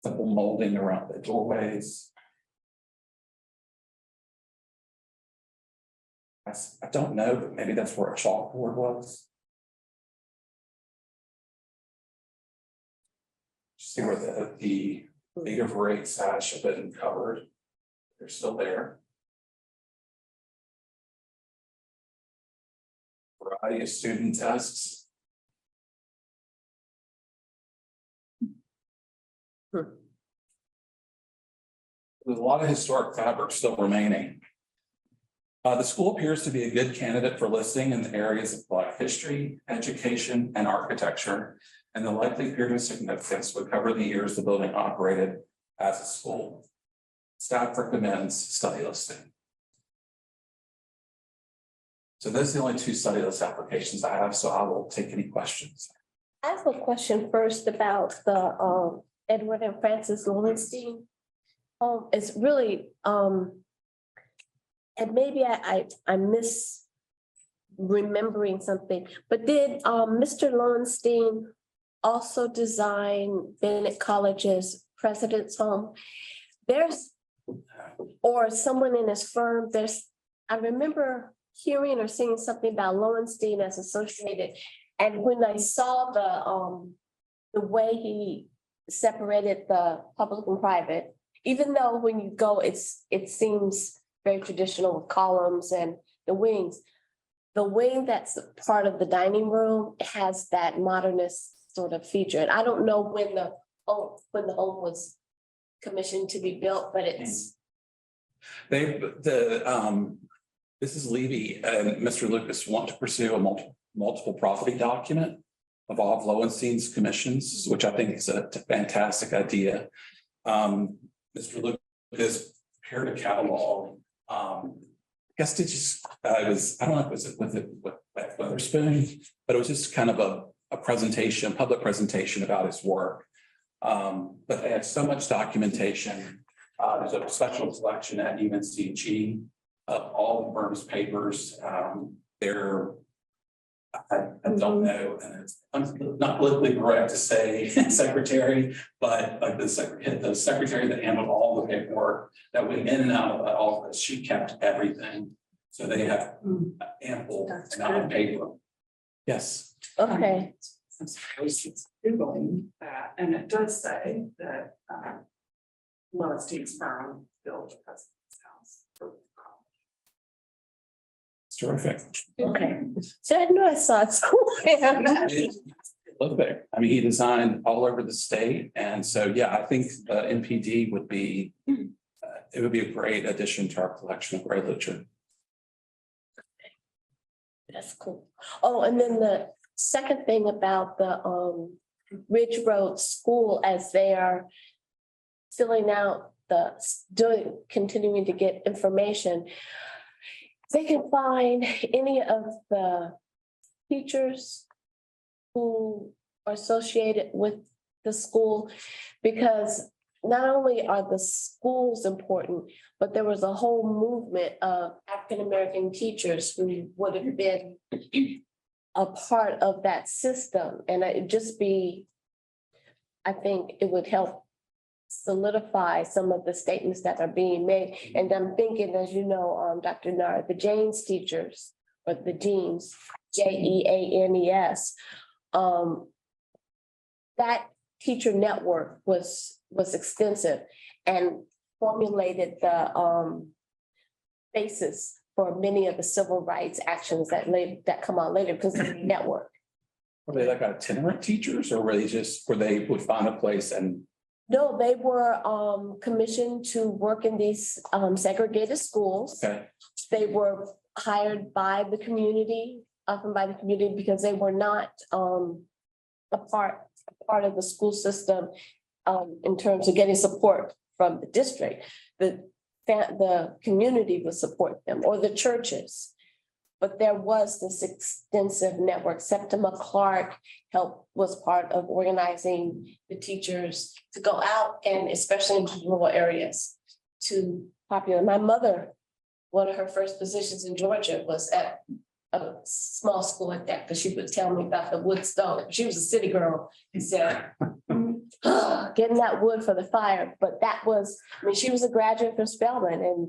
simple molding around the doorways. I don't know, but maybe that's where a chalkboard was. See where the Beta Parade sash have been covered. They're still there. Variety of student desks. There's a lot of historic fabric still remaining. The school appears to be a good candidate for listing in the areas of Black history, education, and architecture, and the likely period of significance would cover the years the building operated as a school. Staff recommends study listing. So those are the only 2 study list applications I have, so I will take any questions. I have a question first about the Edward and Francis Lowenstein. It's really and maybe I'm misremembering something, but did Mr. Lowenstein also design Bennett College's president's home? Or someone in his firm, I remember hearing or seeing something about Lowenstein as associated. And when I saw the way he separated the public and private, even though when you go, it seems very traditional with columns and the wings. The wing that's part of the dining room has that modernist sort of feature. And I don't know when the home was commissioned to be built, but it's. This is Levy and Mr. Lucas want to pursue a multiple property document of all of Lowenstein's commissions, which I think is a fantastic idea. Mr. Lucas prepared a catalog. I guess I don't know if it was with Weatherspoon, but it was just kind of a presentation, public presentation about his work. But they had so much documentation. There's a special collection at UNCG of all the firm's papers. I don't know, and it's not politically correct to say secretary, but like the secretary that handled all the paperwork that went in and out of that office, she kept everything. So they have ample amount of paper. Yes. Okay. I was Googling that, and it does say that Lowenstein's firm built the president's house. Terrific. Okay. So I know I saw it somewhere. Look there. I mean, he designed all over the state. And so, yeah, I think NPD would be, it would be a great addition to our collection of great literature. That's cool. Oh, and then the second thing about the Ridge Road School, as they are filling out continuing to get information, they can find any of the teachers who are associated with the school, because not only are the schools important, but there was a whole movement of African-American teachers who would have been a part of that system. And it'd just be, I think it would help solidify some of the statements that are being made. And I'm thinking, as you know, Dr. Nard, the Janes teachers, or the Jeans, Jeanes, that teacher network was extensive and formulated the basis for many of the civil rights actions that come on later because of the network. Were they like itinerant teachers, or were they would find a place and? No, they were commissioned to work in these segregated schools. Okay. They were hired by the community, often by the community, because they were not a part of the school system in terms of getting support from the district. The community would support them, or the churches. But there was this extensive network. Septima Clark was part of organizing the teachers to go out, and especially in rural areas, to populate. My mother, one of her first positions in Georgia was at a small school like that, because she would tell me about the wood stove. She was a city girl. She said, getting that wood for the fire. But that was, I mean, she was a graduate from Spelman and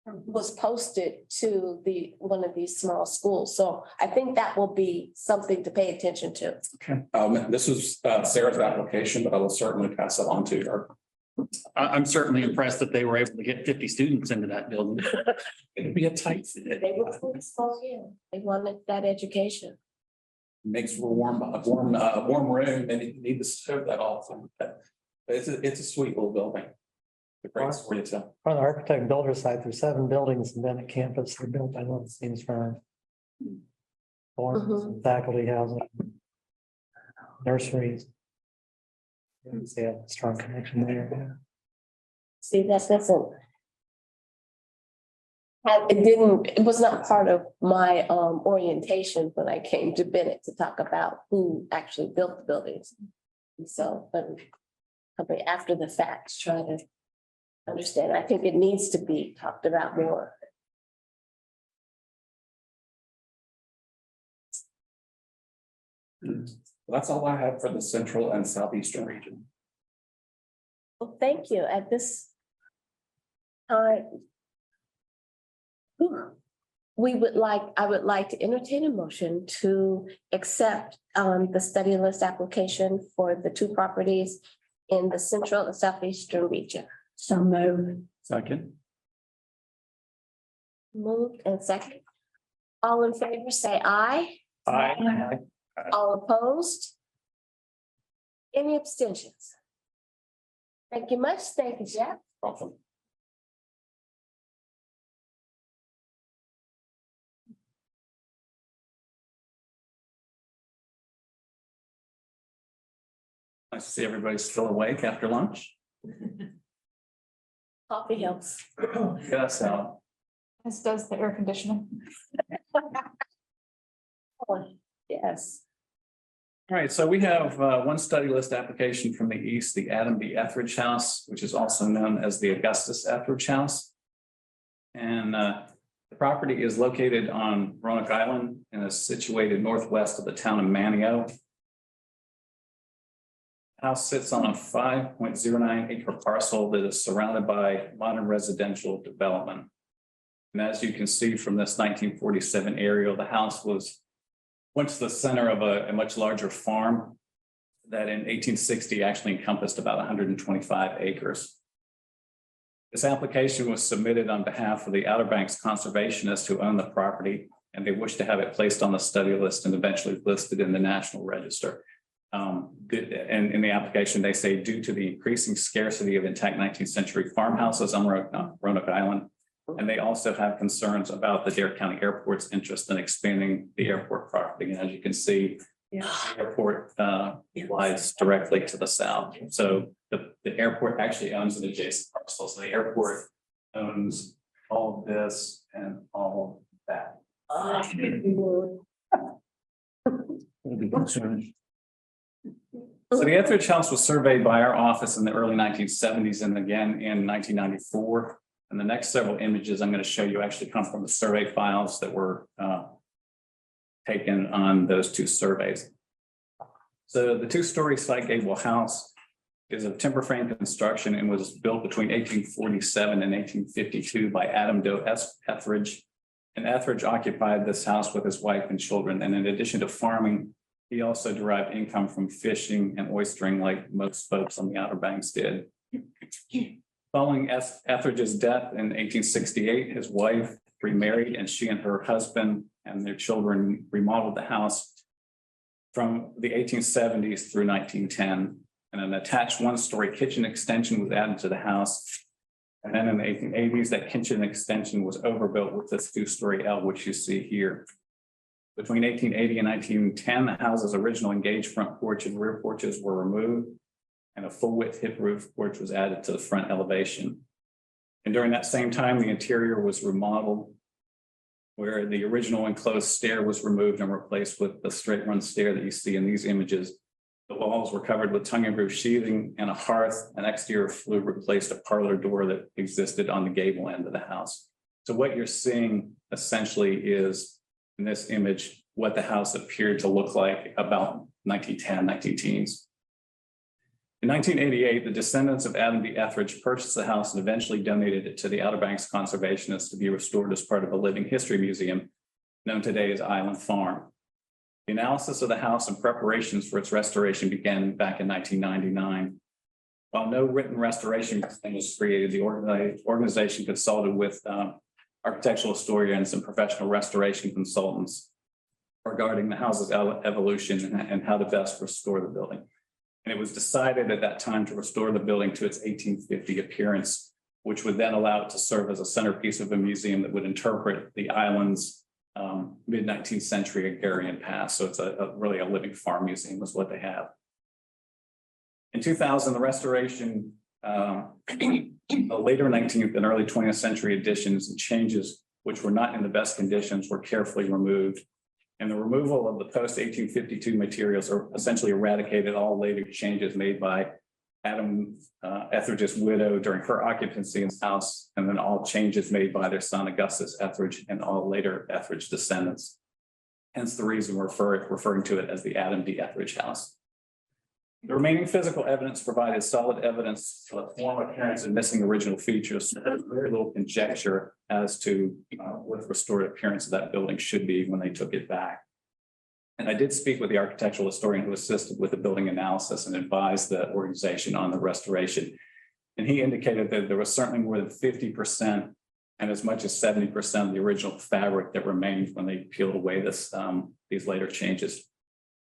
was posted to one of these small schools. So I think that will be something to pay attention to. Okay. This was Sarah's application, but I will certainly pass it on to her. I'm certainly impressed that they were able to get 50 students into that building. It'd be a tight fit. They were fully spoke in. They wanted that education. Makes for a warm room, and you need to serve that often. But it's a sweet little building. The great story to tell. On the architect builder site, there's 7 buildings in Bennett campus that are built by one Siemens firm. Dorms, faculty housing, nurseries. They have a strong connection there. See, that doesn't. It was not part of my orientation when I came to Bennett to talk about who actually built the buildings. And so, but probably after the fact, try to understand. I think it needs to be talked about more. That's all I have for the central and southeastern region. Well, thank you. At this time, I would like to entertain a motion to accept the study list application for the 2 properties in the central and southeastern region. So moved. Second. Moved and second. All in favor, say aye. Aye. All opposed? Any abstentions? Thank you much. Thank you, Jeff. Awesome. Nice to see everybody's still awake after lunch. Coffee helps. Yes, As does the air conditioning. Oh, yes. All right, so we have one study list application from the east, the Adam B. Etheridge House, which is also known as the Augustus Etheridge House. And the property is located on Roanoke Island and is situated northwest of the town of Manio. House sits on a 5.09 acre parcel that is surrounded by modern residential development. And as you can see from this 1947 aerial, the house was once the center of a much larger farm that in 1860 actually encompassed about 125 acres. This application was submitted on behalf of the Outer Banks conservationists who own the property, and they wish to have it placed on the study list and eventually listed in the National Register. And in the application, they say due to the increasing scarcity of intact 19th century farmhouses on Roanoke Island, and they also have concerns about the Dare County Airport's interest in expanding the airport property. And as you can see, the airport lies directly to the south. So the airport actually owns an adjacent parcel. So the airport owns all of this and all of that. So the Etheridge House was surveyed by our office in the early 1970s and again in 1994. And the next several images I'm going to show you actually come from the survey files that were taken on those two surveys. So the two-story side gable house is of timber frame construction and was built between 1847 and 1852 by Adam Doe Etheridge. And Etheridge occupied this house with his wife and children. And in addition to farming, he also derived income from fishing and oystering like most folks on the Outer Banks did. Following Etheridge's death in 1868, his wife remarried and she and her husband and their children remodeled the house from the 1870s through 1910. And an attached one-story kitchen extension was added to the house. And then in the 1880s, that kitchen extension was overbuilt with this two-story L, which you see here. Between 1880 and 1910, the house's original engaged front porch and rear porches were removed, and a full-width hip roof porch was added to the front elevation. And during that same time, the interior was remodeled, where the original enclosed stair was removed and replaced with the straight-run stair that you see in these images. The walls were covered with tongue-and-groove sheathing, and a hearth and exterior flue replaced a parlor door that existed on the gable end of the house. So what you're seeing essentially is, in this image, what the house appeared to look like about 1910, 1910s. In 1988, the descendants of Adam B. Etheridge purchased the house and eventually donated it to the Outer Banks conservationists to be restored as part of a living history museum known today as Island Farm. The analysis of the house and preparations for its restoration began back in 1999. While no written restoration plan was created, the organization consulted with architectural historians and professional restoration consultants regarding the house's evolution and how to best restore the building. And it was decided at that time to restore the building to its 1850 appearance, which would then allow it to serve as a centerpiece of a museum that would interpret the island's mid-19th century agrarian past. So it's really a living farm museum is what they have. In 2000, the restoration, the later 19th and early 20th century additions and changes, which were not in the best conditions, were carefully removed. And the removal of the post-1852 materials are essentially eradicated all later changes made by Adam Etheridge's widow during her occupancy in the house, and then all changes made by their son Augustus Etheridge and all later Etheridge descendants. Hence the reason we're referring to it as the Adam D. Etheridge House. The remaining physical evidence provided solid evidence of the form, appearance, and missing original features. So there's very little conjecture as to what the restored appearance of that building should be when they took it back. And I did speak with the architectural historian who assisted with the building analysis and advised the organization on the restoration. And he indicated that there was certainly more than 50% and as much as 70% of the original fabric that remained when they peeled away these later changes.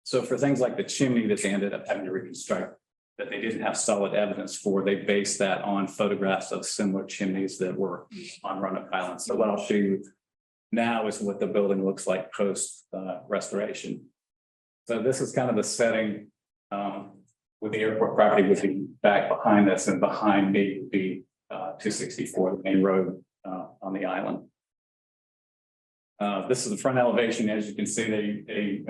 So for things like the chimney that they ended up having to reconstruct, that they didn't have solid evidence for, they based that on photographs of similar chimneys that were on Roanoke Island. So what I'll show you now is what the building looks like post restoration. So this is kind of the setting with the airport property would be back behind this, and behind me would be 264, the main road on the island. This is the front elevation. As you can see, they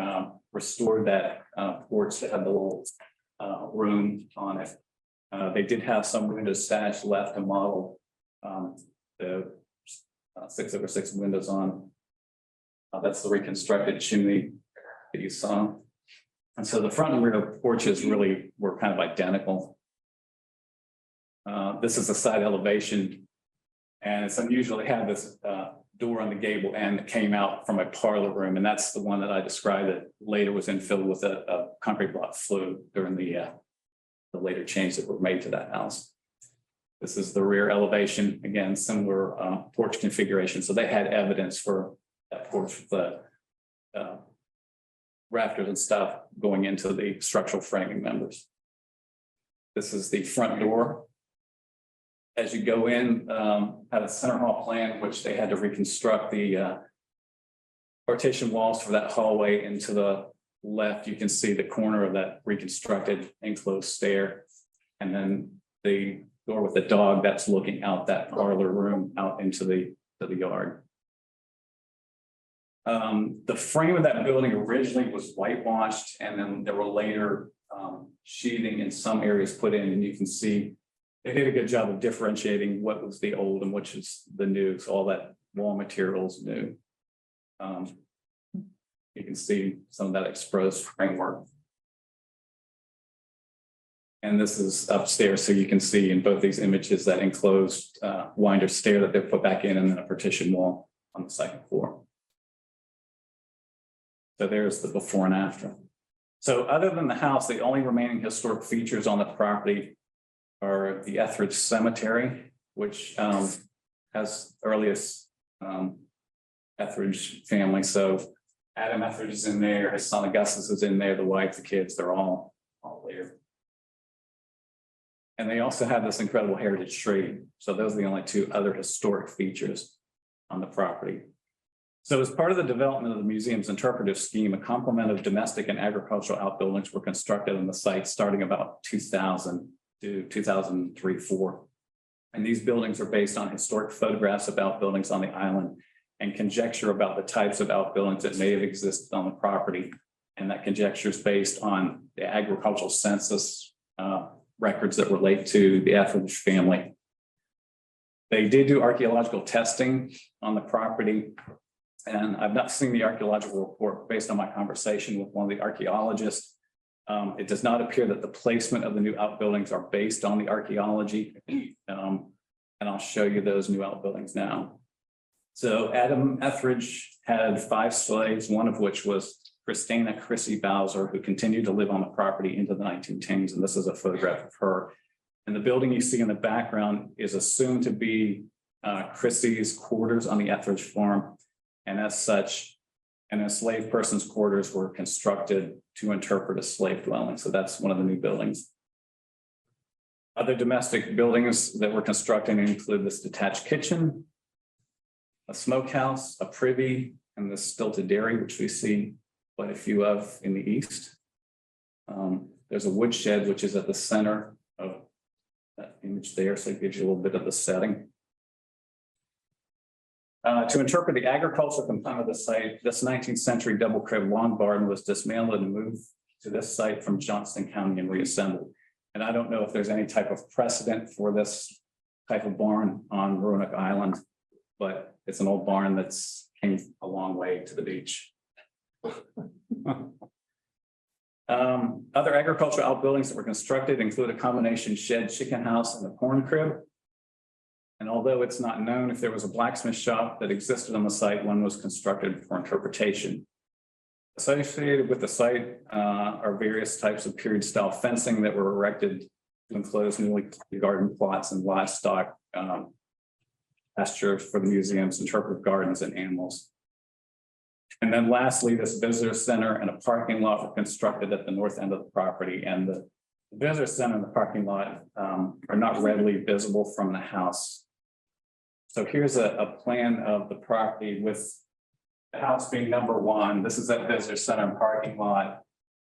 restored that porch that had the little room on it. They did have some window sash left to model the 6/6 windows on. That's the reconstructed chimney that you saw. And so the front and rear porches really were kind of identical. This is the side elevation, and it's unusual to have this door on the gable end that came out from a parlor room, and that's the one that I described that later was infilled with a concrete block flue during the later changes that were made to that house. This is the rear elevation, again, similar porch configuration. So they had evidence for that porch with the rafters and stuff going into the structural framing members. This is the front door. As you go in, had a center hall plan, which they had to reconstruct the partition walls for that hallway. Into the left, you can see the corner of that reconstructed enclosed stair. And then the door with the dog that's looking out that parlor room out into the yard. The frame of that building originally was whitewashed, and then there were later sheathing in some areas put in, and you can see they did a good job of differentiating what was the old and which is the new. So all that wall material is new. You can see some of that exposed framework. And this is upstairs, so you can see in both these images that enclosed winder stair that they put back in, and then a partition wall on the second floor. So there's the before and after. So other than the house, the only remaining historic features on the property are the Etheridge Cemetery, which has earliest Etheridge family. So Adam Etheridge is in there, his son Augustus is in there, the wife, the kids, they're all there. And they also have this incredible heritage tree. So those are the only two other historic features on the property. So as part of the development of the museum's interpretive scheme, a complement of domestic and agricultural outbuildings were constructed on the site starting about 2000 to 2003-04. And these buildings are based on historic photographs of outbuildings on the island and conjecture about the types of outbuildings that may have existed on the property. And that conjecture is based on the agricultural census records that relate to the Etheridge family. They did do archaeological testing on the property. And I've not seen the archaeological report based on my conversation with one of the archaeologists. It does not appear that the placement of the new outbuildings are based on the archaeology. And I'll show you those new outbuildings now. So Adam Etheridge had 5 slaves, one of which was Christina Chrissy Bowser, who continued to live on the property into the 1910s. And this is a photograph of her. And the building you see in the background is assumed to be Chrissy's quarters on the Etheridge farm. And as such, an enslaved person's quarters were constructed to interpret a slave dwelling. So that's one of the new buildings. Other domestic buildings that were constructed include this detached kitchen, a smokehouse, a privy, and the stilted dairy, which we see quite a few of in the east. There's a woodshed, which is at the center of that image there, so it gives you a little bit of the setting. To interpret the agricultural component of the site, this 19th century double crib lawn barn was dismantled and moved to this site from Johnston County and reassembled. And I don't know if there's any type of precedent for this type of barn on Roanoke Island, but it's an old barn that's came a long way to the beach. Other agricultural outbuildings that were constructed include a combination shed, chicken house, and a corn crib. And although it's not known if there was a blacksmith shop that existed on the site, one was constructed for interpretation. Associated with the site are various types of period style fencing that were erected to enclose newly garden plots and livestock pastures for the museum's interpretive gardens and animals. And then lastly, this visitor center and a parking lot were constructed at the north end of the property, and the visitor center and the parking lot are not readily visible from the house. So here's a plan of the property with the house being number 1. This is that visitor center and parking lot.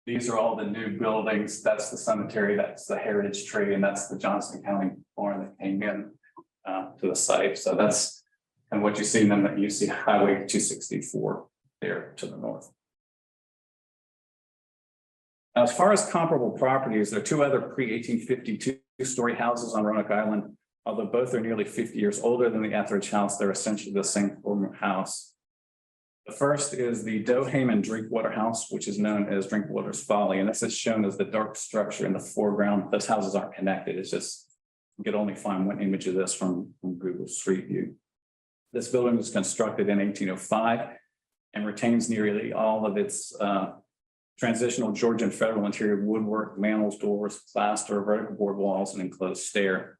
These are all the new buildings. That's the cemetery, that's the heritage tree, and that's the Johnston County barn that came in to the site. So that's and what you see, and then that you see Highway 264 there to the north. As far as comparable properties, there are 2 other pre-1852 story houses on Roanoke Island. Although both are nearly 50 years older than the Etheridge house, they're essentially the same form of house. The first is the Doheyman Drinkwater House, which is known as Drinkwater's Folly. And this is shown as the dark structure in the foreground. Those houses aren't connected. It's just, you could only find one image of this from Google Street View. This building was constructed in 1805 and retains nearly all of its transitional Georgian federal interior woodwork, mantels, doors, plaster, vertical board walls, and enclosed stair.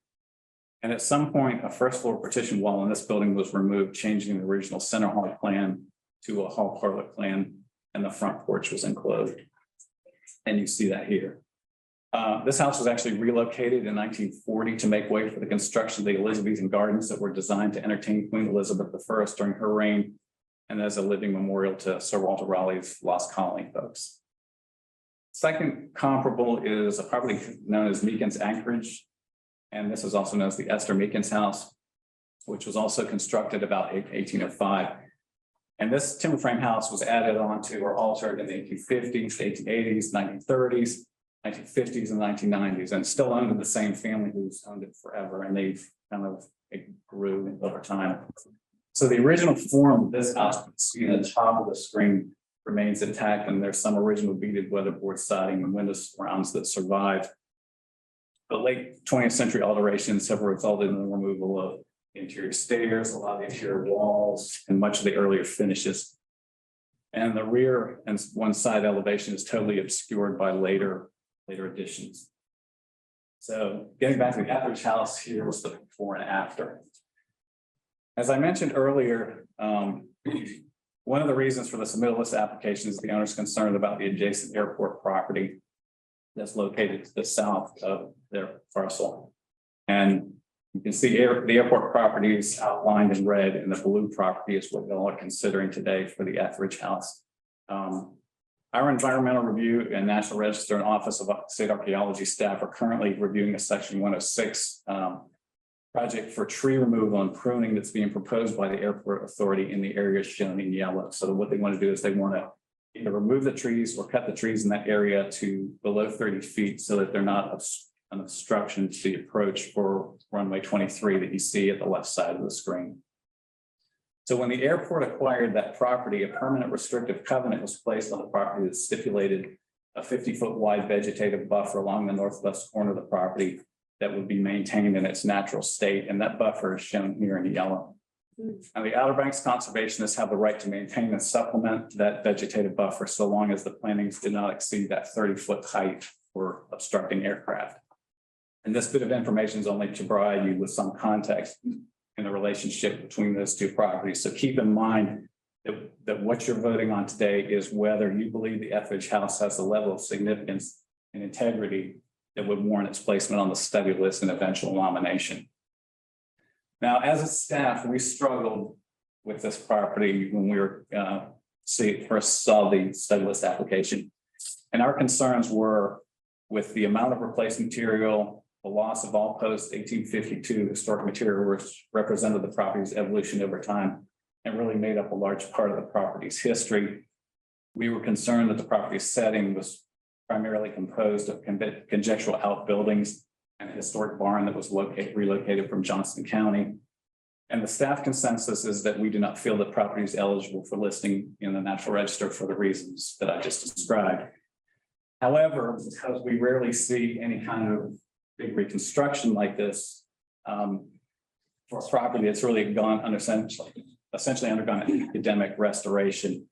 And at some point, a first floor partition wall in this building was removed, changing the original center hall plan to a hall parlor plan, and the front porch was enclosed. And you see that here. This house was actually relocated in 1940 to make way for the construction of the Elizabethan gardens that were designed to entertain Queen Elizabeth I during her reign, and as a living memorial to Sir Walter Raleigh's Lost Colony folks. Second comparable is a property known as Meekins Anchorage, and this is also known as the Esther Meekins House, which was also constructed about 1805. And this timber frame house was added on to or altered in the 1850s, 1880s, 1930s, 1950s, and 1990s, and still owned by the same family who's owned it forever, and they've kind of it grew over time. So the original form of this house, you can see at the top of the screen, remains intact, and there's some original beaded weatherboard siding and window surrounds that survive. The late 20th century alterations have resulted in the removal of interior stairs, a lot of the interior walls, and much of the earlier finishes. And the rear and one side elevation is totally obscured by later additions. So getting back to the Etheridge house, here was the before and after. As I mentioned earlier, one of the reasons for the submittal of this application is the owner's concerned about the adjacent airport property that's located to the south of their parcel. And you can see the airport property is outlined in red, and the blue property is what we all are considering today for the Etheridge house. Our environmental review and National Register and Office of State Archaeology staff are currently reviewing a Section 106 project for tree removal and pruning that's being proposed by the airport authority in the areas shown in yellow. So what they want to do is they want to either remove the trees or cut the trees in that area to below 30 feet so that they're not an obstruction to the approach for runway 23 that you see at the left side of the screen. So when the airport acquired that property, a permanent restrictive covenant was placed on the property that stipulated a 50-foot wide vegetative buffer along the northwest corner of the property that would be maintained in its natural state. And that buffer is shown here in yellow. And the Outer Banks conservationists have the right to maintain and supplement that vegetative buffer so long as the plantings do not exceed that 30-foot height for obstructing aircraft. And this bit of information is only to provide you with some context in the relationship between those two properties. So keep in mind that what you're voting on today is whether you believe the Etheridge house has a level of significance and integrity that would warrant its placement on the study list and eventual nomination. Now, as a staff, we struggled with this property when we were first saw the study list application. And our concerns were with the amount of replacement material, the loss of all post-1852 historic material, which represented the property's evolution over time and really made up a large part of the property's history. We were concerned that the property's setting was primarily composed of conjectural outbuildings and a historic barn that was relocated from Johnston County. And the staff consensus is that we do not feel that property is eligible for listing in the National Register for the reasons that I just described. However, because we rarely see any kind of big reconstruction like this for a property that's really gone under essentially undergone an academic restoration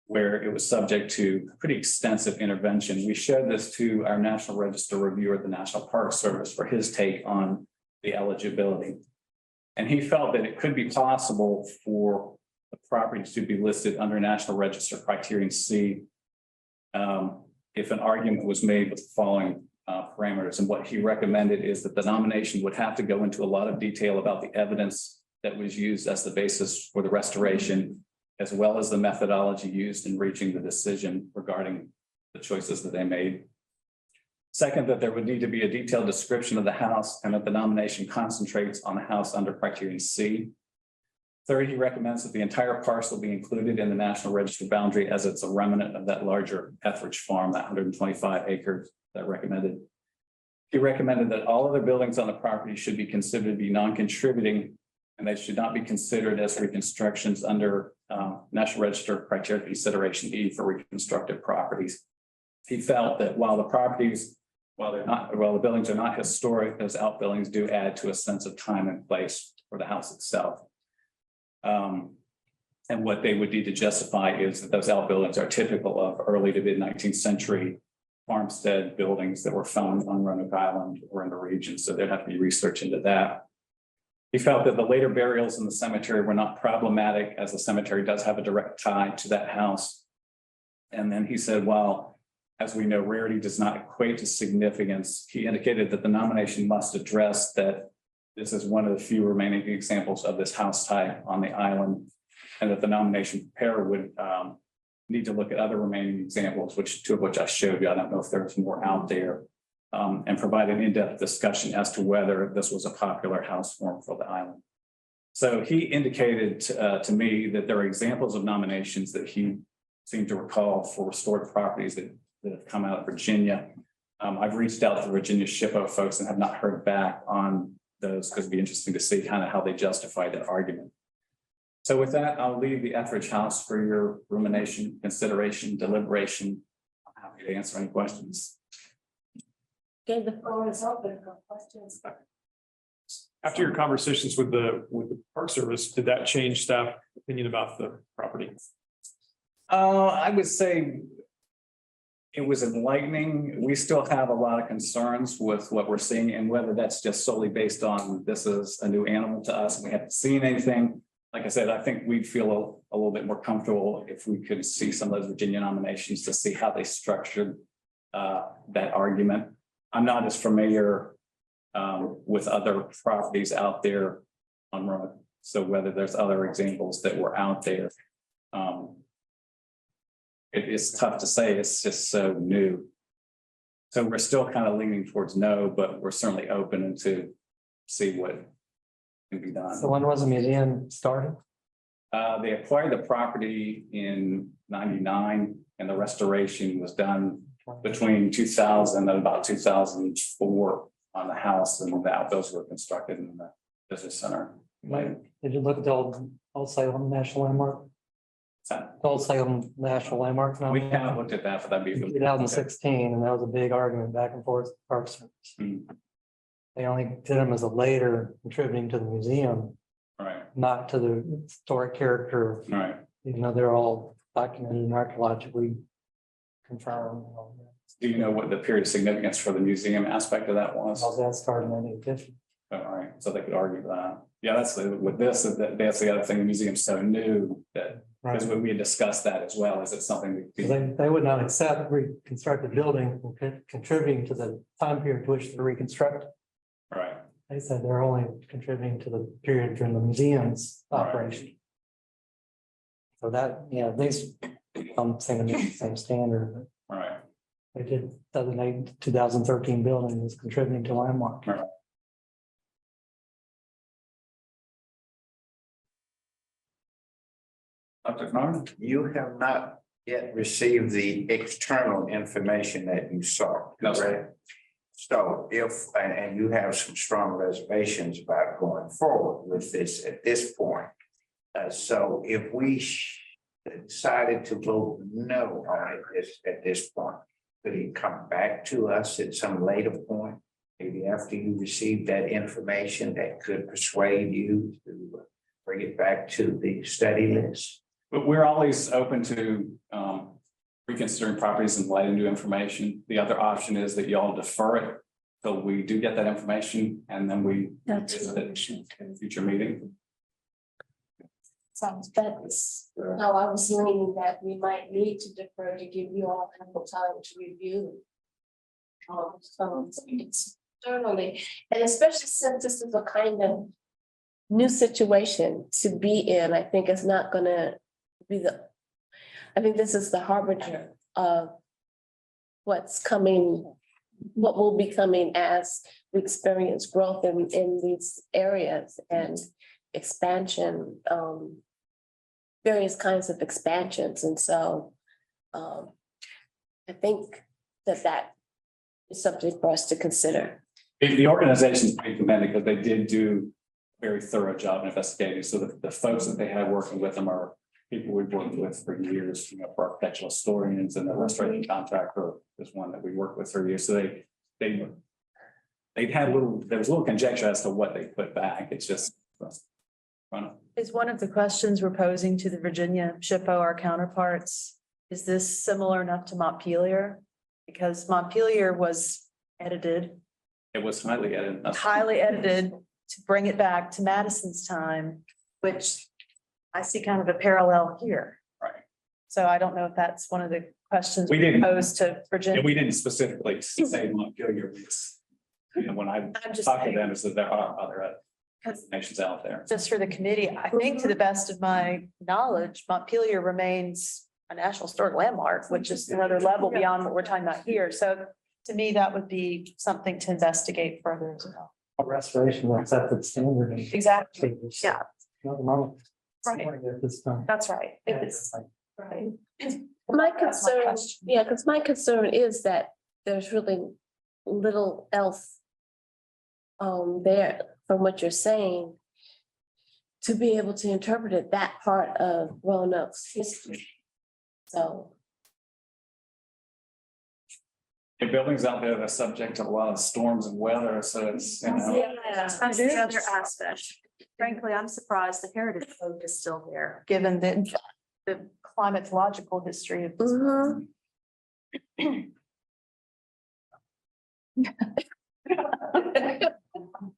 where it was subject to pretty extensive intervention. We showed this to our National Register reviewer at the National Park Service for his take on the eligibility. And he felt that it could be possible for the property to be listed under National Register Criterion C if an argument was made with the following parameters. And what he recommended is that the nomination would have to go into a lot of detail about the evidence that was used as the basis for the restoration, as well as the methodology used in reaching the decision regarding the choices that they made. Second, that there would need to be a detailed description of the house and that the nomination concentrates on the house under Criterion C. Third, he recommends that the entire parcel be included in the National Register boundary as it's a remnant of that larger Etheridge farm, that 125 acres that recommended. He recommended that all other buildings on the property should be considered to be non-contributing and they should not be considered as reconstructions under National Register Criteria Consideration E for reconstructed properties. He felt that while the buildings are not historic, those outbuildings do add to a sense of time and place for the house itself. And what they would need to justify is that those outbuildings are typical of early to mid 19th century farmstead buildings that were found on Roanoke Island or in the region. So there'd have to be research into that. He felt that the later burials in the cemetery were not problematic, as the cemetery does have a direct tie to that house. And then he said, well, as we know, rarity does not equate to significance. He indicated that the nomination must address that this is one of the few remaining examples of this house type on the island, and that the nomination preparer would need to look at other remaining examples, two of which I showed you. I don't know if there's more out there, and provide an in-depth discussion as to whether this was a popular house form for the island. So he indicated to me that there are examples of nominations that he seemed to recall for restored properties that have come out of Virginia. I've reached out to the Virginia SHPO folks and have not heard back on those, because it'd be interesting to see kind of how they justify that argument. So with that, I'll leave the Etheridge House for your rumination, consideration, deliberation. I'm happy to answer any questions. Okay, the floor is open for questions. After your conversations with the Park Service, did that change staff opinion about the property? I would say it was enlightening. We still have a lot of concerns with what we're seeing, and whether that's just solely based on this is a new animal to us and we haven't seen anything. Like I said, I think we'd feel a little bit more comfortable if we could see some of those Virginia nominations to see how they structured that argument. I'm not as familiar with other properties out there on Roanoke, so whether there's other examples that were out there. It is tough to say, it's just so new. So we're still kind of leaning towards no, but we're certainly open to see what can be done. So when was the museum started? They acquired the property in '99, and the restoration was done between 2000 and about 2004 on the house, and the outbuildings were constructed in the business center. Did you look at the old Salem National Landmark? The old Salem National Landmark? We haven't looked at that, but that'd be. 2016, and that was a big argument back and forth with the Park Service. They only did them as a later contributing to the museum, Right, not to the historic character. right. Even though they're all documented and archaeologically confirmed. and all that. Do you know what the period of significance for the museum aspect of that was? How's that started in 1950? All right, so they could argue that. Yeah, that's with this, that's the other thing, the museum's so new that, because we had discussed that as well, is it something that? They would not accept reconstructed building contributing to the time period to which they're reconstructed. Right, They said they're only contributing to the period during the museum's operation. So that, yeah, these, I'm saying the same standard. right. They did designate 2013 building as contributing to landmark. Right. Dr. Norman? You have not yet received the external information that you saw. No, sir. correct? So if, and you have some strong reservations about going forward with this at this point. So if we decided to vote no on it at this point, could he come back to us at some later point? Maybe after you receive that information that could persuade you to bring it back to the study list? But we're always open to reconsidering properties in light of new information. The other option is that y'all defer it till we do get that information, and then we visit it in a future meeting. Sounds that's how I was leaning, that we might need to defer to give you all ample time to review. Some externally, and especially since this is a kind of new situation to be in, I think it's not gonna be I think this is the harbinger of what's coming, what will be coming as we experience growth in these areas and expansion, various kinds of expansions. And so I think that is something for us to consider. The organization's pretty commended because they did do a very thorough job investigating. So the folks that they had working with them are people we've worked with for years, for architectural historians, and the restoration contractor is one that we worked with for years. So they'd had there was a little conjecture as to what they put back. It's just. Is one of the questions we're posing to the Virginia SHPO, our counterparts, is this similar enough to Montpelier? Because Montpelier was edited. It was highly edited. Highly edited to bring it back to Madison's time, which I see kind of a parallel here. Right. So I don't know if that's one of the questions We didn't- posed to Virginia. And we didn't specifically say Montpelier, because, you know, when I I'm just talked to saying, them, is that there are other nations out there. just for the committee, I think to the best of my knowledge, Montpelier remains a National Historic Landmark, which is another level beyond what we're talking about here. So to me, that would be something to investigate further as well. Restoration will set the standard. Exactly. Yeah. Right. At this time. That's right. It's, right. My That's my concern, question. yeah, because my concern is that there's really little else there from what you're saying to be able to interpret it, that part of Roanoke's history. So, The buildings out there that are subject to a lot of storms and weather, so it's, you know. yeah, that's the other aspect. Frankly, I'm surprised the heritage code is still there, given the climatological history of this. mhm.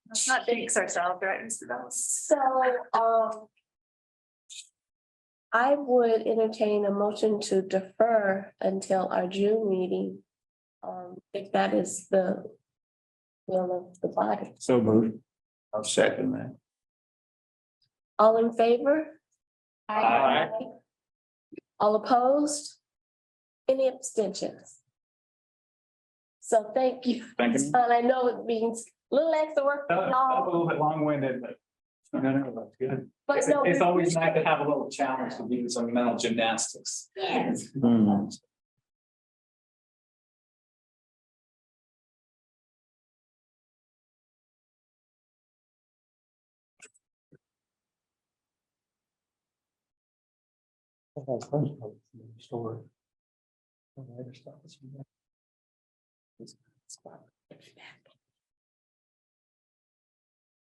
Let's not jinx ourselves, right, Mr. Bellis? So, I would entertain a motion to defer until our June meeting. If that is the will of the body. So moved. I'll second that. All in favor? Aye. All opposed? Any abstentions? So thank you. Thank you. And I know it means a little extra work for A y'all, little bit long-winded, but. No, that's good. but It's no. it's we always appreciate nice to have a little challenge to do some mental gymnastics. it. Yes.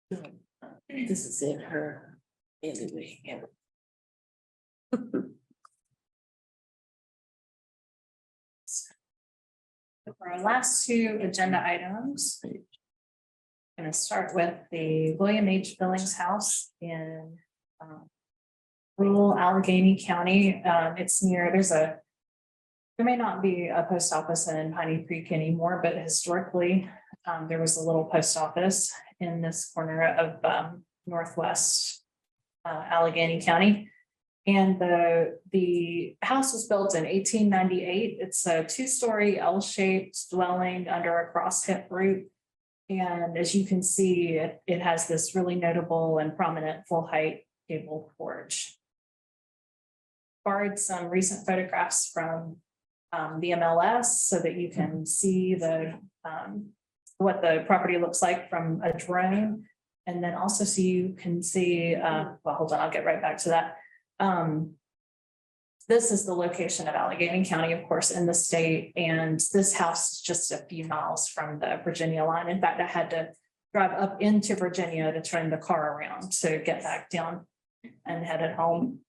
This is in her anyway. For our last two agenda items. Going to start with the William H. Billings House in rural Allegheny County. It's near, there may not be a post office in Piney Creek anymore, but historically, there was a little post office in this corner of northwest Allegheny County. And the house was built in 1898. It's a two-story L-shaped dwelling under a cross hip roof. And as you can see, it has this really notable and prominent full height gable porch. Borrowed some recent photographs from the MLS so that you can see what the property looks like from a drone. And then also so you can see, well, hold on, I'll get right back to that. This is the location of Allegheny County, of course, in the state, and this house is just a few miles from the Virginia line. In fact, I had to drive up into Virginia to turn the car around to get back down and headed home.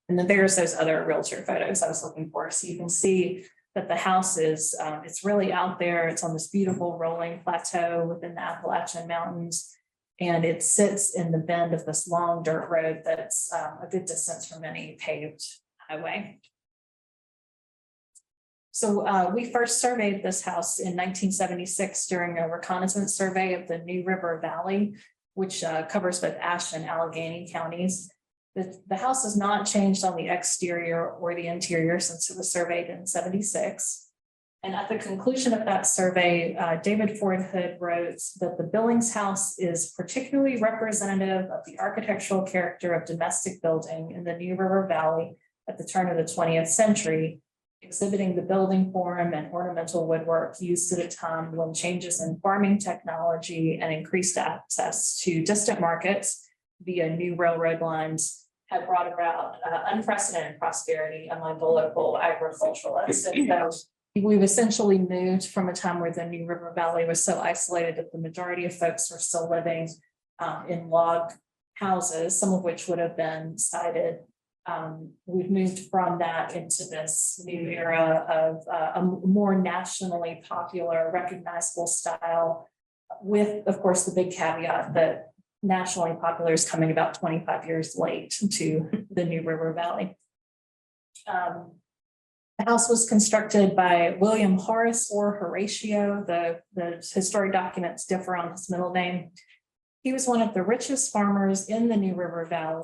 And then there's those other realtor photos I was looking for. So you can see that the house is, it's really out there. It's on this beautiful rolling plateau within the Appalachian Mountains. And it sits in the bend of this long dirt road that's a good distance from any paved highway. So we first surveyed this house in 1976 during a reconnaissance survey of the New River Valley, which covers both Ashe and Allegheny counties. The house has not changed on the exterior or the interior since it was surveyed in 76. And at the conclusion of that survey, David Ford Hood wrote that the Billings House is particularly representative of the architectural character of domestic building in the New River Valley at the turn of the 20th century, exhibiting the building form and ornamental woodwork used at a time when changes in farming technology and increased access to distant markets via new railroad lines had brought about unprecedented prosperity among the local agriculturalists. And so we've essentially moved from a time where the New River Valley was so isolated that the majority of folks were still living in log houses, some of which would have been sited. We've moved from that into this new era of a more nationally popular, recognizable style, with, of course, the big caveat that nationally popular as coming about 25 years late to the New River Valley. The house was constructed by William Horace or Horatio. The historic documents differ on his middle name. He was one of the richest farmers in the New River Valley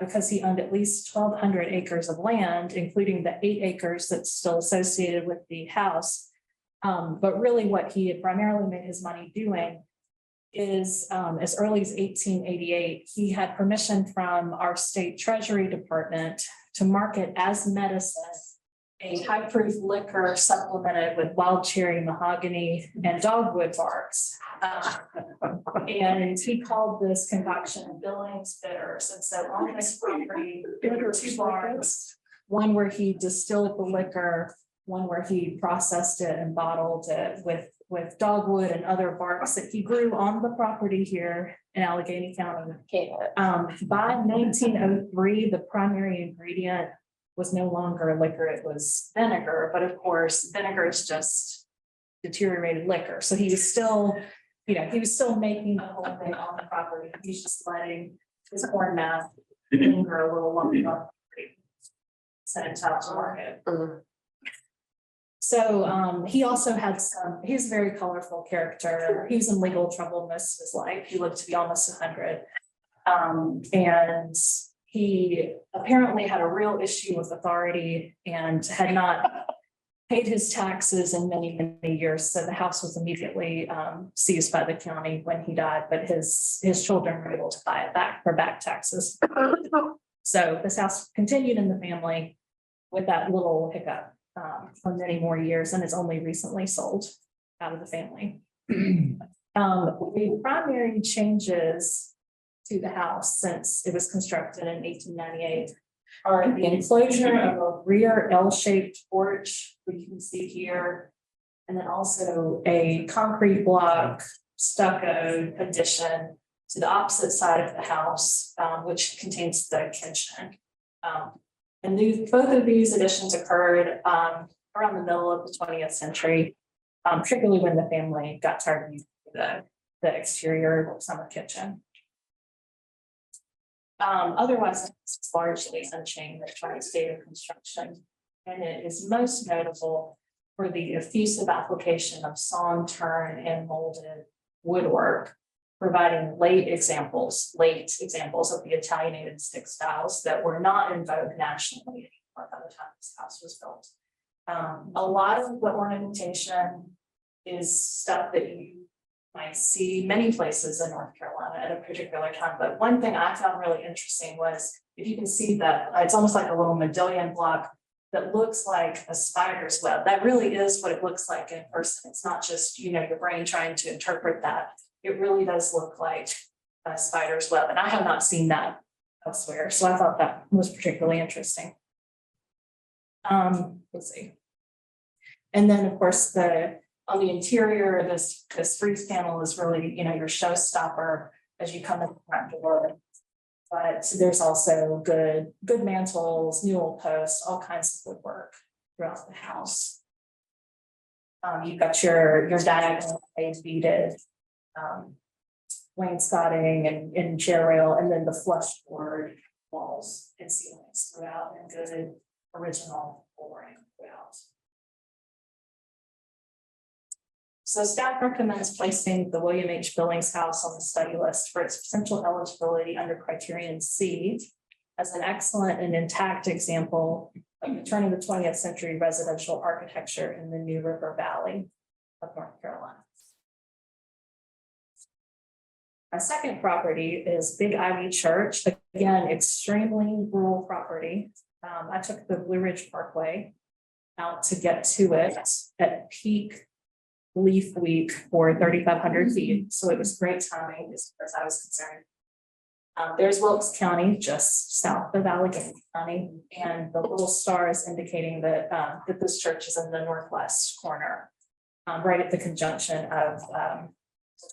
because he owned at least 1,200 acres of land, including the 8 acres that's still associated with the house. But really what he had primarily made his money doing is as early as 1888, he had permission from our state treasury department to market as medicine a high-proof liquor supplemented with wild cherry, mahogany, and dogwood barks. And he called this concoction Billings Bitters. And so on this property, there were 2 barns, one where he distilled the liquor, one where he processed it and bottled it with dogwood and other barks that he grew on the property here in Allegheny County. By 1903, the primary ingredient was no longer liquor, it was vinegar, but of course, vinegar is just deteriorated liquor. So he was still, he was still making the whole thing on the property. He's just letting his corn mass linger a little longer on the property. Send it out to market. So he also had he's a very colorful character. He was in legal trouble most of his life. He lived to be almost 100. And he apparently had a real issue with authority and had not paid his taxes in many, many years. So the house was immediately seized by the county when he died, but his children were able to buy it back for back taxes. So this house continued in the family with that little hiccup for many more years and is only recently sold out of the family. The primary changes to the house since it was constructed in 1898 are the enclosure of a rear L-shaped porch, which you can see here, and then also a concrete block stucco addition to the opposite side of the house, which contains the kitchen. And both of these additions occurred around the middle of the 20th century, particularly when the family got tired of using the exterior summer kitchen. Otherwise, it's largely unchanged by the state of construction, and it is most notable for the effusive application of sawn, turn, and molded woodwork, providing late examples of the Italianated stick styles that were not in vogue nationally by the time this house was built. A lot of the ornamentation is stuff that you might see many places in North Carolina at a particular time. But one thing I found really interesting was, if you can see that, it's almost like a little medallion block that looks like a spider's web. That really is what it looks like in person. It's not just, your brain trying to interpret that. It really does look like a spider's web. And I have not seen that elsewhere. So I thought that was particularly interesting. Let's see. And then of course, on the interior, this frieze panel is really, your showstopper as you come in the front door. But there's also good mantles, newel posts, all kinds of woodwork throughout the house. You've got your diagonal beaded wainscoting and chair rail, and then the flush board walls and ceilings throughout, and good original flooring throughout. So staff recommends placing the William H. Billings House on the study list for its potential eligibility under criterion C as an excellent and intact example of the turn of the 20th century residential architecture in the New River Valley of North Carolina. My second property is Big Ivy Church, again, extremely rural property. I took the Blue Ridge Parkway out to get to it at peak leaf week for 3,500 feet. So it was great timing as far as I was concerned. There's Wilkes County, just south of Allegheny County, and the little star is indicating that, that this church is in the northwest corner, right at the conjunction of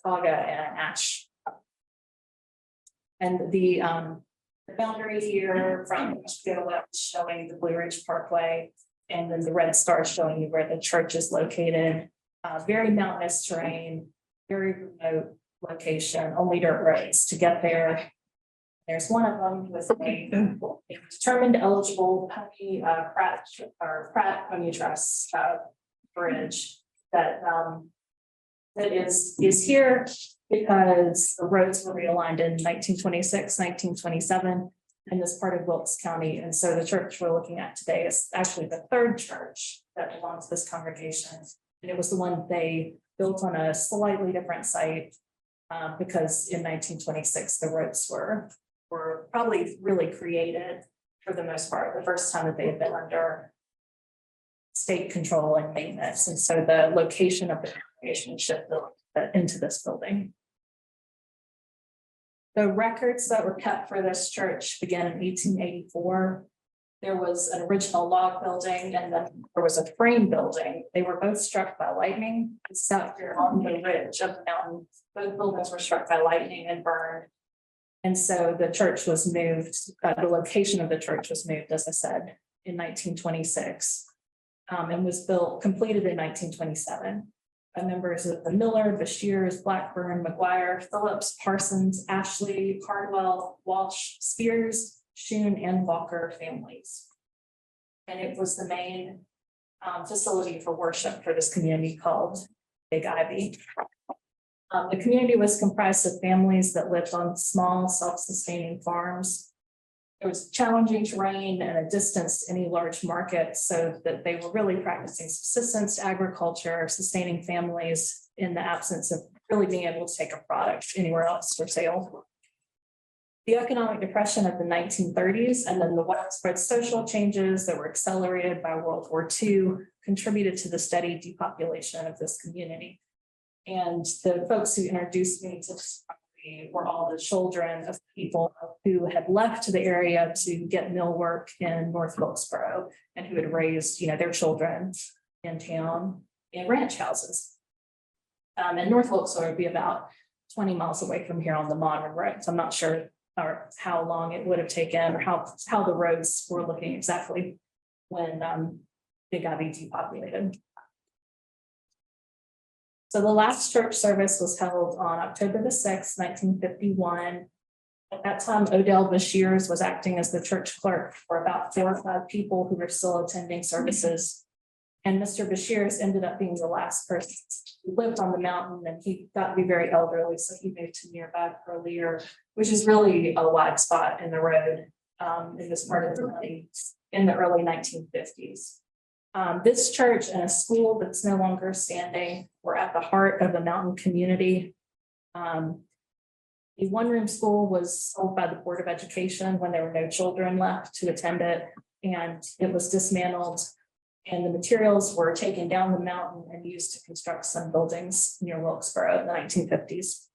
Watauga and Ash. And the boundary here from east to west showing the Blue Ridge Parkway, and then the red star showing you where the church is located. Very mountainous terrain, very remote, location, only dirt roads to get there. There's one of them with a determined eligible pony, Pratt Pony Trust, bridge that, that is here because the roads were realigned in 1926, 1927 in this part of Wilkes County. And so the church we're looking at today is actually the third church that belongs to this congregation. And it was the one they built on a slightly different site because in 1926, the roads were probably really created for the most part, the first time that they had been under state control and maintenance. And so the location of the congregation shifted into this building. The records that were kept for this church began in 1884. There was an original log building and then there was a frame building. They were both struck by lightning. It's out here on the ridge of the mountain. Both buildings were struck by lightning and burned. And so the church was moved, the location of the church was moved, as I said, in 1926 and was completed in 1927 by members of the Miller, Bashirs, Blackburn, McGuire, Phillips, Parsons, Ashley, Cardwell, Walsh, Spears, Shun, and Walker families. And it was the main facility for worship for this community called Big Ivy. The community was comprised of families that lived on small self-sustaining farms. There was challenging terrain and a distance to any large market, so that they were really practicing subsistence agriculture, sustaining families in the absence of really being able to take a product anywhere else for sale. The economic depression of the 1930s and then the widespread social changes that were accelerated by World War II contributed to the steady depopulation of this community. And the folks who introduced me to this property were all the children of people who had left the area to get mill work in North Wilkesboro and who had raised, their children in town in ranch houses. And North Wilkesboro would be about 20 miles away from here on the modern road. So I'm not sure how long it would have taken or how the roads were looking exactly when Big Ivy depopulated. So the last church service was held on October the 6th, 1951. At that time, Odell Bashirs was acting as the church clerk for about 4 or 5 people who were still attending services. And Mr. Bashirs ended up being the last person who lived on the mountain, and he got to be very elderly, so he moved to nearby Curlier, which is really a wide spot in the road in this part of the county in the early 1950s. This church and a school that's no longer standing were at the heart of the mountain community. The one-room school was sold by the Board of Education when there were no children left to attend it, and it was dismantled. And the materials were taken down the mountain and used to construct some buildings near Wilkesboro in the 1950s.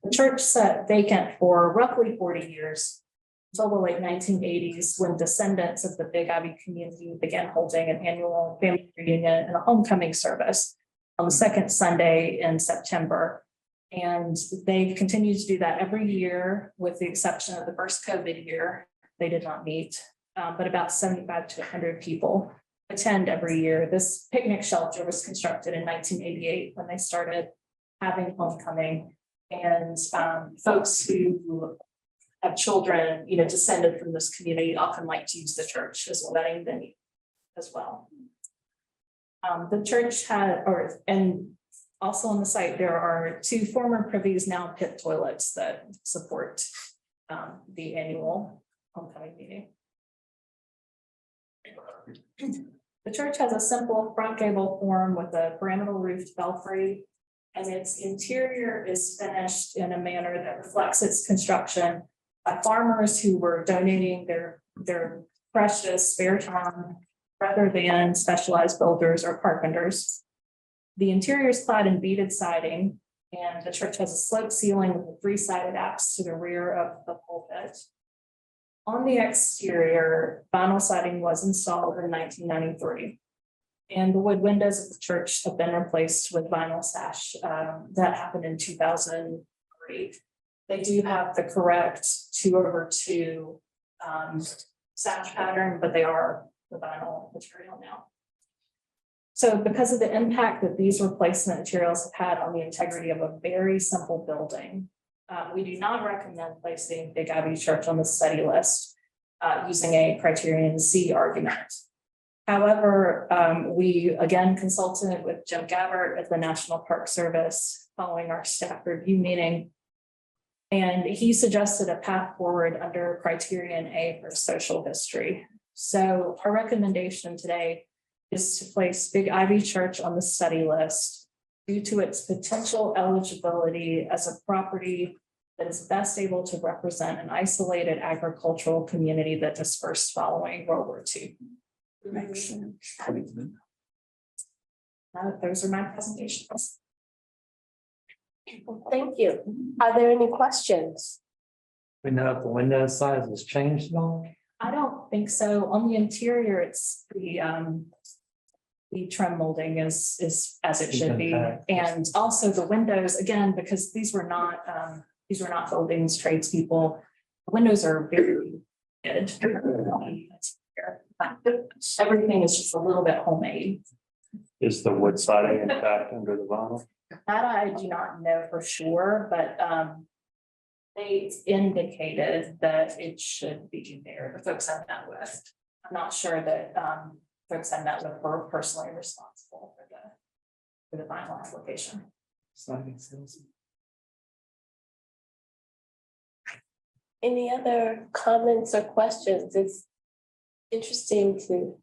The church sat vacant for roughly 40 years until the late 1980s, when descendants of the Big Ivy community began holding an annual family reunion and a homecoming service on the second Sunday in September. And they continue to do that every year, with the exception of the first COVID year. They did not meet. But about 75 to 100 people attend every year. This picnic shelter was constructed in 1988 when they started having homecoming, and folks who have children, descended from this community often like to use the church as a wedding venue as well. The church and also on the site, there are 2 former privies, now pit toilets, that support the annual homecoming meeting. The church has a simple front gable form with a pyramidal roofed belfry, and its interior is finished in a manner that reflects its construction by farmers who were donating their precious spare time rather than specialized builders or carpenters. The interior is clad in beaded siding, and the church has a sloped ceiling with a 3-sided apse to the rear of the pulpit. On the exterior, vinyl siding was installed in 1993, and the wood windows of the church have been replaced with vinyl sash. That happened in 2003. They do have the correct 2/2 sash pattern, but they are the vinyl material now. So because of the impact that these replacement materials have had on the integrity of a very simple building, we do not recommend placing Big Ivy Church on the study list using a criterion C argument. However, we again consulted with Jim Gabbard at the National Park Service following our staff review meeting. And he suggested a path forward under criterion A for social history. So our recommendation today is to place Big Ivy Church on the study list due to its potential eligibility as a property that is best able to represent an isolated agricultural community that dispersed following World War II. Those are my presentations. Thank you. Are there any questions? We know if the window size has changed at all? I don't think so. On the interior, it's the trim molding is as it should be. And also the windows, again, because these were not buildings tradespeople. Windows are very good. Everything is just a little bit homemade. Is the wood siding intact under the vinyl? That I do not know for sure, but they indicated that it should be there. The folks I met with. I'm not sure that folks I met with were personally responsible for the vinyl application. Any other comments or questions? It's interesting to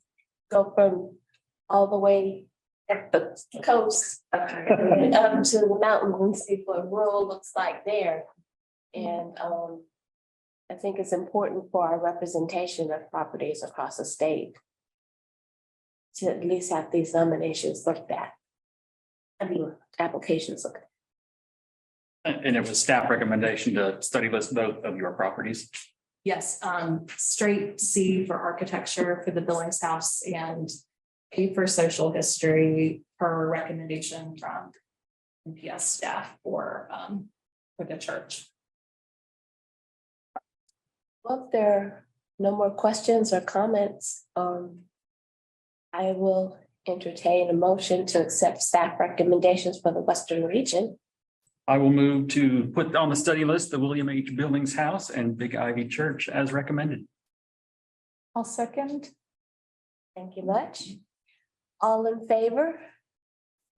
go from all the way at the coast up to the mountains and see what rural looks like there. And I think it's important for our representation of properties across the state to at least have these nominations looked at. I mean, applications looked at. And it was staff recommendation to study list both of your properties. Yes, straight C for architecture for the Billings House and A for social history per recommendation from NPS staff for the church. Well, if there are no more questions or comments, I will entertain a motion to accept staff recommendations for the Western region. I will move to put on the study list the William H. Billings House and Big Ivy Church as recommended. I'll second. Thank you much. All in favor?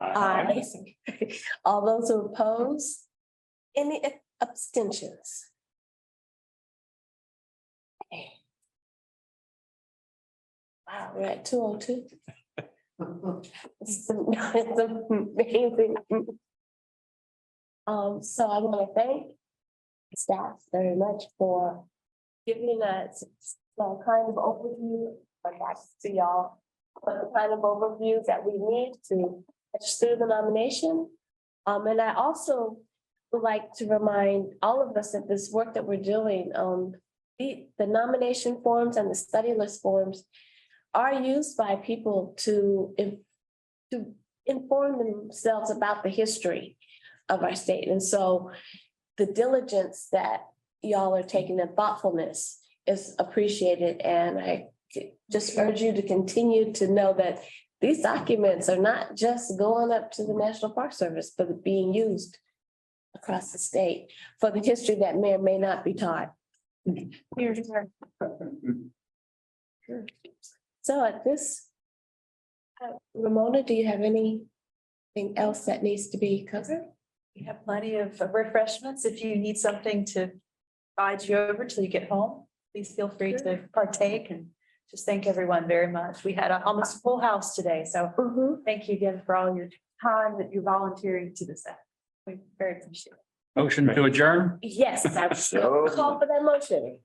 Aye. All those who oppose? Any abstentions? Okay. Wow, we're at 2:02. It's amazing. So I want to thank staff very much for giving us the kind of overview, or back to y'all, but the kind of overview that we need to push through the nomination. And I also would like to remind all of us that this work that we're doing, the nomination forms and the study list forms are used by people to inform themselves about the history of our state. And so the diligence that y'all are taking and thoughtfulness is appreciated. And I just urge you to continue to know that these documents are not just going up to the National Park Service, but being used across the state for the history that may or may not be taught. So at this, Ramona, do you have anything else that needs to be covered? We have plenty of refreshments. If you need something to guide you over till you get home, please feel free to partake, and just thank everyone very much. We had almost a full house today, so thank you again for all your time that you're volunteering to this. We very appreciate it. Motion to adjourn? Yes, I will call for that motion.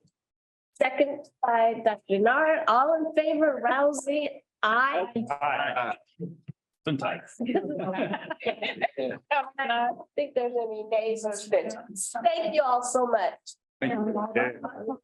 Second by Dr. Nard, all in favor, Rousey, aye. Sometimes. I don't think there's any nays or abstentions. Thank you all so much. Thank you.